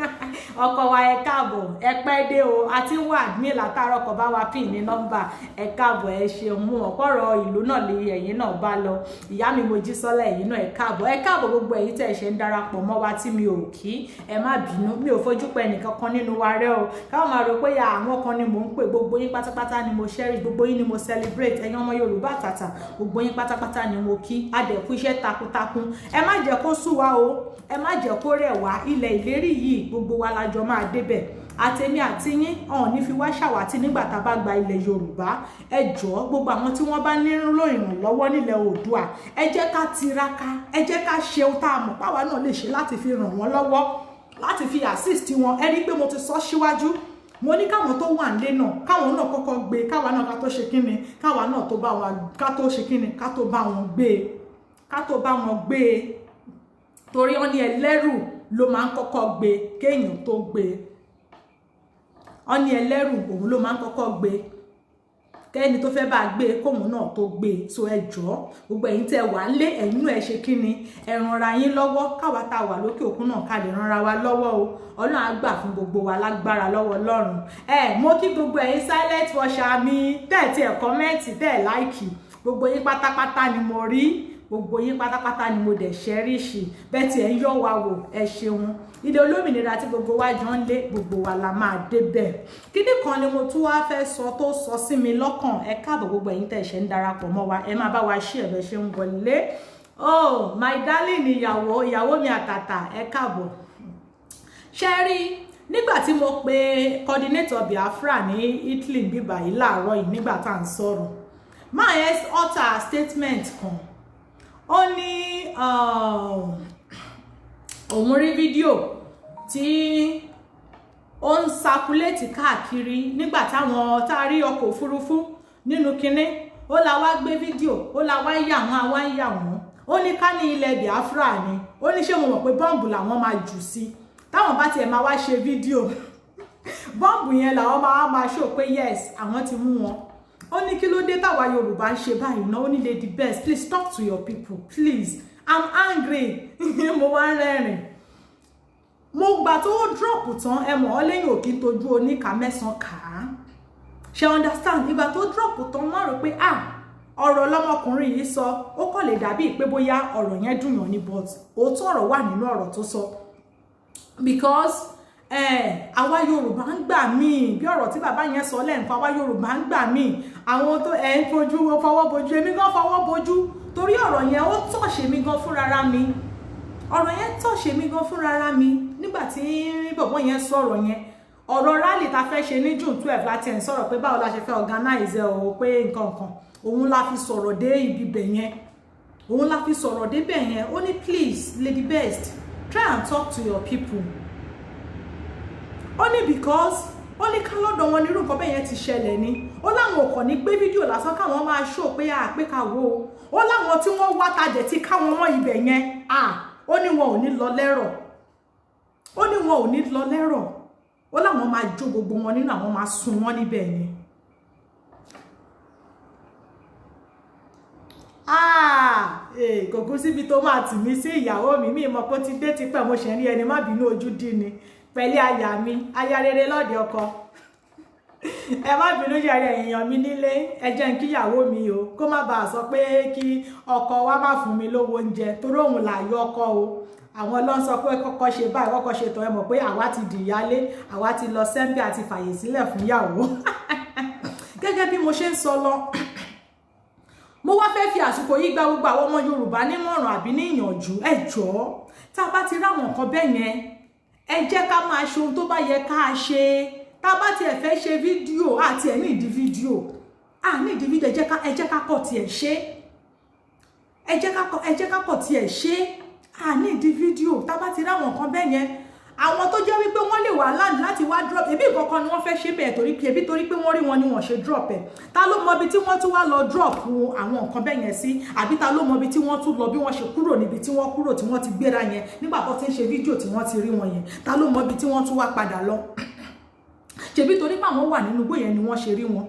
ọkọ wa ẹ káàbọ̀ ẹ pẹ́ dé o àti wà mí látàárọ̀ kọ bá wa pín ní nọ́mbà ẹ káàbọ̀ ẹ ṣeun mú ọ̀pọ̀rọ̀ ìlú náà lè ẹ̀yin náà bá lọ ìyá mi Mojísọ́lá ẹ̀yin náà ẹ káàbọ̀ gbogbo ẹ̀yin tẹ́ ṣe ń darapọ̀ mọ́ wa tí mi ò kí ẹ má bínú mi ò fojú pẹ́ nìkan kan nínú wa rẹ o káwọn máa rò pé àwọn kan ni mò ń pè gbogbo yín pátápátá ni mo ṣẹ́rí gbogbo yín ni mo celebrate ẹ̀yin ọmọ Yorùbá àtàtà gbogbo yín pátápátá ni mo kí adẹ̀kú iṣẹ́ takuntakun ẹ má jẹ́ kó sú wa o ẹ má jẹ́ kó rẹ̀ wá ilẹ̀ ìlérí yìí gbogbo wa lájọ máa débẹ̀ àtẹ̀mí àti yín ọ̀hún ní fi wá ṣàwátì nígbà tá a bá gba ilẹ̀ Yorùbá ẹ jọ̀ọ́ gbogbo àwọn tí wọ́n bá nílò ìrànlọ́wọ́ nílẹ̀ Oòduà ẹ jẹ́ ká tiraka ẹ jẹ́ ká ṣe ohun tá a mọ̀ páwa náà lè ṣe láti fi ràn wọ́n lọ́wọ́ láti fi assist wọn ẹ rí pé mo ti sọ síwájú mo ní káwọn tó wà nílé náà káwọn náà kọ́kọ́ gbé káwa náà ká tó ṣe kíni káwa náà tó bá wa ká tó ṣe kíni ká tó bá wọn gbé torí wọn ní ẹlẹ́rù ló máa ń kọ́kọ́ gbé kéèyàn tó gbé wọn ní ẹlẹ́rù òun ló máa ń kọ́kọ́ gbé kẹ́ni tó fẹ́ bá gbé kóun náà tó gbé so ẹ jọ̀ọ́ gbogbo ẹ̀yin tẹ́ wà nílé ẹ̀yin náà ẹ ṣe kíni ẹ ranra yín lọ́wọ́ káwa tá wà lókè òkun náà ká lè ranra wa lọ́wọ́ o Ọlọ́run á gbà fún gbogbo wa lágbára lọ́wọ́ Ọlọ́run mo kí gbogbo ẹ̀yin silent watcher mi tẹ́ ti ẹ kọ́mẹ́ǹtì tẹ́ láìkì gbogbo yín pátápátá ni mo rí gbogbo yín pátápátá ni mo dẹ̀ ṣẹ́ríṣì bẹ́ẹ̀ tí ẹ ń yọ̀ wá wò ẹ ṣeun ilé olómìnira tí gbogbo wa jọ ń lé gbogbo wa la máa débẹ̀ kíní kan ni mo tún wá fẹ́ sọ tó sọ sí mi lọ́kàn ẹ káàbọ̀ gbogbo ẹ̀yin tẹ́ ṣe ń darapọ̀ mọ́ wa ẹ máa bá wa ṣí ẹ̀bẹ̀ ṣe ń wọlé oh my darling ìyàwó mi àtàtà ẹ káàbọ̀ ṣe rí nígbà tí mo pe coordinator Biafra ní Italy bíbá yìí láàárọ̀ yìí nígbà tá à ń sọ̀rọ̀ máa yẹn utter statement kan ó ní òun rí fídíò tí ó ń sakuléètì káàkiri nígbà táwọn tá a rí ọkọ̀ òfurufú nínú kinní ó la wá gbé fídíò ó la wá yà wọ́n àwa ń yà wọ́n ó ní ká ní ilẹ̀ Biafra ni ó ní ṣé mo mọ̀ pé bọ́ǹbù làwọn máa jù sí táwọn bá tiẹ̀ máa wá ṣe fídíò bọ́ǹbù yẹn làwọn máa show pé yes àwọn ti mú wọn ó ní kí ló dé táwa Yorùbá ń ṣe báyìí náà ó ní lady best please talk to your people please I'm angry mo wá rẹ́rìn mo gbà tó drop tán ẹ mọ̀ ọ́ lẹ́yìn òkè tójú oníkà mẹ́sàn-án kà á ṣe understand ìgbà tó drop tán wọ́n rò pé ọ̀rọ̀ lọ́mọkùnrin yìí sọ ó kàn lè dàbí pé bóyá ọ̀rọ̀ yẹn dùn yàn ní but òótọ́ ọ̀rọ̀ wà nínú ọ̀rọ̀ tó sọ because àwa Yorùbá ń gbà míì bí ọ̀rọ̀ tí bàbá yẹn sọ lẹ́ǹkan àwa Yorùbá ń gbà míì àwọn tó ń fojú fọwọ́ bojú èmi gan fọwọ́ bojú torí ọ̀rọ̀ yẹn ó tọ̀ṣe mi gan fúnrara mi ọ̀rọ̀ yẹn tọ̀ṣe mi gan fúnrara mi nígbà tí bọ̀bọ̀ yẹn sọ̀rọ̀ yẹn ọ̀rọ̀ rally ta fẹ́ ṣe ní June 12 láti ẹ̀ ń sọ̀rọ̀ pé báwo la ṣe fẹ́ organize o pé nǹkan kan òun la fi sọ̀rọ̀ dé ibi bẹ̀ yẹn òun la fi sọ̀rọ̀ dé bẹ̀ yẹn ó ní please lady best try and talk to your people ó ní because ó ní ká lọ́dọ̀ wọn nírú nǹkan bẹ́ẹ̀ yẹn ti ṣẹlẹ̀ ni ó láwọn ò kàn ní gbé fídíò lásán káwọn máa ṣó pé pé ká wo ó láwọn tí wọ́n wá tajẹ̀ tí káwọn mọ́ ibẹ̀ yẹn ó ní wọn ò ní lọ lẹ́rọ̀ ó ní wọn ò ní lọ lẹ́rọ̀ ó láwọn máa jó gbogbo wọn nínú àwọn máa sun wọn níbẹ̀ ni kòkó síbi tó máa tì mí sí ìyàwó mi mí mọ̀ pé ó ti dé tipẹ́ mo ṣe ń rí ẹni má bínú ojú dí ni pẹ̀lú aya mi aya rere lọ́dẹ ọkọ ẹ má bínú yàrá èèyàn mi nílé ẹ jẹ́ n kíyàwó mi o kó má bàa sọ pé kí ọkọ wa má fún mi lówó oúnjẹ torí òun làyọ ọkọ o àwọn ló ń sọ pé kọ́kọ́ ṣe báyìí kọ́kọ́ ṣe tọ́ ẹ mọ̀ pé àwa ti dìyálé àwa ti lọ sẹ́ńbẹ́ àti fàyè sílẹ̀ fún ìyàwó gẹ́gẹ́ bí mo ṣe ń sọ lọ mo wá fẹ́ fi àsìkò yìí gba gbogbo àwọn ọmọ Yorùbá nímọ̀ràn àbí ní ìyànjú ẹ jọ̀ọ́ tá a bá ti ráwọn nǹkan bẹ́ẹ̀ yẹn ẹ jẹ́ ká máa ṣe ohun tó bá yẹ ká ṣe tá a bá tiẹ̀ fẹ́ ṣe fídíò àti ẹ̀ ní ìdí fídíò ní ìdí fídíò ẹ jẹ́ ká kọ̀ tiẹ̀ ṣe ẹ jẹ́ ká kọ̀ tiẹ̀ ṣe ní ìdí fídíò tá a bá ti ráwọn nǹkan bẹ́ẹ̀ yẹn àwọn tó jẹ́ wípé wọ́n lè wà láàrín láti wá drop ebi ìkọ̀kan ni wọ́n fẹ́ ṣe bẹ́ẹ̀ torí pé wọ́n rí wọn ni wọ́n ṣe drop ẹ̀ ta ló mọ ibi tí wọ́n tún wá lọ drop àwọn nǹkan bẹ́ẹ̀ yẹn sí àbí ta ló mọ ibi tí wọ́n tún lọ bí wọ́n ṣe kúrò níbi tí wọ́n kúrò tí wọ́n ti gbéra yẹn nígbà tó ti ń ṣe fídíò tí wọ́n ti rí wọn yẹn ta ló mọ ibi tí wọ́n tún wá padà lọ ṣebí torí pé àwọn wà nínú igbó yẹn ni wọ́n ṣe rí wọn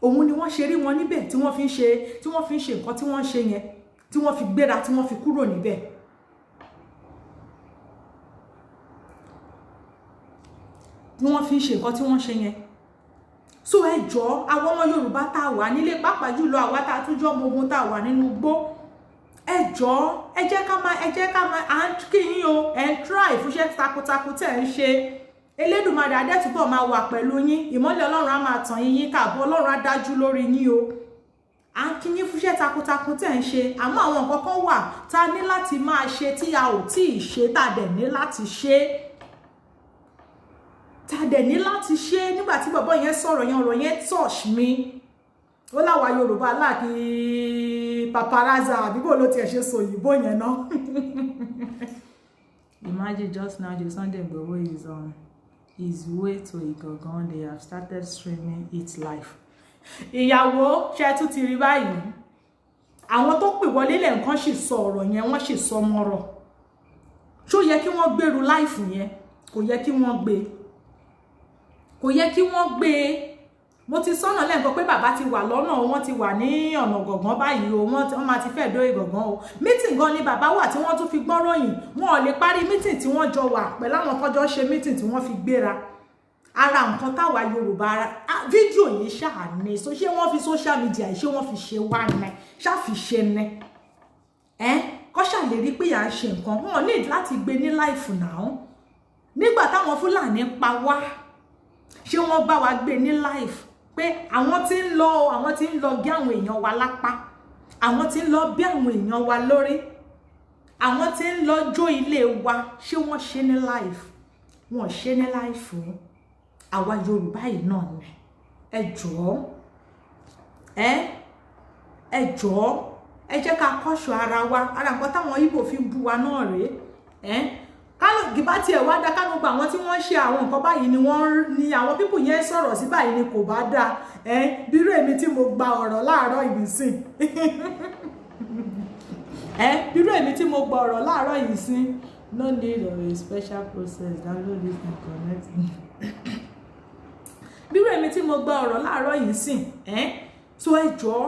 òun ni wọ́n ṣe rí wọn níbẹ̀ tí wọ́n fi ń ṣe nǹkan tí wọ́n ń ṣe yẹn tí wọ́n fi gbéra tí wọ́n fi kúrò níbẹ̀. Ni wọ́n fi ń ṣe nǹkan tí wọ́n ṣe yẹn. So ẹ jọ̀ọ́ àwọn ọmọ Yorùbá tá a wà nílé pàápàá jùlọ àwa tá a tún jọ ọmọ ogun tá a wà nínú igbó, ẹ jọ̀ọ́ ẹ jẹ́ ká máa à ń kí yín o, ẹ ń try fúnṣẹ́ takuntakun tẹ̀ ń ṣe. Elédùmarè adẹ́túbọ̀ máa wà pẹ̀lú yín, ìmọ́lẹ̀ Ọlọ́run á máa tàn yín, káàbọ̀ Ọlọ́run á dájú lórí yín o. À ń kí yín fúnṣẹ́ takuntakun tẹ̀ ń ṣe, àmọ́ àwọn nǹkan kan wà tá a ní láti máa ṣe tí a ò tí ì ṣe tá a dẹ̀ ní láti ṣe. Nígbà tí bàbá yẹn sọ̀rọ̀ yẹn, ọ̀rọ̀ yẹn touch mi. Ó láwa Yorùbá láàkí paparazza àbíbò ló tiẹ̀ ṣe sọ òyìnbó yẹn náà. Imagine just now the Sunday Igboho is on his way to Igangan. They have started streaming it live. Ìyàwó ṣe tún ti rí báyìí. Àwọn tó pè wọlé lẹ́ǹkan sì sọ ọ̀rọ̀ yẹn, wọ́n sì sọ mọ́rọ̀. Ṣó yẹ kí wọ́n gbèrú láìfù yẹn? Kò yẹ kí wọ́n gbé. Kò yẹ kí wọ́n gbé. Mo ti sọ́nà lẹ́ǹkan pé bàbá ti wà lọ́nà, wọ́n ti wà ní ọ̀nà Ìgangan báyìí o, wọ́n máa ti fẹ́ dó Ìgangan o. Meeting gan ni bàbá wà tí wọ́n tún fi gbọ́n ròyìn. Wọn ò lè parí meeting tí wọ́n jọ wà pẹ̀lú àwọn tọ́jọ́ ṣe meeting tí wọ́n fi gbéra. Ara nǹkan táwa Yorùbá fídíò yìí ṣáà ní so ṣé wọ́n fi social media ṣé wọ́n fi ṣe wá ní ṣá fi ṣe ní kọ́ ṣàlè rí pé à ń ṣe nǹkan wọn ní láti gbé ní láìfù náà. Nígbà táwọn Fúlàní pa wá ṣé wọ́n bá wa gbé ní láìfù pé àwọn tí ń lọ gé àwọn èèyàn wa lápá, àwọn tí ń lọ bí àwọn èèyàn wa lórí, àwọn tí ń lọ jó ilé wa, ṣé wọ́n ṣe ní láìfù? Wọ́n ṣe ní láìfù. Àwa Yorùbá yìí náà ni ẹ jọ̀ọ́ ẹ jẹ́ ká kọ́ṣọ́ ara wa. Ara nǹkan táwọn Ìgbò fi ń bú wa náà rèé. Kálọ̀ gìbá tiẹ̀ wá dá kánú gba àwọn tí wọ́n ṣe àwọn nǹkan báyìí ni àwọn pípù yẹn sọ̀rọ̀ sí báyìí ni kò bá dáa. Bírú èmi tí mo gba ọ̀rọ̀ láàárọ̀ yìí sìn. Bírú èmi tí mo gba ọ̀rọ̀ láàárọ̀ yìí sìn. No need of a special process, download it and connect. Bírú èmi tí mo gba ọ̀rọ̀ láàárọ̀ yìí sìn. So ẹ jọ̀ọ́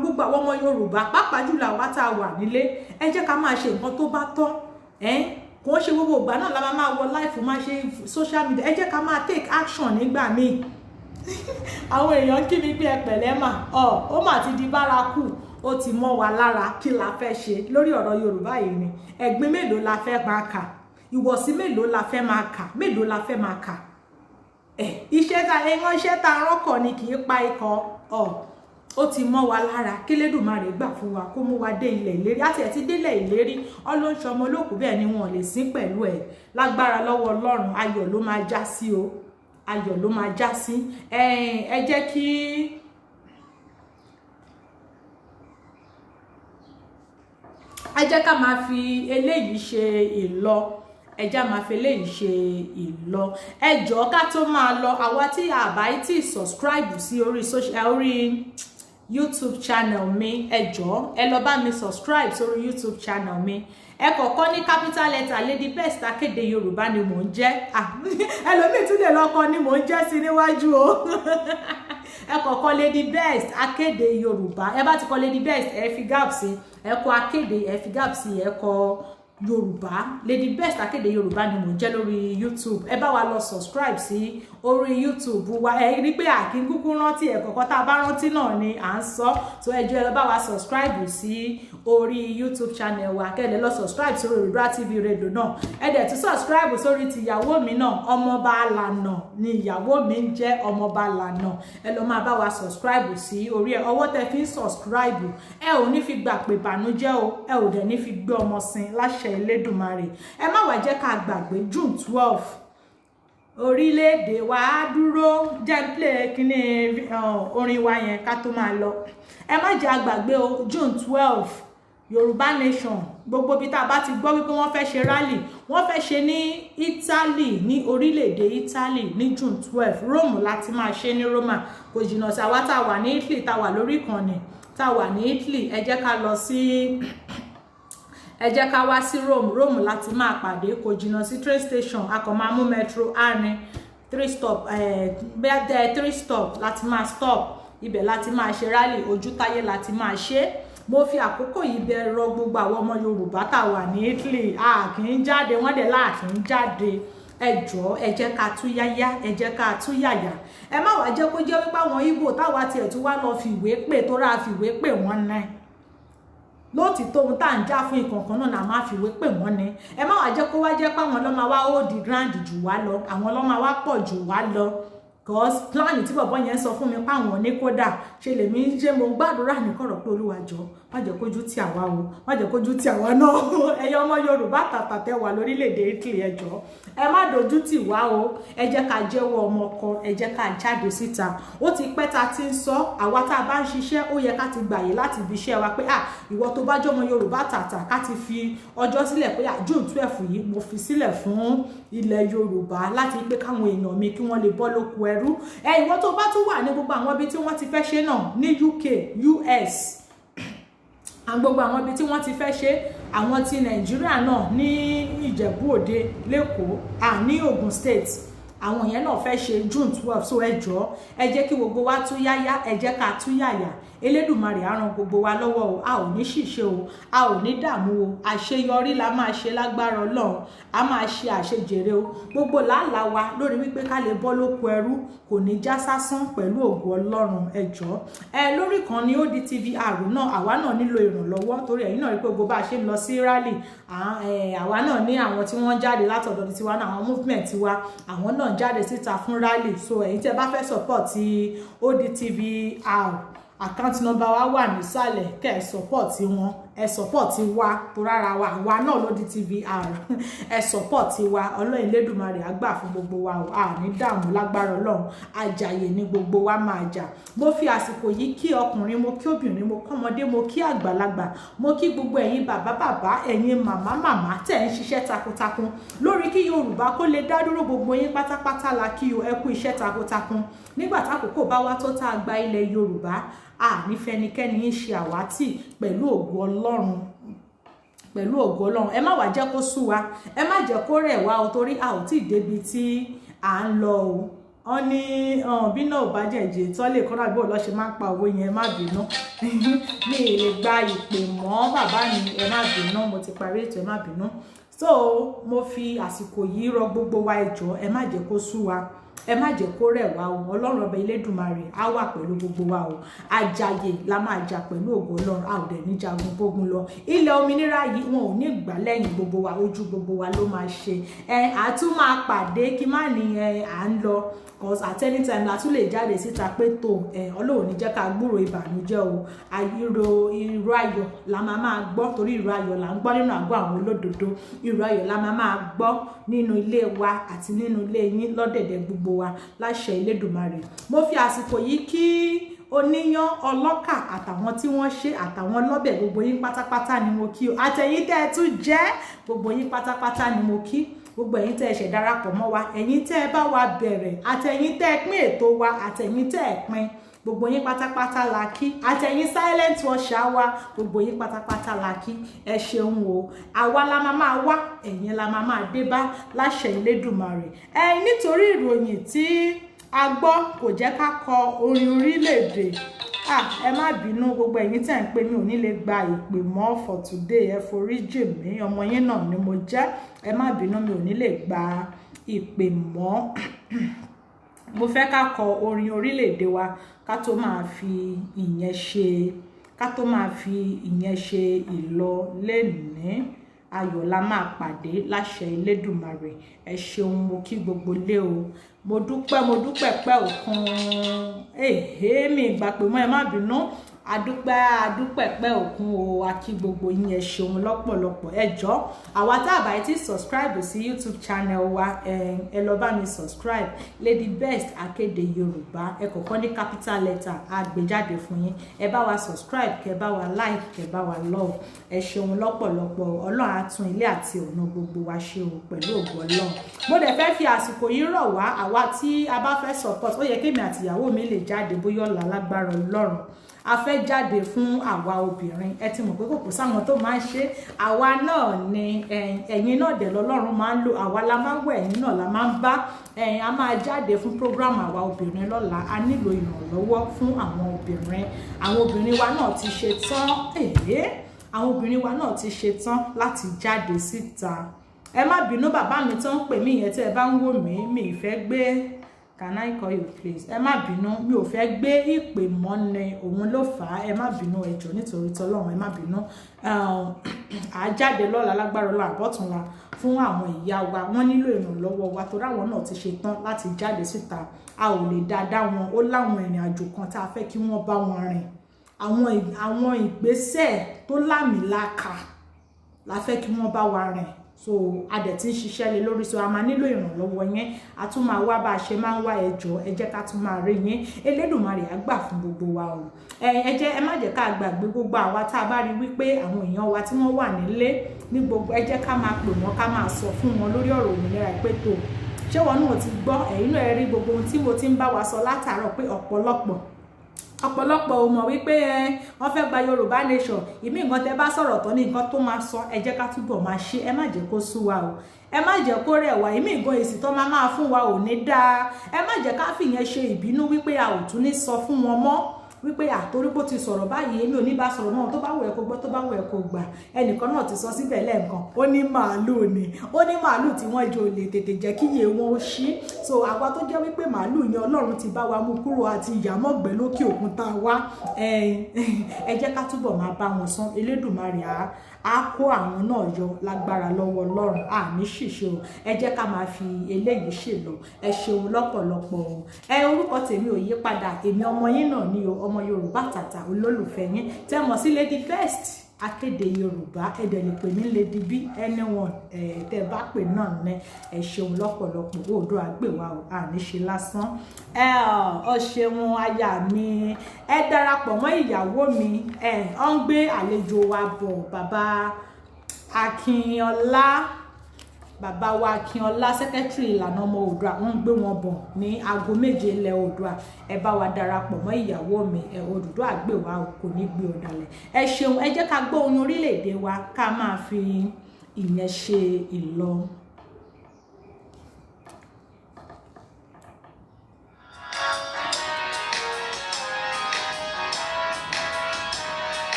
gbogbo àwọn ọmọ Yorùbá pàápàá jùlọ àwa tá a wà nílé, ẹ jẹ́ ká máa ṣe nǹkan tó bá tọ́. Kò ṣe gbogbo ìgbà náà la máa wọ life máa ṣe social media. Ẹ jẹ́ ká máa take action nígbà míì. Àwọn èèyàn kí mi pé ẹ pẹ̀lẹ́ mà ó mà ti di bárakú, ó ti mọ́ wa lára. Kí la fẹ́ ṣe lórí ọ̀rọ̀ Yorùbá yìí ni? Ẹ̀gbin mélòó la fẹ́ máa kà? Ìwọ̀sí mélòó la fẹ́ máa kà? Mélòó la fẹ́ máa kà? Iṣẹ́ ta rọ́kọ̀ ni kì í pa ikọ̀. Ó ti mọ́ wa lára. Kí Elédùmarè gbà fún wa kó mú wa dé ilẹ̀ ìlérí. Àti ẹ̀ ti délẹ̀ ìlérí ọlọ́nṣọ́ ọmọ olókùú bẹ́ẹ̀ ni wọn ò lè sín pẹ̀lú ẹ̀. Lágbára lọ́wọ́ Ọlọ́run ayọ̀ ló máa já sí o. Ayọ̀ ló máa já sí. Ẹ jẹ́ kí ká máa fi eléyìí ṣe ìlọ. Ẹja máa fi eléyìí ṣe ìlọ. Ẹ jọ̀ọ́ ká tó máa lọ, àwa tí a bá tí subscribe sí orí YouTube channel mi, ẹ jọ̀ọ́ ẹ lọ bá mi subscribe sórí YouTube channel mi. Ẹ kọ́kọ́ ní capital letter Lady Best Akéde Yorùbá ni mò ń jẹ́. Ẹlòmíì tún lè lọ́kọ ni mò ń jẹ́ sí níwájú o. Ẹ kọ́kọ́ Lady Best Akéde Yorùbá. Ẹ bá ti kọ Lady Best ẹ fi gap sí, ẹ kọ Akéde ẹ fi gap sí, ẹ kọ Yorùbá. Lady Best Akéde Yorùbá ni mò ń jẹ́ lórí YouTube. Ẹ bá wa lọ subscribe sí orí YouTube wa. Ẹ rí pé àkín kúkú rántí ẹ̀kọ̀ọ̀kan tá a bá rántí náà ni à ń sọ. So ẹ jọ̀ọ́ ẹ lọ bá wa subscribe sí orí YouTube channel wa. Kẹ́ lè lọ subscribe sórí Yorùbá TV Radio náà. Ẹ dẹ̀ tún subscribe sórí ti ìyàwó mi náà. Ọmọọba Alana ni ìyàwó mi ń jẹ́, Ọmọọba Alana. Ẹ lọ máa bá wa subscribe sí orí ẹ̀. Ọwọ́ tẹ́ fi ń subscribe ẹ ò ní fi gbà pé ìbànújẹ́ o, ẹ ò dẹ̀ ní fi gbé ọmọ sin láṣẹ Elédùmarè. Ẹ má wá jẹ́ ká gbàgbé June 12 orílẹ̀-èdè wa á dúró. Jẹ́ play kíní orin wa yẹn ká tó máa lọ. Ẹ má jẹ́ àgbàgbé o June 12 Yorùbá Nation. Gbogbo bí tá a bá ti gbọ́ wípé wọ́n fẹ́ ṣe rally, wọ́n fẹ́ ṣe ní Italy, ní orílẹ̀-èdè Italy ní June 12. Rome láti máa ṣe ní Roma. Kò jìnnà sí àwa tá a wà ní Italy, tá a wà lórí ìkànnì, tá a wà ní Italy. Ẹ jẹ́ ká lọ sí ẹ jẹ́ ká wá sí Rome láti máa pàdé. Kò jìnnà sí train station. A kàn máa mú metro àárín 3 stop láti máa stop. Ibẹ̀ láti máa ṣe rally. Ojútáyé láti máa ṣe. mo fi àkókò yìí bẹ̀ rọ̀ gbogbo àwọn ọmọ Yorùbá tá wà ní Italy a kì í jáde wọ́n dẹ̀ láà kì í jáde ẹ jọ̀ọ́ ẹ jẹ́ ká tú yáyá ẹ jẹ́ ká tú yàyà ẹ má wá jẹ́ kó jẹ́ wípé àwọn Ìgbò táwa tiẹ̀ tún wá lọ fìwé pè tó rà fìwé pè wọ́n náà lóòtítọ́ ohun tá à ń já fún ìkọ̀ọ̀kan náà la máa fìwé pè wọ́n ni ẹ má wá jẹ́ kó wá jẹ́ pé àwọn ọlọ́mọ wa ó di grand jù wá lọ àwọn ọlọ́mọ wa pọ̀ jù wá lọ cause plan tí bọ̀bọ̀ yẹn sọ fún mi páwọn ní kódà ṣe lèmi ń ṣe mo gbàdúrà ní kọ̀rọ̀ pé Olúwa jọ̀ọ́ má jẹ́ kójú tì àwa o má jẹ́ kójú tì àwa náà ẹ̀yin ọmọ Yorùbá tàtà tẹ́ wà lórílẹ̀‐èdè Italy ẹ jọ̀ọ́ ẹ má dojú tì wá o ẹ jẹ́ ká jẹ́wọ́ ọmọ ọkọ ẹ jẹ́ ká jáde síta ó ti pẹ́ ta ti ń sọ àwa tá a bá ń ṣiṣẹ́ ó yẹ ká ti gbàyè láti ibi iṣẹ́ wa pé ìwọ tó bá jọmọ Yorùbá tàtà ká ti fi ọjọ́ sílẹ̀ pé June 12 yìí mo fi sílẹ̀ fún ilẹ̀ Yorùbá láti pé káwọn èèyàn mi kí wọ́n lè bọ́ lóko ẹrú ìwọ tó bá tún wà ní gbogbo àwọn ibi tí wọ́n ti fẹ́ ṣe náà ní UK US gbogbo àwọn ibi tí wọ́n ti fẹ́ ṣe àwọn ti Nàìjíríà náà ní Ìjẹ̀bú Òde lẹ́kọ̀ọ́ ní Ogun State àwọn yẹn náà fẹ́ ṣe June 12 so ẹ jọ̀ọ́ ẹ jẹ́ kí gbogbo wa tú yáyá ẹ jẹ́ ká tú yàyà Elédùmarè á ràn gbogbo wa lọ́wọ́ o a ò ní ṣìṣe o a ò ní dààmú o àṣeyọrí la máa ṣe lágbára Ọlọ́run a máa ṣe àṣejèrè o gbogbo làálàá wa lórí wípé ká lè bọ́ lóko ẹrú kò ní já sásán pẹ̀lú ògo Ọlọ́run ẹ jọ̀ọ́ lórí kan ní ODTV náà àwa náà nílò ìrànlọ́wọ́ torí ẹ̀yin náà rí pé gbogbo bá a ṣe ń lọ sí rally àwa náà ní àwọn tí wọ́n jáde látọ̀dọ̀ tiwa náà àwọn movement tiwa àwọn náà jáde síta fún rally so ẹ̀yin tẹ́ bá fẹ́ support ODTV account number wa wà nísàlẹ̀ kẹ́ ẹ support wọn ẹ support wa tó rárá wa àwa náà l'ODTV ẹ support wa Ọlọ́run Elédùmarè á gbà fún gbogbo wa o a ní dààmú lágbára Ọlọ́run àjàyè ní gbogbo wa máa jà mo fi àsìkò yìí kí ọkùnrin mo kí obìnrin mo kọ́mọdé mo kí àgbàlagbà mo kí gbogbo ẹ̀yin bàbá ẹ̀yin màmá tẹ́ ń ṣiṣẹ́ takuntakun lórí kí Yorùbá kó lè dá dúró gbogbo yín pátápátá la kí o ẹ kú iṣẹ́ takuntakun nígbà tákòókò bá wá tó tá a gba ilẹ̀ Yorùbá ní fẹnikẹ́ni ń ṣe àwátì pẹ̀lú ògo Ọlọ́run ẹ má wá jẹ́ kó sú wa ẹ má jẹ́ kó rẹ̀ wá o torí a ò tí ì débi tí à ń lọ o wọ́n ní bí náà ò bá jẹ̀jẹ̀ tó lè kọ́ra bí òun ṣe máa ń pa owó yẹn ẹ má bínú mi ì lè gba ìpè mọ́ bàbá mi ẹ má bínú mo ti parí ètò ẹ má bínú so mo fi àsìkò yìí rọ̀ gbogbo wa ẹ jọ̀ọ́ ẹ má jẹ́ kó sú wa ẹ má jẹ́ kó rẹ̀ wá o Ọlọ́run ọba Elédùmarè á wà pẹ̀lú gbogbo wa o àjàyè la máa jà pẹ̀lú ògo Ọlọ́run a ò dẹ̀ ní jagun bógun lọ ilẹ̀ òmìnira yìí wọn ò ní gbà lẹ́yìn gbogbo wa ojú gbogbo wa ló máa ṣe àtún máa pàdé kí má ní à ń lọ cause at any time la tún lè jáde síta pé tó Ọlọ́run ní jẹ́ ká gbúrò ìbànújẹ́ o ìró ayọ̀ la máa gbọ́ torí ìró ayọ̀ là ń gbọ́ nínú àgọ́ àwọn olódodo ìró ayọ̀ la máa gbọ́ nínú ilé wa àti nínú ilé yín lọ́dẹ̀dẹ̀ gbogbo wa láṣẹ Elédùmarè mo fi àsìkò yìí kí oníyán ọlọ́kà àtàwọn tí wọ́n ṣe àtàwọn lọ́bẹ̀ gbogbo yín pátápátá ni mo kí o àtẹ̀yin tẹ́ ẹ tún jẹ́ gbogbo yín pátápátá ni mo kí gbogbo ẹ̀yin tẹ́ ẹ ṣẹ̀ darapọ̀ mọ́ wa ẹ̀yin tẹ́ ẹ bá wa bẹ̀rẹ̀ àtẹ̀yin tẹ́ ẹ pín ètò wa àtẹ̀yin tẹ́ ẹ pín gbogbo yín pátápátá la kí àtẹ̀yin silent watcher wa gbogbo yín pátápátá la kí ẹ ṣeun o àwa la máa wá ẹ̀yin la máa dé bá láṣẹ Elédùmarè nítorí ìròyìn tí a gbọ́ kò jẹ́ ká kọ orin orílẹ̀-èdè ẹ má bínú gbogbo ẹ̀yin tẹ́ ń pè mí ò ní lè gba ìpè mọ́ for today ẹ foríjì mí ọmọ yín náà ni mo jẹ́ ẹ má bínú mi ò ní lè gba ìpè mọ́ mo fẹ́ ká kọ orin orílẹ̀-èdè wa ká tó máa fi ìyẹn ṣe ìlọ lẹ́nìí ayọ̀ la máa pàdé láṣẹ Elédùmarè ẹ ṣeun mo kí gbogbo lé o mo dúpẹ́ pẹ́ òkun mi ìgbà pé mọ́ ẹ má bínú adúpẹ́ pẹ́ òkun o akí gbogbo yín ẹ ṣeun lọ́pọ̀lọpọ̀ ẹ jọ̀ọ́ àwa tá a bá ti subscribe sí YouTube channel wa ẹ lọ bá mi subscribe Lady Best Akéde Yorùbá ẹ kọ́kọ́ ní capital letter á gbé jáde fún yín ẹ bá wa subscribe kẹ bá wa like kẹ bá wa love ẹ ṣeun lọ́pọ̀lọpọ̀ Ọlọ́run á tún ilé àti ọ̀nà gbogbo wa ṣe o pẹ̀lú ògo Ọlọ́run mo dẹ̀ fẹ́ fi àsìkò yìí rọ̀ wá àwa tí a bá fẹ́ support ó yẹ kémi àtìyàwó mi lè jáde bóyá ọ̀la lágbára Ọlọ́run a fẹ́ jáde fún àwa obìnrin ẹ ti mọ̀ pé kò sáwọn tó máa ń ṣe àwa náà ni ẹ̀yin náà dẹ̀ lọ́lọ́run máa ń lò àwa la máa ń wọ ẹ̀yin náà la máa ń bá a máa jáde fún program àwa obìnrin lọ́la a nílò ìrànlọ́wọ́ fún àwọn obìnrin wa náà ti ṣe tán àwọn obìnrin wa náà ti ṣe tán láti jáde síta ẹ má bínú bàbá mi tó ń pè mí yẹn tí ẹ bá ń wò mí mi ì fẹ́ gbé can I call you please ẹ má bínú mi ò fẹ́ gbé ìpè mọ́ ni òun ló fà á ẹ má bínú ẹ jọ̀ọ́ nítorí tọlọ́run ẹ má bínú à jáde lọ́la lágbára ọlọ́run àbọ̀túnla fún àwọn ìyá wa wọ́n nílò ìrànlọ́wọ́ wa torí àwọn náà ti ṣe tán láti jáde síta a ò lè dáadáa wọn ó láwọn ìrìn àjò kan tá a fẹ́ kí wọ́n bá wọn rìn àwọn ìgbésẹ̀ tó lámìlaka la fẹ́ kí wọ́n bá wa rìn so a dẹ̀ ti ń ṣiṣẹ́ lé lórí so a máa nílò ìrànlọ́wọ́ yẹn a tún máa wá bá a ṣe máa ń wá ẹjọ́ ẹ jẹ́ ká tún máa rí yẹn Elédùmarè á gbà fún gbogbo wa o ẹ má jẹ́ ká gbàgbé gbogbo àwa tá a bá rí wípé àwọn èèyàn wa tí wọ́n wà nílé ní gbogbo ẹ jẹ́ ká máa pè wọ́n ká máa sọ fún wọn lórí ọ̀rọ̀ òmìnira ìpè tó ṣé wọn náà ti gbọ́ ẹ̀yin náà rí gbogbo ohun tí mo ti ń bá wa sọ látàárọ̀ pé ọ̀pọ̀lọpọ̀ ò mọ̀ wípé wọ́n fẹ́ gba Yorùbá nation ìmí nǹkan tẹ́ bá sọ̀rọ̀ tán ní nǹkan tó máa sọ ẹ jẹ́ ká túbọ̀ máa ṣe ẹ má jẹ́ kó sú wa o ẹ má jẹ́ kó rẹ̀ wá ìmí nǹkan èsì tó máa fún wa ò ní dáa ẹ má jẹ́ ká fìyẹn ṣe ìbínú wípé a ò tún ní sọ fún wọn mọ́ wípé àtorí bó ti sọ̀rọ̀ báyìí èmi ò ní bá sọ̀rọ̀ náà tó bá wù ẹ́ kó gbọ́ tó bá wù ẹ́ kó gbà ẹnìkan náà ti sọ síbẹ̀ lẹ́ẹ̀kan ó ní màálùú ni ó ní màálùú tí wọ́n jò lè tètè jẹ́ kí iye wọn ó ṣí so àwa tó jẹ́ wípé màálùú yẹn Ọlọ́run ti bá wa mú kúrò àti ìyàmọ̀gbẹ́ lókè òkun tá a wá ẹ jẹ́ ká túbọ̀ máa bá wọn san Elédùmarè á kó àwọn náà yọ lágbára lọ́wọ́ Ọlọ́run àní ṣìṣe o ẹ jẹ́ ká máa fi eléyìí ṣe lọ ẹ ṣeun lọ́pọ̀lọpọ̀ o orúkọ tèmi ò yí padà èmi ọmọ yín náà ni o ọmọ Yorùbá tàtà olólùfẹ́ yín tẹ́ mọ̀ sí Lady First akéde Yorùbá ẹ̀dẹ̀ lè pè ní Lady B anyone tẹ́ bá pè náà ní ẹ ṣeun lọ́pọ̀lọpọ̀ Oòduà gbè wá o àní ṣe lásán ọ ṣeun aya mi ẹ darapọ̀ mọ́ ìyàwó mi ọ ń gbé àlejò wa bọ̀ bàbá Akínọlá sẹ́kẹ́tìrì ìlànà ọmọ Oòduà wọ́n ń gbé wọn bọ̀ ní aago 7 ilẹ̀ Oòduà ẹ bá wa darapọ̀ mọ́ ìyàwó mi Oòduà gbè wá kò ní gbé ọ̀dàlẹ̀ ẹ ṣeun ẹ jẹ́ ká gbọ́ orin orílẹ̀-èdè wa ká máa fi ìyẹn ṣe ìlọ.